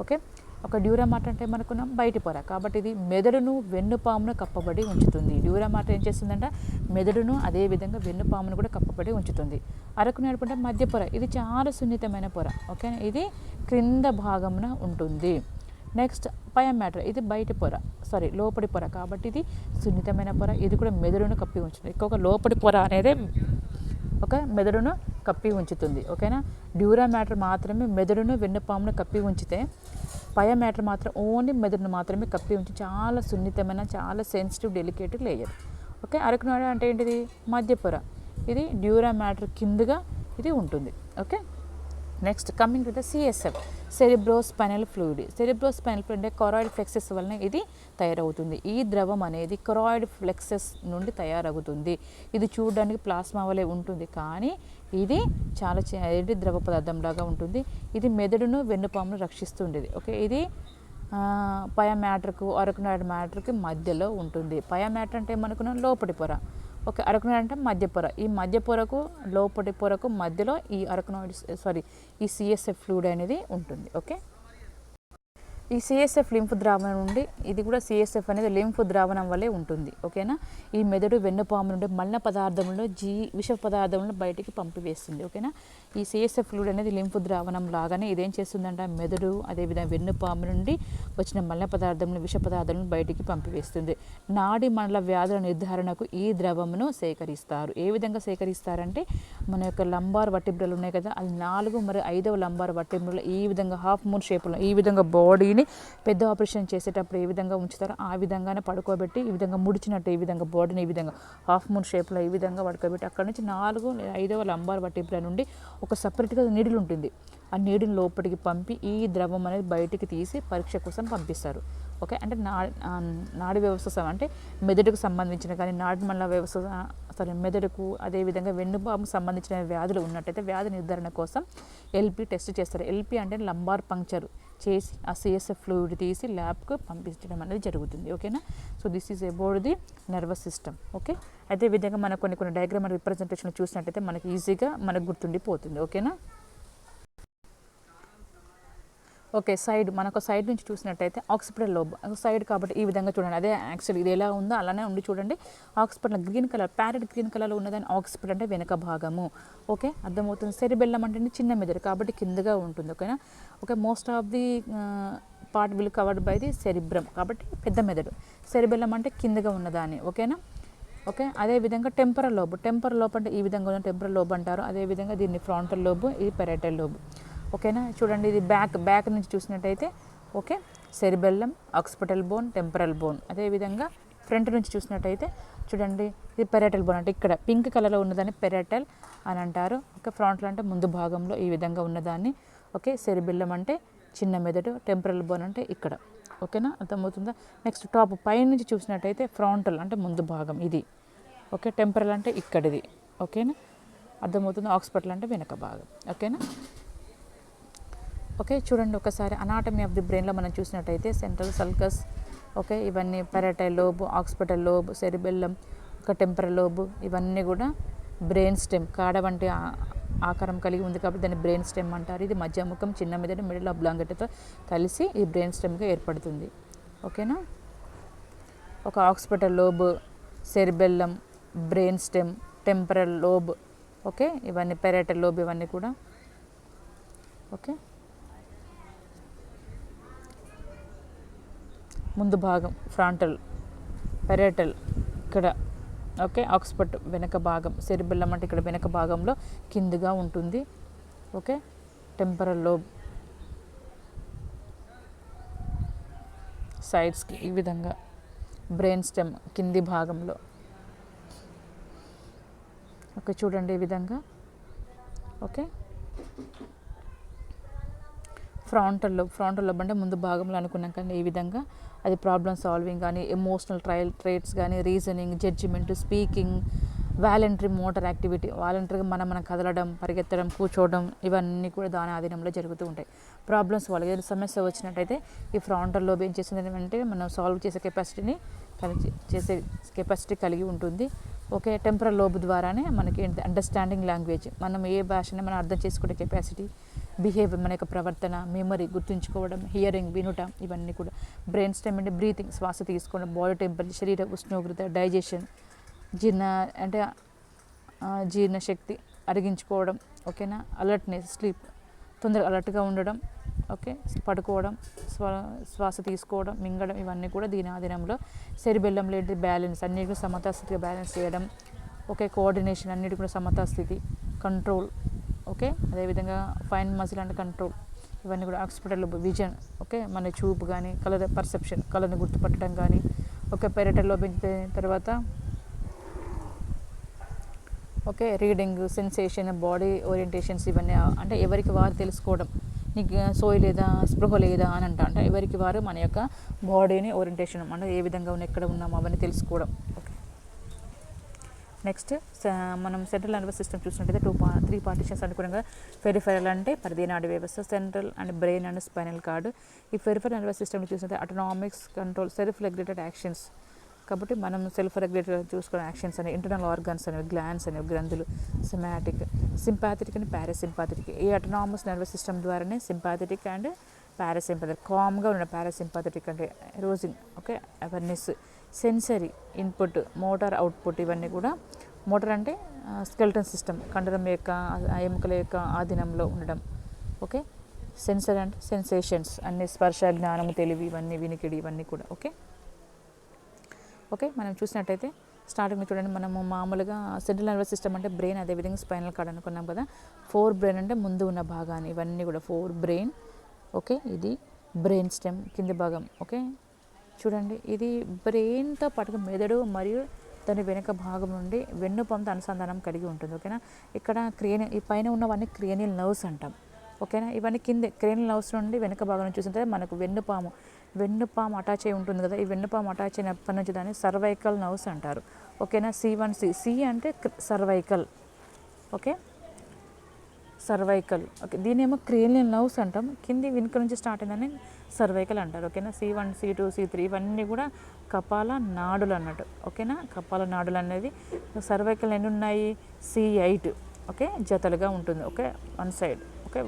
ఓకే. ఒక డ్యూరా మాట అంటే ఏమనుకున్నాం, బయటి పొర. కాబట్టి ఇది మెదడును వెన్నుపామును కప్పబడి ఉంచుతుంది. డ్యూరా మాట ఏం చేస్తుందంటే మెదడును అదేవిధంగా వెన్నుపామును కూడా కప్పబడి ఉంచుతుంది. అరకునాయిడ్ అంటే మధ్య పొర, ఇది చాలా సున్నితమైన పొర. ఓకే, ఇది క్రింద భాగమున ఉంటుంది. నెక్స్ట్ పయా మ్యాటర్, ఇది బయటి పొర లోపడి పొర. కాబట్టి ఇది సున్నితమైన పొర, ఇది కూడా మెదడును కప్పి ఉంచుతుంది. ఎక్కువగా లోపడి పొర అనేది ఒక మెదడును కప్పి ఉంచుతుంది. ఓకేనా, డ్యూరా మ్యాటర్ మాత్రమే మెదడును వెన్నుపామును కప్పి ఉంచితే పయా మ్యాటర్ మాత్రం ఓన్లీ మెదడును మాత్రమే కప్పి ఉంచి చాలా సున్నితమైన చాలా సెన్సిటివ్ డెలికేట్ లేయర్. ఓకే, అరకునాయిడ్ అంటే ఏంటిది, మధ్య పొర. ఇది డ్యూరా మ్యాటర్ కిందగా ఇది ఉంటుంది. Okay, next coming to the CSF, cerebrospinal fluid. Cerebrospinal fluid అంటే కొరాయిడ్ ఫ్లెక్సెస్ వలన ఇది తయారవుతుంది. ఈ ద్రవం అనేది కొరాయిడ్ ఫ్లెక్సెస్ నుండి తయారవుతుంది. ఇది చూడడానికి ప్లాస్మా వలె ఉంటుంది, కానీ ఇది చాలా ద్రవ పదార్థం లాగా ఉంటుంది. ఇది మెదడును వెన్నుపామును రక్షిస్తుండేది. ఓకే, ఇది పయా మ్యాటర్కు అరకునాయిడ్ మ్యాటర్కి మధ్యలో ఉంటుంది. పయా మ్యాటర్ అంటే ఏమనుకున్నాం, లోపటి పొర. ఓకే, అరకునాయిడ్ అంటే మధ్య పొర. ఈ మధ్య పొరకు లోపటి పొరకు మధ్యలో ఈ ఈ సిఎస్ఎఫ్ ఫ్లూయిడ్ అనేది ఉంటుంది. ఓకే, ఈ సిఎస్ఎఫ్ లింఫ్ ద్రావణం నుండి, ఇది కూడా సిఎస్ఎఫ్ అనేది లింఫ్ ద్రావణం వల్లే ఉంటుంది. ఓకేనా, ఈ మెదడు వెన్నుపాము నుండి మలిన పదార్థంలో విష పదార్థంలో బయటికి పంపివేస్తుంది. ఓకేనా, ఈ సిఎస్ఎఫ్ ఫ్లూయిడ్ అనేది లింఫ్ ద్రావణం లాగానే ఇదేం చేస్తుందంటే మెదడు అదేవిధంగా వెన్నుపాము నుండి వచ్చిన మలిన పదార్థంలో విష పదార్థాలను బయటికి పంపివేస్తుంది. నాడి మండల వ్యాధుల నిర్ధారణకు ఈ ద్రవమును సేకరిస్తారు. ఏ విధంగా సేకరిస్తారంటే మన యొక్క లంబార్ వర్టిబ్రల్ ఉన్నాయి కదా, అది 4 మరియు 5వ లంబార్ వర్టిబ్రల్ ఈ విధంగా హాఫ్ మూన్ షేప్లో ఈ విధంగా బాడీని పెద్ద ఆపరేషన్ చేసేటప్పుడు ఏ విధంగా ఉంచుతారో ఆ విధంగానే పడుకోబెట్టి ఈ విధంగా ముడిచినట్టు ఈ విధంగా బాడీని ఈ విధంగా హాఫ్ మూన్ షేప్లో ఈ విధంగా పడుకోబెట్టి అక్కడ నుంచి 4 లేదా 5వ లంబార్ వర్టిబ్రా నుండి ఒక సపరేట్గా నీడిల్ ఉంటుంది. ఆ నీడిని లోపలికి పంపి ఈ ద్రవం అనేది బయటికి తీసి పరీక్ష కోసం పంపిస్తారు. ఓకే, అంటే నాడి వ్యవస్థ అంటే మెదడుకు సంబంధించిన కానీ నాడి మండల వ్యవస్థ మెదడుకు అదేవిధంగా వెన్నుపాముకు సంబంధించిన వ్యాధులు ఉన్నట్టయితే వ్యాధి నిర్ధారణ కోసం ఎల్పి టెస్ట్ చేస్తారు. ఎల్పి అంటే లంబార్ పంక్చర్ చేసి ఆ సిఎస్ఎఫ్ ఫ్లూయిడ్ తీసి ల్యాబ్కు పంపించడం అనేది జరుగుతుంది. ఓకేనా, so this is about the nervous system. Okay, అదే విధంగా మనకు కొన్ని డయాగ్రామ్ రిప్రజెంటేషన్ చూసినట్టయితే మనకి ఈజీగా మనకు గుర్తుండిపోతుంది. ఓకేనా, ఓకే, మనకు సైడ్ నుంచి చూసినట్టయితే ఆక్సిపిటల్ లోబ్ సైడ్ కాబట్టి ఈ విధంగా చూడండి. అదే యాక్చువల్ ఇది ఎలా ఉందో అలానే ఉండి చూడండి. Occipital green colour parrot green కలర్లో ఉన్నదాన్ని ఆక్సిపిటల్ అంటే వెనక భాగము. ఓకే, అర్థమవుతుంది. సెరిబెల్లం అంటే చిన్న మెదడు కాబట్టి కిందగా ఉంటుంది. ఓకేనా, okay, most of the part will covered by the cerebrum కాబట్టి పెద్ద మెదడు. సెరిబెల్లం అంటే కిందగా ఉన్నదాన్ని. ఓకేనా, ఓకే, అదేవిధంగా టెంపరల్ లోబ్ అంటే ఈ విధంగా ఉన్న టెంపరల్ లోబ్ అంటారు. అదేవిధంగా దీన్ని ఫ్రంటల్ లోబ్, ఇది పెరైటల్ లోబ్. ఓకేనా, చూడండి ఇది బ్యాక్ నుంచి చూసినట్టయితే okay cerebellum, occipital bone, temporal bone. అదేవిధంగా ఫ్రంట్ నుంచి చూసినట్టయితే చూడండి ఇది పెరైటల్ బోన్ అంటే ఇక్కడ పింక్ కలర్లో ఉన్నదాన్ని పెరైటల్ అని అంటారు. ఓకే, ఫ్రంట్లో అంటే ముందు భాగంలో ఈ విధంగా ఉన్నదాన్ని. ఓకే, సెరిబెల్లం అంటే చిన్న మెదడు, టెంపరల్ బోన్ అంటే ఇక్కడ. ఓకేనా, అర్థమవుతుందా? నెక్స్ట్ టాప్ పై నుంచి చూసినట్టయితే ఫ్రంటల్ అంటే ముందు భాగం ఇది. ఓకే, టెంపరల్ అంటే ఇక్కడిది. ఓకేనా, అర్థమవుతుంది. ఆక్సిపిటల్ అంటే వెనక భాగం. ఓకేనా, ఓకే, చూడండి ఒకసారి అనాటమీ ఆఫ్ ది బ్రెయిన్లో మనం చూసినట్టయితే సెంట్రల్ సల్కస్, ఓకే, ఇవన్నీ parietal lobe, occipital lobe, cerebellum, ఒక టెంపరల్ లోబ్, ఇవన్నీ కూడా బ్రెయిన్ స్టెమ్ కాడ వంటి ఆకారం కలిగి ఉంది కాబట్టి దాన్ని బ్రెయిన్ స్టెమ్ అంటారు. ఇది మధ్యముఖం, చిన్న మెదడు, మిడిల్ అబ్లాంగెట్తో కలిసి ఈ బ్రెయిన్ స్టెమ్గా ఏర్పడుతుంది. ఓకేనా, ఒక occipital lobe, cerebellum, brain stem, temporal lobe, okay, ఇవన్నీ పెరైటల్ లోబ్ ఇవన్నీ కూడా. ఓకే, ముందు భాగం ఫ్రంటల్, పెరైటల్ ఇక్కడ. ఓకే, ఆక్సిపిట్ వెనక భాగం, సెరిబెల్లం అంటే ఇక్కడ వెనక భాగంలో కిందగా ఉంటుంది. ఓకే, టెంపరల్ లోబ్, సైడ్స్కి ఈ విధంగా బ్రెయిన్ స్టెమ్ కింది భాగంలో. ఓకే, చూడండి ఈ విధంగా. ఓకే, ఫ్రాంటల్ లోబ్ అంటే ముందు భాగంలో అనుకున్నాం కానీ ఈ విధంగా అది ప్రాబ్లమ్ సాల్వింగ్ కానీ, ఎమోషనల్ ట్రైట్స్ కానీ, reasoning, judgement, speaking, voluntary motor activity, వాలంటరీగా మనం కదలడం, పరిగెత్తడం, కూర్చోవడం, ఇవన్నీ కూడా దాని ఆధీనంలో జరుగుతూ ఉంటాయి. ప్రాబ్లమ్స్ వాళ్ళకి ఏదైనా సమస్య వచ్చినట్టయితే ఈ ఫ్రాంటల్ లోబ్ ఏం చేస్తుంది అంటే మనం సాల్వ్ చేసే కెపాసిటీ కలిగి ఉంటుంది. ఓకే, టెంపరల్ లోబ్ ద్వారానే మనకి అండర్స్టాండింగ్ లాంగ్వేజ్, మనం ఏ భాషని మనం అర్థం చేసుకునే కెపాసిటీ, బిహేవియర్ మన యొక్క ప్రవర్తన, మెమరీ గుర్తుంచుకోవడం, హియరింగ్ వినుట, ఇవన్నీ కూడా. బ్రెయిన్ స్టెమ్ అంటే బ్రీతింగ్ శ్వాస తీసుకోవడం, బాడీ టెంపరేచర్, శరీర ఉష్ణోగ్రత, డైజెషన్, జీర్ణశక్తి అరిగించుకోవడం. ఓకేనా, అలర్ట్నెస్, స్లీప్, తొందరగా అలర్ట్గా ఉండడం. ఓకే, పడుకోవడం, శ్వాస తీసుకోవడం, మింగడం, ఇవన్నీ కూడా దీని ఆధీనంలో. సెరిబెల్లం లేని బ్యాలెన్స్, అన్నిటి కూడా సమతాస్థితిగా బ్యాలెన్స్ చేయడం. ఓకే, కోఆర్డినేషన్, అన్నిటి కూడా సమతాస్థితి, కంట్రోల్. ఓకే, అదేవిధంగా ఫైన్ మజిల్ అంటే కంట్రోల్, ఇవన్నీ కూడా. ఆక్సిపిటల్ లోబ్ విజన్, ఓకే, మన చూపు కానీ, కలర్ పర్సెప్షన్, కలర్ని గుర్తుపట్టడం కానీ. ఓకే, పెరిటల్ లోబ్ తర్వాత okay, reading, sensation, body orientations, ఇవన్నీ అంటే ఎవరికి వారు తెలుసుకోవడం. నీకు సోయి లేదా, స్పృహ లేదా అని అంటే ఎవరికి వారు మన యొక్క బాడీని ఓరియంటేషన్ అంటే ఏ విధంగా ఉన్న ఎక్కడ ఉన్నాము అవన్నీ తెలుసుకోవడం. ఓకే, నెక్స్ట్ మనం సెంట్రల్ నర్వస్ సిస్టమ్ చూసినట్టయితే 3 పార్టిషన్స్ అనుకున్నాం. పెరిఫెరల్ అంటే పరిధి నాడి వ్యవస్థ, central and brain and spinal cord. ఈ పెరిఫెరల్ నర్వస్ సిస్టమ్ చూసినట్టే autonomics, control, self regulated actions. కాబట్టి మనం సెల్ఫ్ రెగ్యులేటెడ్ చూసుకునే యాక్షన్స్ అనేవి, ఇంటర్నల్ ఆర్గన్స్ అనేవి, గ్లాండ్స్ అనేవి, గ్రంథులు, సిమాటిక్, సింపాథెటిక్ అండ్ పారాసింపాథెటిక్. ఈ అటోనామస్ నర్వస్ సిస్టమ్ ద్వారానే సింపాథెటిక్ అండ్ పారాసింపాథెటిక్, కామ్గా ఉన్న పారాసింపాథెటిక్ అంటే రోజుంగ్. Okay, awareness, sensory input, motor output, ఇవన్నీ కూడా. మోటార్ అంటే స్కెల్టన్ సిస్టమ్, కండరం యొక్క ఎముకల యొక్క ఆధీనంలో ఉండడం. ఓకే, సెన్సరీ అంటే సెన్సేషన్స్, అన్ని స్పర్శ, జ్ఞానము, తెలివి, ఇవన్నీ, వినికిడి, ఇవన్నీ కూడా. ఓకే, ఓకే, మనం చూసినట్టయితే స్టార్టింగ్లో చూడండి, మనము మామూలుగా సెంట్రల్ నర్వస్ సిస్టమ్ అంటే బ్రెయిన్, అదేవిధంగా స్పైనల్ కార్డ్ అనుకున్నాం కదా. 4 బ్రెయిన్ అంటే ముందు ఉన్న భాగాన్ని, ఇవన్నీ కూడా 4 బ్రెయిన్. ఓకే, ఇది బ్రెయిన్ స్టెమ్ కింది భాగం. ఓకే, చూడండి, ఇది బ్రెయిన్తో పాటుగా మెదడు మరియు దాని వెనుక భాగం నుండి వెన్నుపాముతో అనుసంధానం కలిగి ఉంటుంది. ఓకేనా, ఇక్కడ ఈ పైన ఉన్నవన్నీ క్రేనియల్ నర్వ్స్ అంటాం. ఓకేనా, ఇవన్నీ కింద క్రేనియల్ నర్వ్స్ నుండి వెనుక భాగం నుంచి చూస్తుంటే మనకు వెన్నుపాము అటాచ్ అయి ఉంటుంది కదా. ఈ వెన్నుపాము అటాచ్ అయినప్పటి నుంచి దాన్ని సర్వైకల్ నర్వ్స్ అంటారు. ఓకేనా, C అంటే సర్వైకల్. Okay, cervical. ఓకే, దీని ఏమో క్రేనియల్ నర్వ్స్ అంటాం, కింది వెనుక నుంచి స్టార్ట్ అయిందని సర్వైకల్ అంటారు. ఓకేనా, C1, C2, C3 ఇవన్నీ కూడా కపాల నాడులు అన్నట్టు. ఓకేనా, కపాల నాడులు అనేది సర్వైకల్ ఎన్ని ఉన్నాయి, C8. ఓకే, జతలుగా ఉంటుంది. Okay, one side. ఓకే,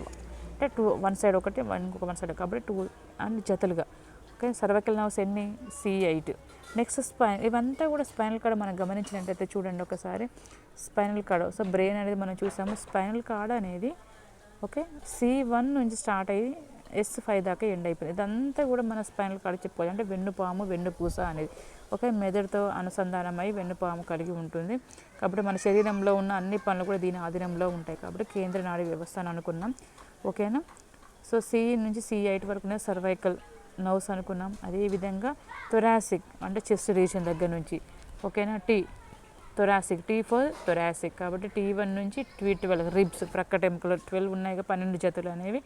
అంటే 2, వన్ సైడ్ ఒకటి, ఇంకొక వన్ సైడ్, కాబట్టి 2 అండ్ జతలుగా. ఓకే, సర్వైకల్ నర్వ్స్ ఎన్ని, C8. నెక్స్ట్ స్పైన్, ఇవంతా కూడా స్పైనల్ కార్డ్ మనం గమనించినట్టయితే చూడండి ఒకసారి. స్పైనల్ కార్డ్, సో బ్రెయిన్ అనేది మనం చూసాము. స్పైనల్ కార్డ్ అనేది ఓకే C1 నుంచి స్టార్ట్ అయ్యి S5 దాకా ఎండ్ అయిపోయింది. ఇదంతా కూడా మన స్పైనల్ కార్డ్ చెప్పుకోవాలి. అంటే వెన్నుపాము, వెన్నుపూస అనేది ఓకే మెదడుతో అనుసంధానమై వెన్నుపాము కలిగి ఉంటుంది. కాబట్టి మన శరీరంలో ఉన్న అన్ని పనులు కూడా దీని ఆధీనంలో ఉంటాయి. కాబట్టి కేంద్ర నాడీ వ్యవస్థ అని అనుకున్నాం. ఓకేనా, సో C నుంచి C8 వరకు సర్వైకల్ నర్వ్స్ అనుకున్నాం. అదేవిధంగా థొరాసిక్ అంటే చెస్ట్ రీజన్ దగ్గర నుంచి ఓకేనా. Thoracic, T for thoracic. కాబట్టి T1 నుంచి T12 రిబ్స్, ప్రక్కటెముకలు 12 ఉన్నాయి, 12 జతలు అనేవి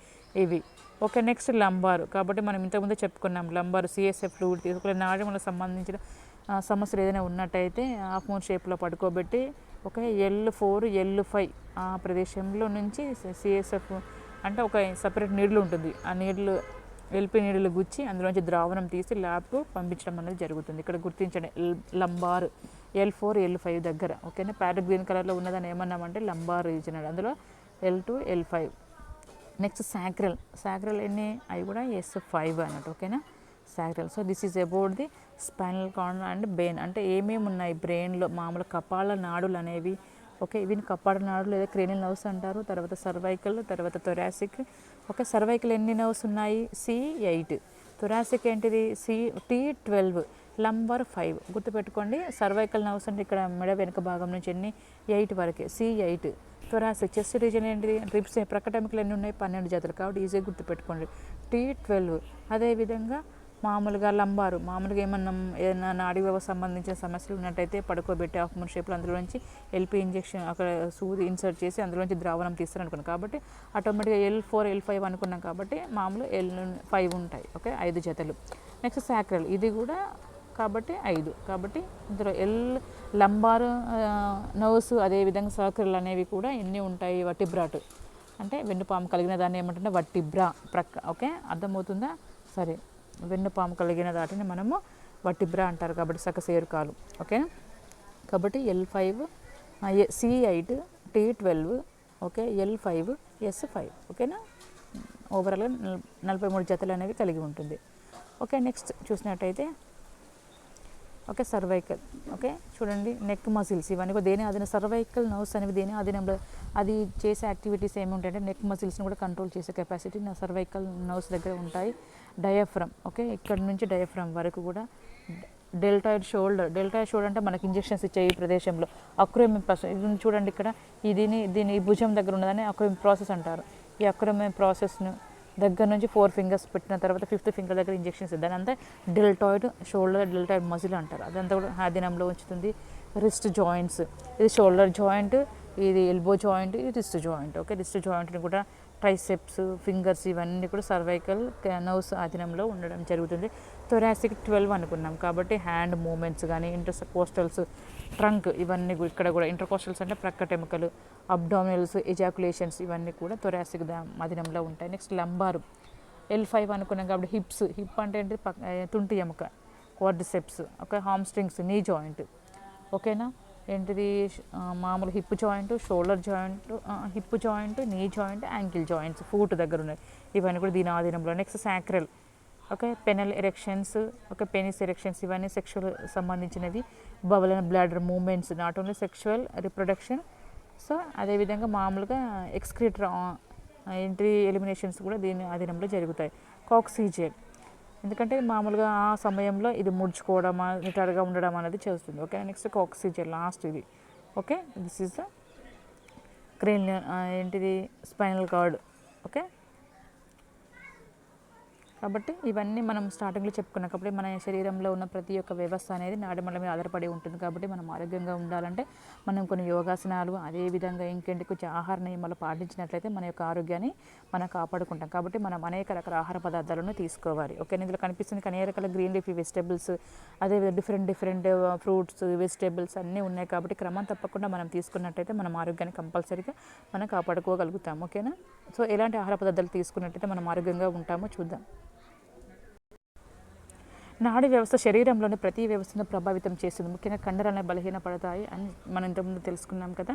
ఇవి. Okay, next lumbar. కాబట్టి మనం ఇంతకుముందే చెప్పుకున్నాం లంబారు CSF ఫ్లూయిడ్ తీసుకునే నాడములకు సంబంధించిన సమస్యలు ఏదైనా ఉన్నట్టయితే హాఫ్ మూన్ షేప్లో పడుకోబెట్టి ఓకే L4, L5 ఆ ప్రదేశంలో నుంచి CSF అంటే ఒక సపరేట్ నీళ్ళు ఉంటుంది. ఆ నీళ్ళు LP నీళ్ళు గుచ్చి అందులోంచి ద్రావణం తీసి ల్యాబ్కు పంపించడం అనేది జరుగుతుంది. ఇక్కడ గుర్తించండి, లంబార్ L4, L5 దగ్గర ఓకేనా. ప్యారెట్ గ్రీన్ కలర్లో ఉన్నదని ఏమన్నామంటే లంబార్ రీజన్, అందులో L2, L5. నెక్స్ట్ సాక్రల్ ఎన్ని, అవి కూడా S5 అన్నట్టు ఓకేనా, sacral. So this is about the spinal cord and brain. అంటే ఏమేమి ఉన్నాయి బ్రెయిన్లో, మామూలు కపాల నాడులు అనేవి ఓకే. వీని కపాల నాడులు లేదా క్రేనియల్ నర్వ్స్ అంటారు. తర్వాత సర్వైకల్, తర్వాత థొరాసిక్. ఓకే, సర్వైకల్ ఎన్ని నర్వ్స్ ఉన్నాయి, C8. థొరాసిక్ ఏంటిది, T12, లంబార్ 5. గుర్తుపెట్టుకోండి, సర్వైకల్ నర్వ్స్ అంటే ఇక్కడ మెడ వెనుక భాగం నుంచి ఎన్ని, 8 వరకే, C8. థొరాసిక్ చెస్ట్ రీజన్ ఏంటిది, రిబ్స్, ప్రక్కటెముకలు ఎన్ని ఉన్నాయి, 12 జతలు. కాబట్టి ఈజీగా గుర్తుపెట్టుకోండి, T12. అదేవిధంగా మామూలుగా లంబారు, మామూలుగా ఏదైనా నాడీ వ్యవస్థ సంబంధించిన సమస్యలు ఉన్నట్టయితే పడుకోబెట్టి హాఫ్ మూన్ షేప్లో అందులోంచి ఎల్పి ఇంజెక్షన్ అక్కడ సూది ఇన్సర్ట్ చేసి అందులోంచి ద్రావణం తీస్తారు అనుకున్నాం. కాబట్టి ఆటోమేటిక్గా L4 L5 అనుకున్నాం కాబట్టి మామూలు L5 ఉంటాయి. ఓకే, 5 జతలు. నెక్స్ట్ సాక్రల్, ఇది కూడా కాబట్టి 5. కాబట్టి ఇందులో లంబార్ నర్వ్స్ అదేవిధంగా సాక్రల్ అనేవి కూడా ఎన్ని ఉంటాయి? వటిబ్రాట్ అంటే వెన్నుపాము కలిగిన దాన్ని ఏమంటే వటిబ్రా ప్రక్క. ఓకే, అర్థమవుతుందా? సరే, వెన్నుపాము కలిగిన దాటిని మనము వటిబ్రా అంటారు కాబట్టి సకశేరుకాలు. ఓకే, కాబట్టి L5 C8 T12 okay, L5 S5. ఓకేనా, ఓవరాల్గా 43 జతలు అనేవి కలిగి ఉంటుంది. ఓకే, నెక్స్ట్ చూసినట్టయితే ఓకే సర్వైకల్. ఓకే, చూడండి నెక్ మజిల్స్ ఇవన్నీ కూడా దేని అధీన సర్వైకల్ నర్వ్స్ అనేవి దేని అధీనంలో అది చేసే యాక్టివిటీస్ ఏమి ఉంటాయంటే నెక్ మజిల్స్ని కూడా కంట్రోల్ చేసే కెపాసిటీ నా సర్వైకల్ నర్వ్స్ దగ్గర ఉంటాయి. డయాఫ్రమ్, ఓకే, ఇక్కడ నుంచి డయాఫ్రమ్ వరకు కూడా. డెల్టాయిడ్ షోల్డర్ అంటే మనకి ఇంజెక్షన్స్ ఇచ్చే ఈ ప్రదేశంలో. అక్రోమియన్ ప్రాసెస్ ఇది చూడండి, ఇక్కడ దీని భుజం దగ్గర ఉన్నదని అక్రోమియన్ ప్రాసెస్ అంటారు. ఈ అక్రోమియన్ ప్రాసెస్ను దగ్గర నుంచి 4 ఫింగర్స్ పెట్టిన తర్వాత 5th ఫింగర్ దగ్గర ఇంజెక్షన్స్ ఇద్దాం. అంతా డెల్టాయిడ్ షోల్డర్, డెల్టాయిడ్ మజిల్ అంటారు. అదంతా కూడా ఆధీనంలో ఉంచుతుంది. రిస్ట్ జాయింట్స్, ఇది షోల్డర్ జాయింట్, ఇది ఎల్బో జాయింట్, ఇది రిస్ట్ జాయింట్. ఓకే, రిస్ట్ జాయింట్ని కూడా ట్రైసెప్స్, ఫింగర్స్ ఇవన్నీ కూడా సర్వైకల్ నర్వ్స్ ఆధీనంలో ఉండడం జరుగుతుంది. థొరాసిక్ 12 అనుకున్నాం కాబట్టి హ్యాండ్ మూమెంట్స్ కానీ ఇంటర్కోస్టల్స్, ట్రంక్ ఇవన్నీ ఇక్కడ కూడా ఇంటర్కోస్టల్స్ అంటే ప్రక్కటెముకలు, అబ్డామినల్స్, ఎజాకులేషన్స్ ఇవన్నీ కూడా థొరాసిక్ ఆధీనంలో ఉంటాయి. నెక్స్ట్ లంబారు L5 అనుకున్నాం కాబట్టి హిప్ అంటే ఏంటి? తుంటి ఎముక, quadriceps. Okay, hamstrings, knee joint. ఓకేనా, ఏంటిది మామూలు hip joint, shoulder joint, hip joint, knee joint, ankle joints, foot దగ్గర ఉన్నాయి. ఇవన్నీ కూడా దీని ఆధీనంలో. Next sacral, okay, penile erections, okay, penis erections ఇవన్నీ సెక్షువల్ సంబంధించినవి. Bowel and bladder movements, not only sexual reproduction. So అదేవిధంగా మామూలుగా ఎక్స్క్రీటర్ ఎంట్రీ ఎలిమినేషన్స్ కూడా దీని ఆధీనంలో జరుగుతాయి. కాక్సిజియల్, ఎందుకంటే మామూలుగా ఆ సమయంలో ఇది ముడుచుకోవడం నిటారుగా ఉండడం అనేది చేస్తుంది. ఓకే, నెక్స్ట్ కాక్సిజియల్ లాస్ట్ ఇది. Okay, this is the cranial ఏంటిది స్పైనల్ కార్డ్. ఓకే, కాబట్టి ఇవన్నీ మనం స్టార్టింగ్లో చెప్పుకున్నాం. కాబట్టి మన శరీరంలో ఉన్న ప్రతి ఒక్క వ్యవస్థ అనేది నాడిమల మీద ఆధారపడి ఉంటుంది. కాబట్టి మనం ఆరోగ్యంగా ఉండాలంటే మనం కొన్ని యోగాసనాలు అదేవిధంగా ఇంకేంటి కొంచెం ఆహార నియమాలు పాటించినట్లయితే మన యొక్క ఆరోగ్యాన్ని మనం కాపాడుకుంటాం. కాబట్టి మనం అనేక రకాల ఆహార పదార్థాలను తీసుకోవాలి. ఓకే, ఇందులో కనిపిస్తుంది అనేక రకాల గ్రీన్ లీఫీ వెజిటేబుల్స్, అదేవిధంగా డిఫరెంట్ ఫ్రూట్స్, వెజిటేబుల్స్ అన్నీ ఉన్నాయి. కాబట్టి క్రమం తప్పకుండా మనం తీసుకున్నట్టయితే మనం ఆరోగ్యాన్ని కంపల్సరీగా మనం కాపాడుకోగలుగుతాం. ఓకేనా, సో ఎలాంటి ఆహార పదార్థాలు తీసుకున్నట్టయితే మనం ఆరోగ్యంగా ఉంటామో చూద్దాం. నాడీ వ్యవస్థ శరీరంలోని ప్రతి వ్యవస్థను ప్రభావితం చేస్తుంది. ముఖ్యంగా కండరాలను బలహీనపడతాయి అని మనం ఇంతకుముందు తెలుసుకున్నాం కదా.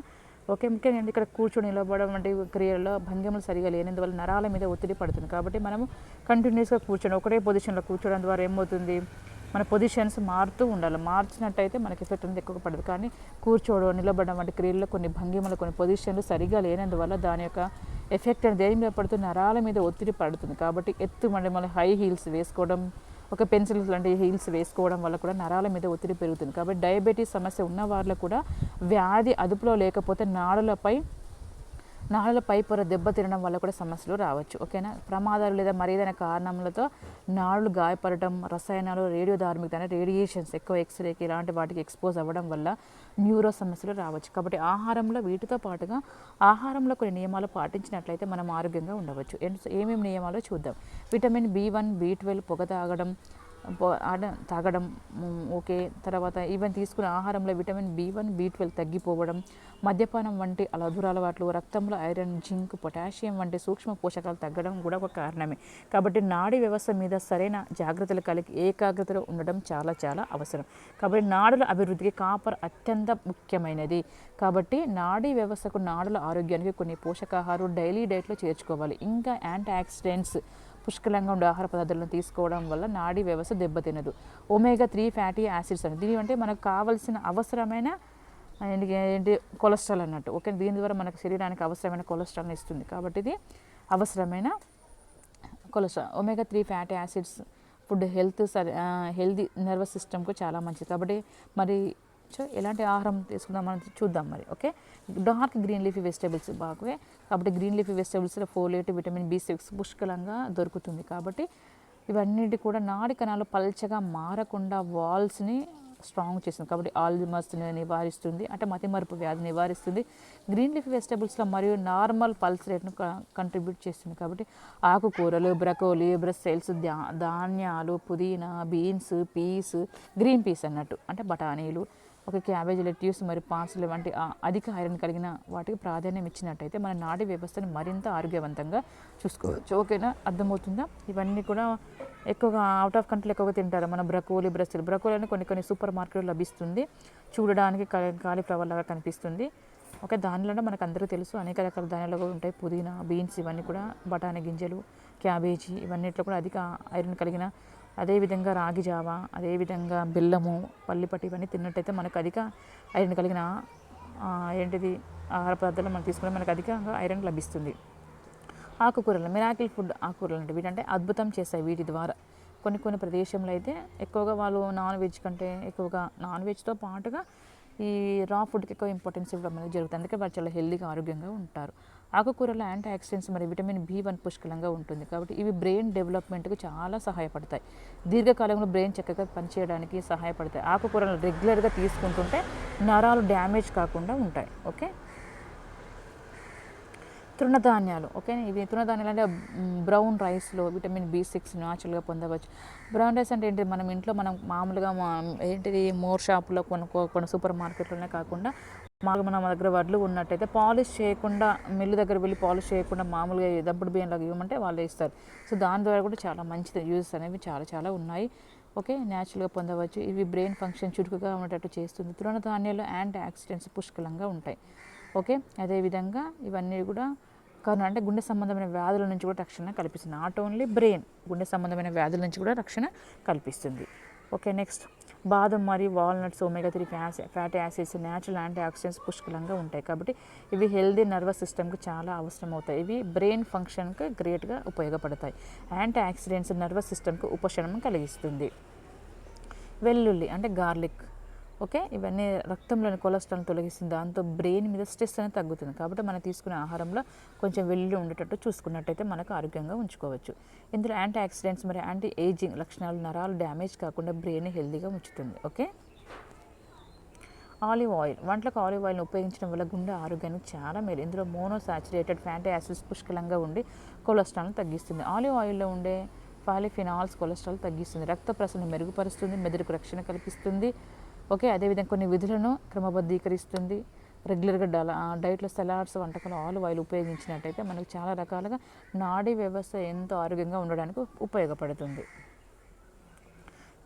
ఓకే, ముఖ్యంగా ఇక్కడ కూర్చొని నిలబడడం వంటి క్రియల్లో భంగిమలు సరిగా లేనందువల్ల నరాల మీద ఒత్తిడి పడుతుంది. కాబట్టి మనము కంటిన్యూస్గా కూర్చొని ఒకటే పొజిషన్లో కూర్చోవడం ద్వారా ఏమవుతుంది? మన పొజిషన్స్ మారుతూ ఉండాలి. మార్చినట్టయితే మనకి ఎఫెక్ట్ అనేది ఎక్కువ పడదు. కానీ కూర్చోవడం, నిలబడడం వంటి క్రియల్లో కొన్ని భంగిమలు, కొన్ని పొజిషన్లు సరిగా లేనందువల్ల దాని యొక్క ఎఫెక్ట్ అనేది దేని మీద పడుతుంది? నరాల మీద ఒత్తిడి పడుతుంది. కాబట్టి మళ్ళీ హై హీల్స్ వేసుకోవడం, ఒక పెన్సిల్స్ లాంటి హీల్స్ వేసుకోవడం వల్ల కూడా నరాల మీద ఒత్తిడి పెరుగుతుంది. కాబట్టి డయాబెటీస్ సమస్య ఉన్న వాళ్ళకు కూడా వ్యాధి అదుపులో లేకపోతే నాడుల పొర దెబ్బతినడం వల్ల కూడా సమస్యలు రావచ్చు. ఓకేనా, ప్రమాదాలు లేదా మరేదైనా కారణములతో నాడులు గాయపడటం, రసాయనాలు, రేడియోధార్మికత అంటే రేడియేషన్స్, ఎక్కువ ఎక్స్రేకి ఇలాంటి వాటికి ఎక్స్పోజ్ అవ్వడం వల్ల న్యూరో సమస్యలు రావచ్చు. కాబట్టి ఆహారంలో వీటితో పాటుగా ఆహారంలో కొన్ని నియమాలు పాటించినట్లయితే మనం ఆరోగ్యంగా ఉండవచ్చు. ఏమేమి నియమాలో చూద్దాం. విటమిన్ B1, B12 పొగ తాగడం. ఓకే, తర్వాత ఈవెన్ తీసుకునే ఆహారంలో విటమిన్ B1, B12 తగ్గిపోవడం, మద్యపానం వంటి అలదుర అలవాట్లు, రక్తంలో ఐరన్, జింక్, పొటాషియం వంటి సూక్ష్మ పోషకాలు తగ్గడం కూడా ఒక కారణమే. కాబట్టి నాడీ వ్యవస్థ మీద సరైన జాగ్రత్తలు కలిగి ఏకాగ్రతలో ఉండడం చాలా చాలా అవసరం. కాబట్టి నాడుల అభివృద్ధికి కాపర్ అత్యంత ముఖ్యమైనది. కాబట్టి నాడీ వ్యవస్థకు, నాడుల ఆరోగ్యానికి కొన్ని పోషకాహారాలు డైలీ డైట్లో చేర్చుకోవాలి. ఇంకా యాంటీ ఆక్సిడెంట్స్ పుష్కలంగా ఉండే ఆహార పదార్థాలను తీసుకోవడం వల్ల నాడీ వ్యవస్థ దెబ్బతినదు. omega-3 ఫ్యాటీ యాసిడ్స్ అని దీని అంటే మనకు కావాల్సిన అవసరమైన ఏంటి కొలెస్ట్రాల్ అన్నట్టు. ఓకే, దీని ద్వారా మనకు శరీరానికి అవసరమైన కొలెస్ట్రాల్ని ఇస్తుంది. కాబట్టి ఇది అవసరమైన cholesterol. omega-3 fatty acids food healthy nervous సిస్టమ్కు చాలా మంచిది. కాబట్టి మరి ఎలాంటి ఆహారం తీసుకుందాం మనం చూద్దాం మరి. Okay, dark green leafy vegetables బాగా. కాబట్టి గ్రీన్ లీఫీ వెజిటేబుల్స్లో ఫోలేట్, విటమిన్ B6 పుష్కలంగా దొరుకుతుంది. కాబట్టి ఇవన్నిటి కూడా నాడి కణాలు పల్చగా మారకుండా వాల్స్ని స్ట్రాంగ్ చేస్తుంది కాబట్టి ఆల్జిమర్స్ని నివారిస్తుంది, అంటే మతిమరుపు వ్యాధి నివారిస్తుంది. గ్రీన్ లీఫ్ వెజిటబుల్స్లో మరియు నార్మల్ పల్స్ రేట్ను కంట్రిబ్యూట్ చేస్తుంది. కాబట్టి ఆకుకూరలు, బ్రకోలీ, బ్రస్సెల్స్, ధాన్యాలు, పుదీనా, బీన్స్, పీస్, గ్రీన్ పీస్ అన్నట్టు అంటే బఠానీలు, క్యాబేజీ, లెట్యూస్ మరియు పార్స్లీ వంటి అధిక ఐరన్ కలిగిన వాటికి ప్రాధాన్యం ఇచ్చినట్టయితే మన నాడీ వ్యవస్థను మరింత ఆరోగ్యవంతంగా చూసుకోవచ్చు. ఓకేనా, అర్థమవుతుందా? ఇవన్నీ కూడా ఎక్కువగా అవుట్ ఆఫ్ కంట్రీలో ఎక్కువగా తింటారు. మన బ్రకోలీ, బ్రకోలీ అని కొన్ని సూపర్ మార్కెట్లో లభిస్తుంది. చూడడానికి కాలీఫ్లవర్ లాగా కనిపిస్తుంది. దానిలో మనకు అందరూ తెలుసు అనేక రకాల ధాన్యాలు కూడా ఉంటాయి. పుదీనా, బీన్స్ ఇవన్నీ కూడా, బఠానీ గింజలు, క్యాబేజీ ఇవన్నిట్లో కూడా అధిక ఐరన్ కలిగిన, అదేవిధంగా రాగి జావా, అదేవిధంగా బెల్లము, పల్లిపట్టి ఇవన్నీ తిన్నట్టయితే మనకు అధిక ఐరన్ కలిగిన ఆహార పదార్థాలు మనం తీసుకుంటే మనకు అధికంగా ఐరన్ లభిస్తుంది. ఆకుకూరలు, మిరాకిల్ ఫుడ్ ఆకుకూరలు అంటే వీటంటే అద్భుతం చేస్తాయి. వీటి ద్వారా కొన్ని ప్రదేశంలో అయితే ఎక్కువగా వాళ్ళు నాన్ వెజ్ కంటే ఎక్కువగా నాన్ వెజ్తో పాటుగా ఈ రా ఫుడ్కి ఎక్కువ ఇంపార్టెన్స్ ఇవ్వడం అనేది జరుగుతుంది. అందుకే వాళ్ళు చాలా హెల్దీగా ఆరోగ్యంగా ఉంటారు. ఆకుకూరలో యాంటీ ఆక్సిడెంట్స్ మరియు విటమిన్ B1 పుష్కలంగా ఉంటుంది. కాబట్టి ఇవి బ్రెయిన్ డెవలప్మెంట్కి చాలా సహాయపడతాయి. దీర్ఘకాలంలో బ్రెయిన్ చక్కగా పనిచేయడానికి సహాయపడతాయి. ఆకుకూరలు రెగ్యులర్గా తీసుకుంటుంటే నరాలు డ్యామేజ్ కాకుండా ఉంటాయి. తృణధాన్యాలు, ఇవి తృణధాన్యాలు అంటే బ్రౌన్ రైస్లో విటమిన్ B6 న్యాచురల్గా పొందవచ్చు. బ్రౌన్ రైస్ అంటే ఏంటి, మనం మామూలుగా మోర్ షాపులో కొన్ని సూపర్ మార్కెట్లోనే కాకుండా మన దగ్గర వడ్లు ఉన్నట్టయితే పాలిష్ చేయకుండా, మిల్లు దగ్గర వెళ్ళి పాలిష్ చేయకుండా మామూలుగా దంపుడు బియ్యంలాగా ఇవ్వమంటే వాళ్ళు ఇస్తారు. సో దాని ద్వారా కూడా చాలా మంచిది, యూజెస్ అనేవి చాలా ఉన్నాయి. న్యాచురల్గా పొందవచ్చు. ఇవి బ్రెయిన్ ఫంక్షన్ చురుకుగా ఉండేటట్టు చేస్తుంది. తృణధాన్యాలు యాంటీ ఆక్సిడెంట్స్ పుష్కలంగా ఉంటాయి. అదేవిధంగా ఇవన్నీ కూడా అంటే గుండె సంబంధమైన వ్యాధుల నుంచి కూడా రక్షణ కల్పిస్తుంది. నాట్ ఓన్లీ బ్రెయిన్, గుండె సంబంధమైన వ్యాధుల నుంచి కూడా రక్షణ కల్పిస్తుంది. నెక్స్ట్ బాదం మరియు walnuts omega-3 fatty acids natural antioxidants పుష్కలంగా ఉంటాయి. కాబట్టి ఇవి హెల్దీ నర్వస్ సిస్టమ్కి చాలా అవసరం అవుతాయి. ఇవి బ్రెయిన్ ఫంక్షన్కి గ్రేట్గా ఉపయోగపడతాయి. యాంటీ ఆక్సిడెంట్స్ నర్వస్ సిస్టమ్కి ఉపశమనం కలిగిస్తుంది. వెల్లుల్లి అంటే గార్లిక్, ఇవన్నీ రక్తంలోని కొలెస్ట్రాల్ని తొలగిస్తుంది. దాంతో బ్రెయిన్ మీద స్ట్రెస్ అనేది తగ్గుతుంది. కాబట్టి మనం తీసుకునే ఆహారంలో కొంచెం వెల్లుల్లి ఉండేటట్టు చూసుకున్నట్టయితే మనకు ఆరోగ్యంగా ఉంచుకోవచ్చు. ఇందులో యాంటీ ఆక్సిడెంట్స్ మరియు యాంటీ ఏజింగ్ లక్షణాలు నరాలు డ్యామేజ్ కాకుండా బ్రెయిన్ హెల్దీగా ఉంచుతుంది. ఆలివ్ ఆయిల్, వంటలకు ఆలివ్ ఆయిల్ని ఉపయోగించడం వల్ల గుండె ఆరోగ్యానికి చాలా మేలు. ఇందులో మోనోసాచురేటెడ్ ఫ్యాటీ యాసిడ్స్ పుష్కలంగా ఉండి కొలెస్ట్రాల్ని తగ్గిస్తుంది. ఆలివ్ ఆయిల్లో ఉండే పాలిఫినాల్స్ కొలెస్ట్రాల్ తగ్గిస్తుంది, రక్త ప్రసరణ మెరుగుపరుస్తుంది, మెదడుకు రక్షణ కల్పిస్తుంది. అదేవిధంగా కొన్ని విధులను క్రమబద్ధీకరిస్తుంది. రెగ్యులర్గా డైట్లో సలాడ్స్, వంటకాలు ఆలివ్ ఆయిల్ ఉపయోగించినట్టయితే మనకు చాలా రకాలుగా నాడీ వ్యవస్థ ఎంతో ఆరోగ్యంగా ఉండడానికి ఉపయోగపడుతుంది.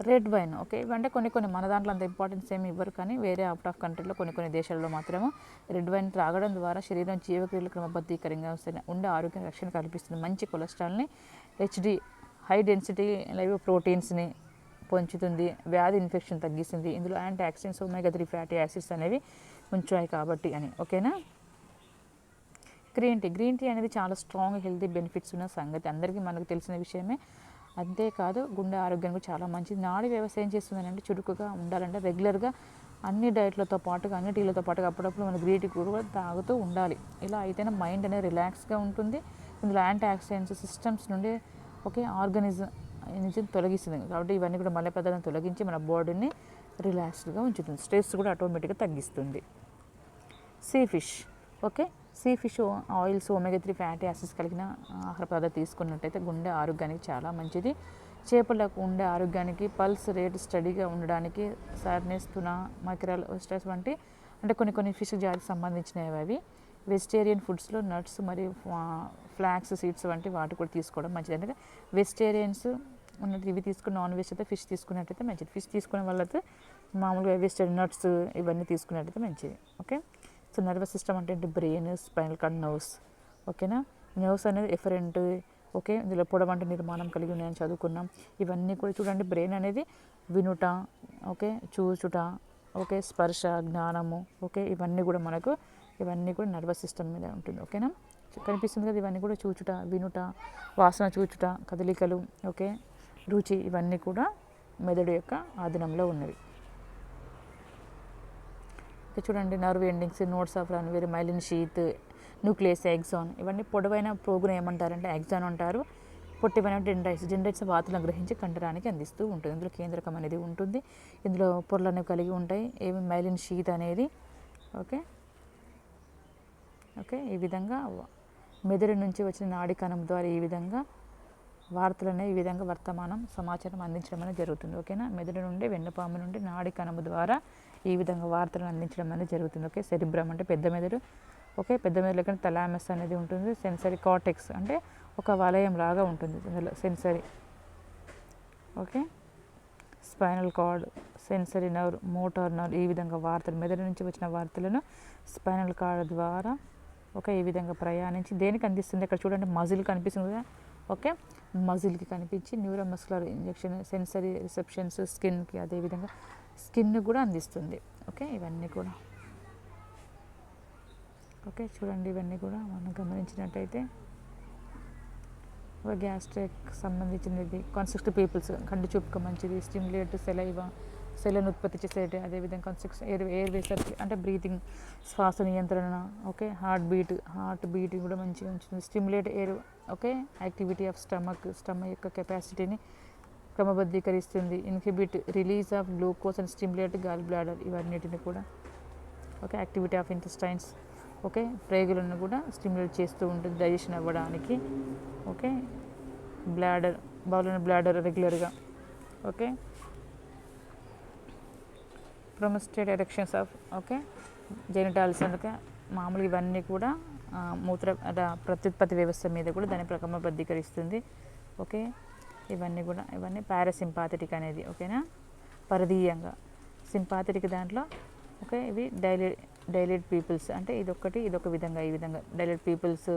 రెడ్ వైన్, ఇవంటే కొన్ని మన దాంట్లో అంత ఇంపార్టెన్స్ ఏమి ఇవ్వరు, కానీ వేరే అవుట్ ఆఫ్ కంట్రీలో కొన్ని దేశాల్లో మాత్రమే రెడ్ వైన్ త్రాగడం ద్వారా శరీరం జీవక్రియలు క్రమబద్ధీకరంగా ఉండే ఆరోగ్య రక్షణ కల్పిస్తుంది. మంచి కొలెస్ట్రాల్ని, హై డెన్సిటీ లైవ్ ప్రోటీన్స్ని పెంచుతుంది, వ్యాధి ఇన్ఫెక్షన్ తగ్గిస్తుంది. ఇందులో anti oxidants omega-3 fatty acids అనేవి ఉంచాయి కాబట్టి అని. గ్రీన్ టీ అనేది చాలా స్ట్రాంగ్ హెల్తీ బెనిఫిట్స్ ఉన్న సంగతి అందరికీ మనకు తెలిసిన విషయమే. అంతేకాదు గుండె ఆరోగ్యానికి చాలా మంచిది. నాడీ వ్యవస్థ ఏం చేస్తుందంటే చురుకుగా ఉండాలంటే రెగ్యులర్గా అన్ని డైట్లతో పాటుగా అన్ని టీలతో పాటుగా అప్పుడప్పుడు మన గ్రీన్ టీ కూడా తాగుతూ ఉండాలి. ఇలా అయితేనే మైండ్ అనేది రిలాక్స్గా ఉంటుంది. ఇందులో యాంటీ ఆక్సిడెంట్స్ సిస్టమ్స్ నుండి ఆర్గానిజం నుంచి తొలగిస్తుంది. కాబట్టి ఇవన్నీ కూడా మల పదార్థాలను తొలగించి మన బాడీని రిలాక్స్డ్గా ఉంచుతుంది. స్ట్రెస్ కూడా ఆటోమేటిక్గా తగ్గిస్తుంది. Sea fish oils omega-3 fatty acids కలిగిన ఆహార పదార్థాలు తీసుకున్నట్టయితే గుండె ఆరోగ్యానికి చాలా మంచిది. చేపలకు ఉండే ఆరోగ్యానికి, పల్స్ రేట్ స్టడీగా ఉండడానికి, సార్నెస్, తునా, మైక్రాల్ స్ట్రెస్ వంటి అంటే కొన్ని ఫిష్ జాతికి సంబంధించినవి అవి. వెజిటేరియన్ ఫుడ్స్లో నట్స్ మరియు ఫ్లాక్స్ సీడ్స్ వంటి వాటి కూడా తీసుకోవడం మంచిది. అంటే వెజిటేరియన్స్ ఉన్నట్టు ఇవి తీసుకుని, నాన్ వెజ్ అయితే ఫిష్ తీసుకున్నట్టయితే మంచిది. ఫిష్ తీసుకునే వాళ్ళైతే మామూలుగా వెజిటేరియన్ నట్స్ ఇవన్నీ తీసుకున్నట్టయితే మంచిది. సో నర్వస్ సిస్టమ్ అంటే brain, spinal cord, nerves. Nerves అనేది ఎఫరెంట్. ఇందులో పొడవంటి నిర్మాణం కలిగి ఉన్నాయని చదువుకున్నాం. ఇవన్నీ కూడా చూడండి, బ్రెయిన్ అనేది వినుట, చూచుట, స్పర్శ, జ్ఞానము, ఇవన్నీ కూడా మనకు ఇవన్నీ కూడా నర్వస్ సిస్టమ్ మీద ఉంటుంది. కనిపిస్తుంది కదా, ఇవన్నీ కూడా చూచుట, వినుట, వాసన చూచుట, కదలికలు, రుచి, ఇవన్నీ కూడా మెదడు యొక్క ఆధీనంలో ఉన్నవి. చూడండి, nerve endings, nodes of Ranvier, myelin sheath, nucleus, axon, ఇవన్నీ పొడవైన ప్రోగును ఏమంటారంటే ఎగ్జాన్ అంటారు. పొట్టివైన డెండ్రైట్స్ వాతులను గ్రహించి కండరానికి అందిస్తూ ఉంటుంది. ఇందులో కేంద్రకం అనేది ఉంటుంది. ఇందులో పొరలు అనేవి కలిగి ఉంటాయి. ఏమి మైలిన్ షీత్ అనేది ఓకే ఓకే ఈ విధంగా మెదడు నుంచి వచ్చిన నాడి కణం ద్వారా ఈ విధంగా వార్తలనే ఈ విధంగా వర్తమానం సమాచారం అందించడం అనేది జరుగుతుంది. ఓకేనా, మెదడు నుండి వెన్నుపాము నుండి నాడి కణము ద్వారా ఈ విధంగా వార్తలను అందించడం అనేది జరుగుతుంది. ఓకే, సెరిబ్రమ్ అంటే పెద్ద మెదడు. ఓకే, పెద్ద మెదడు లెక్కన థలామస్ అనేది ఉంటుంది. సెన్సరీ కార్టెక్స్ అంటే ఒక వలయం లాగా ఉంటుంది అందులో sensory. Okay, spinal cord, sensory nerve, motor nerve, ఈ విధంగా వార్తలు మెదడు నుంచి వచ్చిన వార్తలను స్పైనల్ కార్డ్ ద్వారా ఓకే ఈ విధంగా ప్రయాణించి దేనికి అందిస్తుంది. ఇక్కడ చూడండి మజిల్ కనిపిస్తుంది కదా. ఓకే, మజిల్కి కనిపించి న్యూరోమస్కులర్ ఇంజెక్షన్, సెన్సరీ రిసెప్షన్స్ స్కిన్కి, అదేవిధంగా స్కిన్ కూడా అందిస్తుంది. ఓకే, ఇవన్నీ కూడా ఓకే చూడండి, ఇవన్నీ కూడా మనం గమనించినట్టయితే గ్యాస్ట్రిక్ సంబంధించినది, కాన్స్ట్రక్టివ్ పీపుల్స్ కంటి చూపుకు మంచిది, స్టిమ్యులేట్ సెలైవా సెలను ఉత్పత్తి చేసేటి, అదేవిధంగా కాన్స్ట్రక్ట్ ఎయిర్ వేసర్ అంటే బ్రీతింగ్ శ్వాస నియంత్రణ. ఓకే, హార్ట్ బీట్ కూడా మంచిగా ఉంచుతుంది. Stimulate air okay activity of stomach యొక్క కెపాసిటీని క్రమబద్ధీకరిస్తుంది. Inhibit release of glucose and stimulate gall bladder, ఇవన్నిటిని కూడా okay activity of intestines okay ప్రేగులను కూడా స్టిమ్యులేట్ చేస్తూ ఉంటుంది డైజెషన్ అవ్వడానికి. ఓకే, బ్లాడర్ రెగ్యులర్గా. Okay, promote erections of okay genitals అంటే మామూలుగా ఇవన్నీ కూడా ప్రత్యుత్పత్తి వ్యవస్థ మీద కూడా దాన్ని క్రమబద్ధీకరిస్తుంది. ఓకే, ఇవన్నీ పారాసింపాథెటిక్ అనేది ఓకేనా, పరదీయంగా. సింపాథెటిక్ దాంట్లో ఓకే ఇవి డైలేట్ పీపుల్స్ అంటే ఇదొక విధంగా, ఈ విధంగా dilate pupils.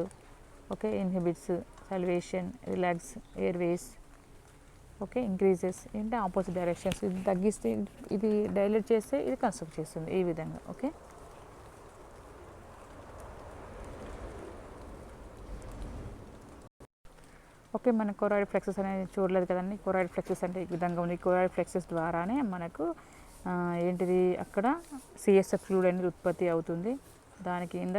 Okay, inhibits salivation, relax airways. Okay, increases అంటే ఆపోజిట్ డైరెక్షన్స్, ఇది తగ్గిస్తే ఇది డైలేట్ చేస్తే ఇది కన్స్ట్రక్ట్ చేస్తుంది ఈ విధంగా. ఓకే, ఓకే మన కొరాయిడ్ ఫ్లెక్సెస్ అనేది చూడలేదు కదండి. కొరాయిడ్ ఫ్లెక్సెస్ అంటే ఈ విధంగా ఉంది. కొరాయిడ్ ఫ్లెక్సెస్ ద్వారానే మనకు ఏంటిది అక్కడ సిఎస్ఎఫ్ ఫ్లూయిడ్ అనేది ఉత్పత్తి అవుతుంది. దాని కింద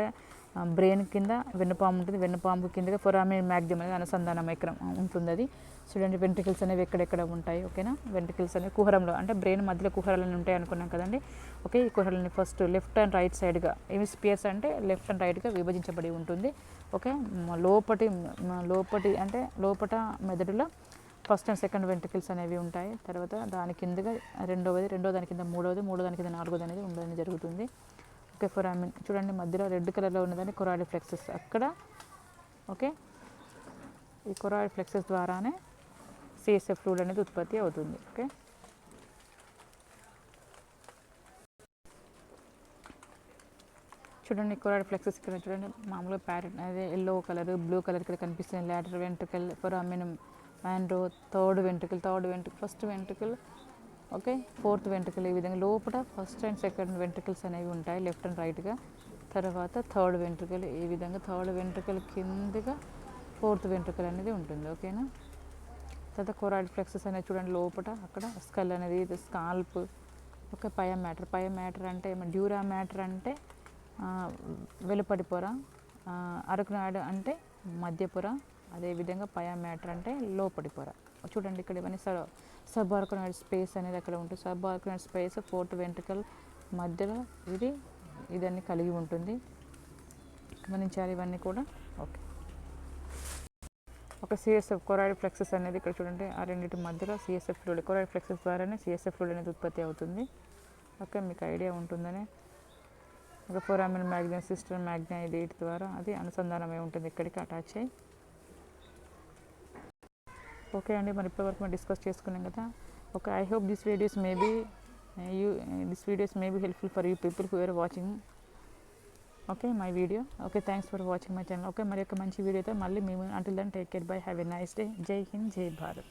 బ్రెయిన్ కింద వెన్నుపాము ఉంటుంది. వెన్నుపాము కిందగా ఫొరామిన్ మ్యాగ్జియం అనేది అనుసంధానం ఎక్కడ ఉంటుంది. అది చూడండి, వెంట్రికల్స్ అనేవి ఎక్కడెక్కడ ఉంటాయి. ఓకేనా, వెంట్రికల్స్ అనేవి కుహరంలో అంటే బ్రెయిన్ మధ్యలో కుహరాలని ఉంటాయి అనుకున్నాం కదండి. ఓకే, ఈ కుహరాలని ఫస్ట్ లెఫ్ట్ అండ్ రైట్ సైడ్గా, హెమిస్పియర్స్ అంటే లెఫ్ట్ అండ్ రైట్గా విభజించబడి ఉంటుంది. ఓకే, లోపటి అంటే లోపట మెదడులో ఫస్ట్ అండ్ సెకండ్ వెంట్రికల్స్ అనేవి ఉంటాయి. తర్వాత దాని కిందగా రెండో దాని కింద మూడో దాని కింద నాలుగోది అనేది ఉండడం జరుగుతుంది. ఓకే, ఫొరామిన్ చూడండి మధ్యలో రెడ్ కలర్లో ఉన్నదని కొరాయిడ్ ఫ్లెక్సెస్ అక్కడ. ఓకే, ఈ కొరాయిడ్ ఫ్లెక్సెస్ ద్వారానే సిఎస్ఎఫ్ ఫ్లూయిడ్ అనేది ఉత్పత్తి అవుతుంది. ఓకే, చూడండి కొరాయిడ్ ఫ్లెక్సెస్ ఇక్కడ చూడండి మామూలుగా ప్యారెట్ అదే ఎల్లో కలర్, బ్లూ కలర్ ఇక్కడ కనిపిస్తుంది. Lateral ventricle, foramen, Monro, third ventricle, first ventricle. Okay, fourth ventricle, ఈ విధంగా లోపల ఫస్ట్ అండ్ సెకండ్ వెంట్రికల్స్ అనేవి ఉంటాయి లెఫ్ట్ అండ్ రైట్గా. తర్వాత థర్డ్ వెంట్రికల్, ఈ విధంగా థర్డ్ వెంట్రికల్ కిందగా ఫోర్త్ వెంట్రికల్ అనేది ఉంటుంది. ఓకేనా, తర్వాత కొరాయిడ్ ఫ్లెక్సెస్ అనేది చూడండి లోపల అక్కడ స్కల్ అనేది, ఇది స్కాల్ప్. ఓకే, పయ మ్యాటర్ అంటే డ్యూరా మ్యాటర్ అంటే వెలుపటి పొర, అరకునాయిడ్ అంటే మధ్య పొర, అదేవిధంగా పయ మ్యాటర్ అంటే లోపటి పొర. చూడండి ఇక్కడ ఇవన్నీ సబ్ ఆర్కనాయిడ్ స్పేస్ అనేది అక్కడ ఉంటుంది. సబ్ ఆర్కనాయిడ్ స్పేస్ ఫోర్త్ వెంట్రికల్ మధ్యలో ఇదన్నీ కలిగి ఉంటుంది. గమనించాలి ఇవన్నీ కూడా. ఓకే, ఒక సిఎస్ఎఫ్ కొరాయిడ్ ఫ్లెక్సెస్ అనేది ఇక్కడ చూడండి ఆ రెండింటి మధ్యలో సిఎస్ఎఫ్ ఫ్లూయిడ్, కొరాయిడ్ ఫ్లెక్సెస్ ద్వారానే సిఎస్ఎఫ్ ఫ్లూయిడ్ అనేది ఉత్పత్తి అవుతుంది. ఓకే, మీకు ఐడియా ఉంటుందని. ఒక ఫొరామిన్ మ్యాగ్జియం, సిస్టర్ మ్యాగ్జియం, ఇది వీటి ద్వారా అది అనుసంధానమై ఉంటుంది ఇక్కడికి అటాచ్ అయ్యి. ఓకే అండి, మరి ఇప్పటివరకు మనం డిస్కస్ చేసుకున్నాం కదా. Okay, I hope this videos may be helpful for you people who are watching okay my video. Okay, thanks for watching my channel. Okay, మరి యొక్క మంచి వీడియోతో మళ్ళీ మేము until then take care, bye, have a nice day. జై హింద్, జై భారత్.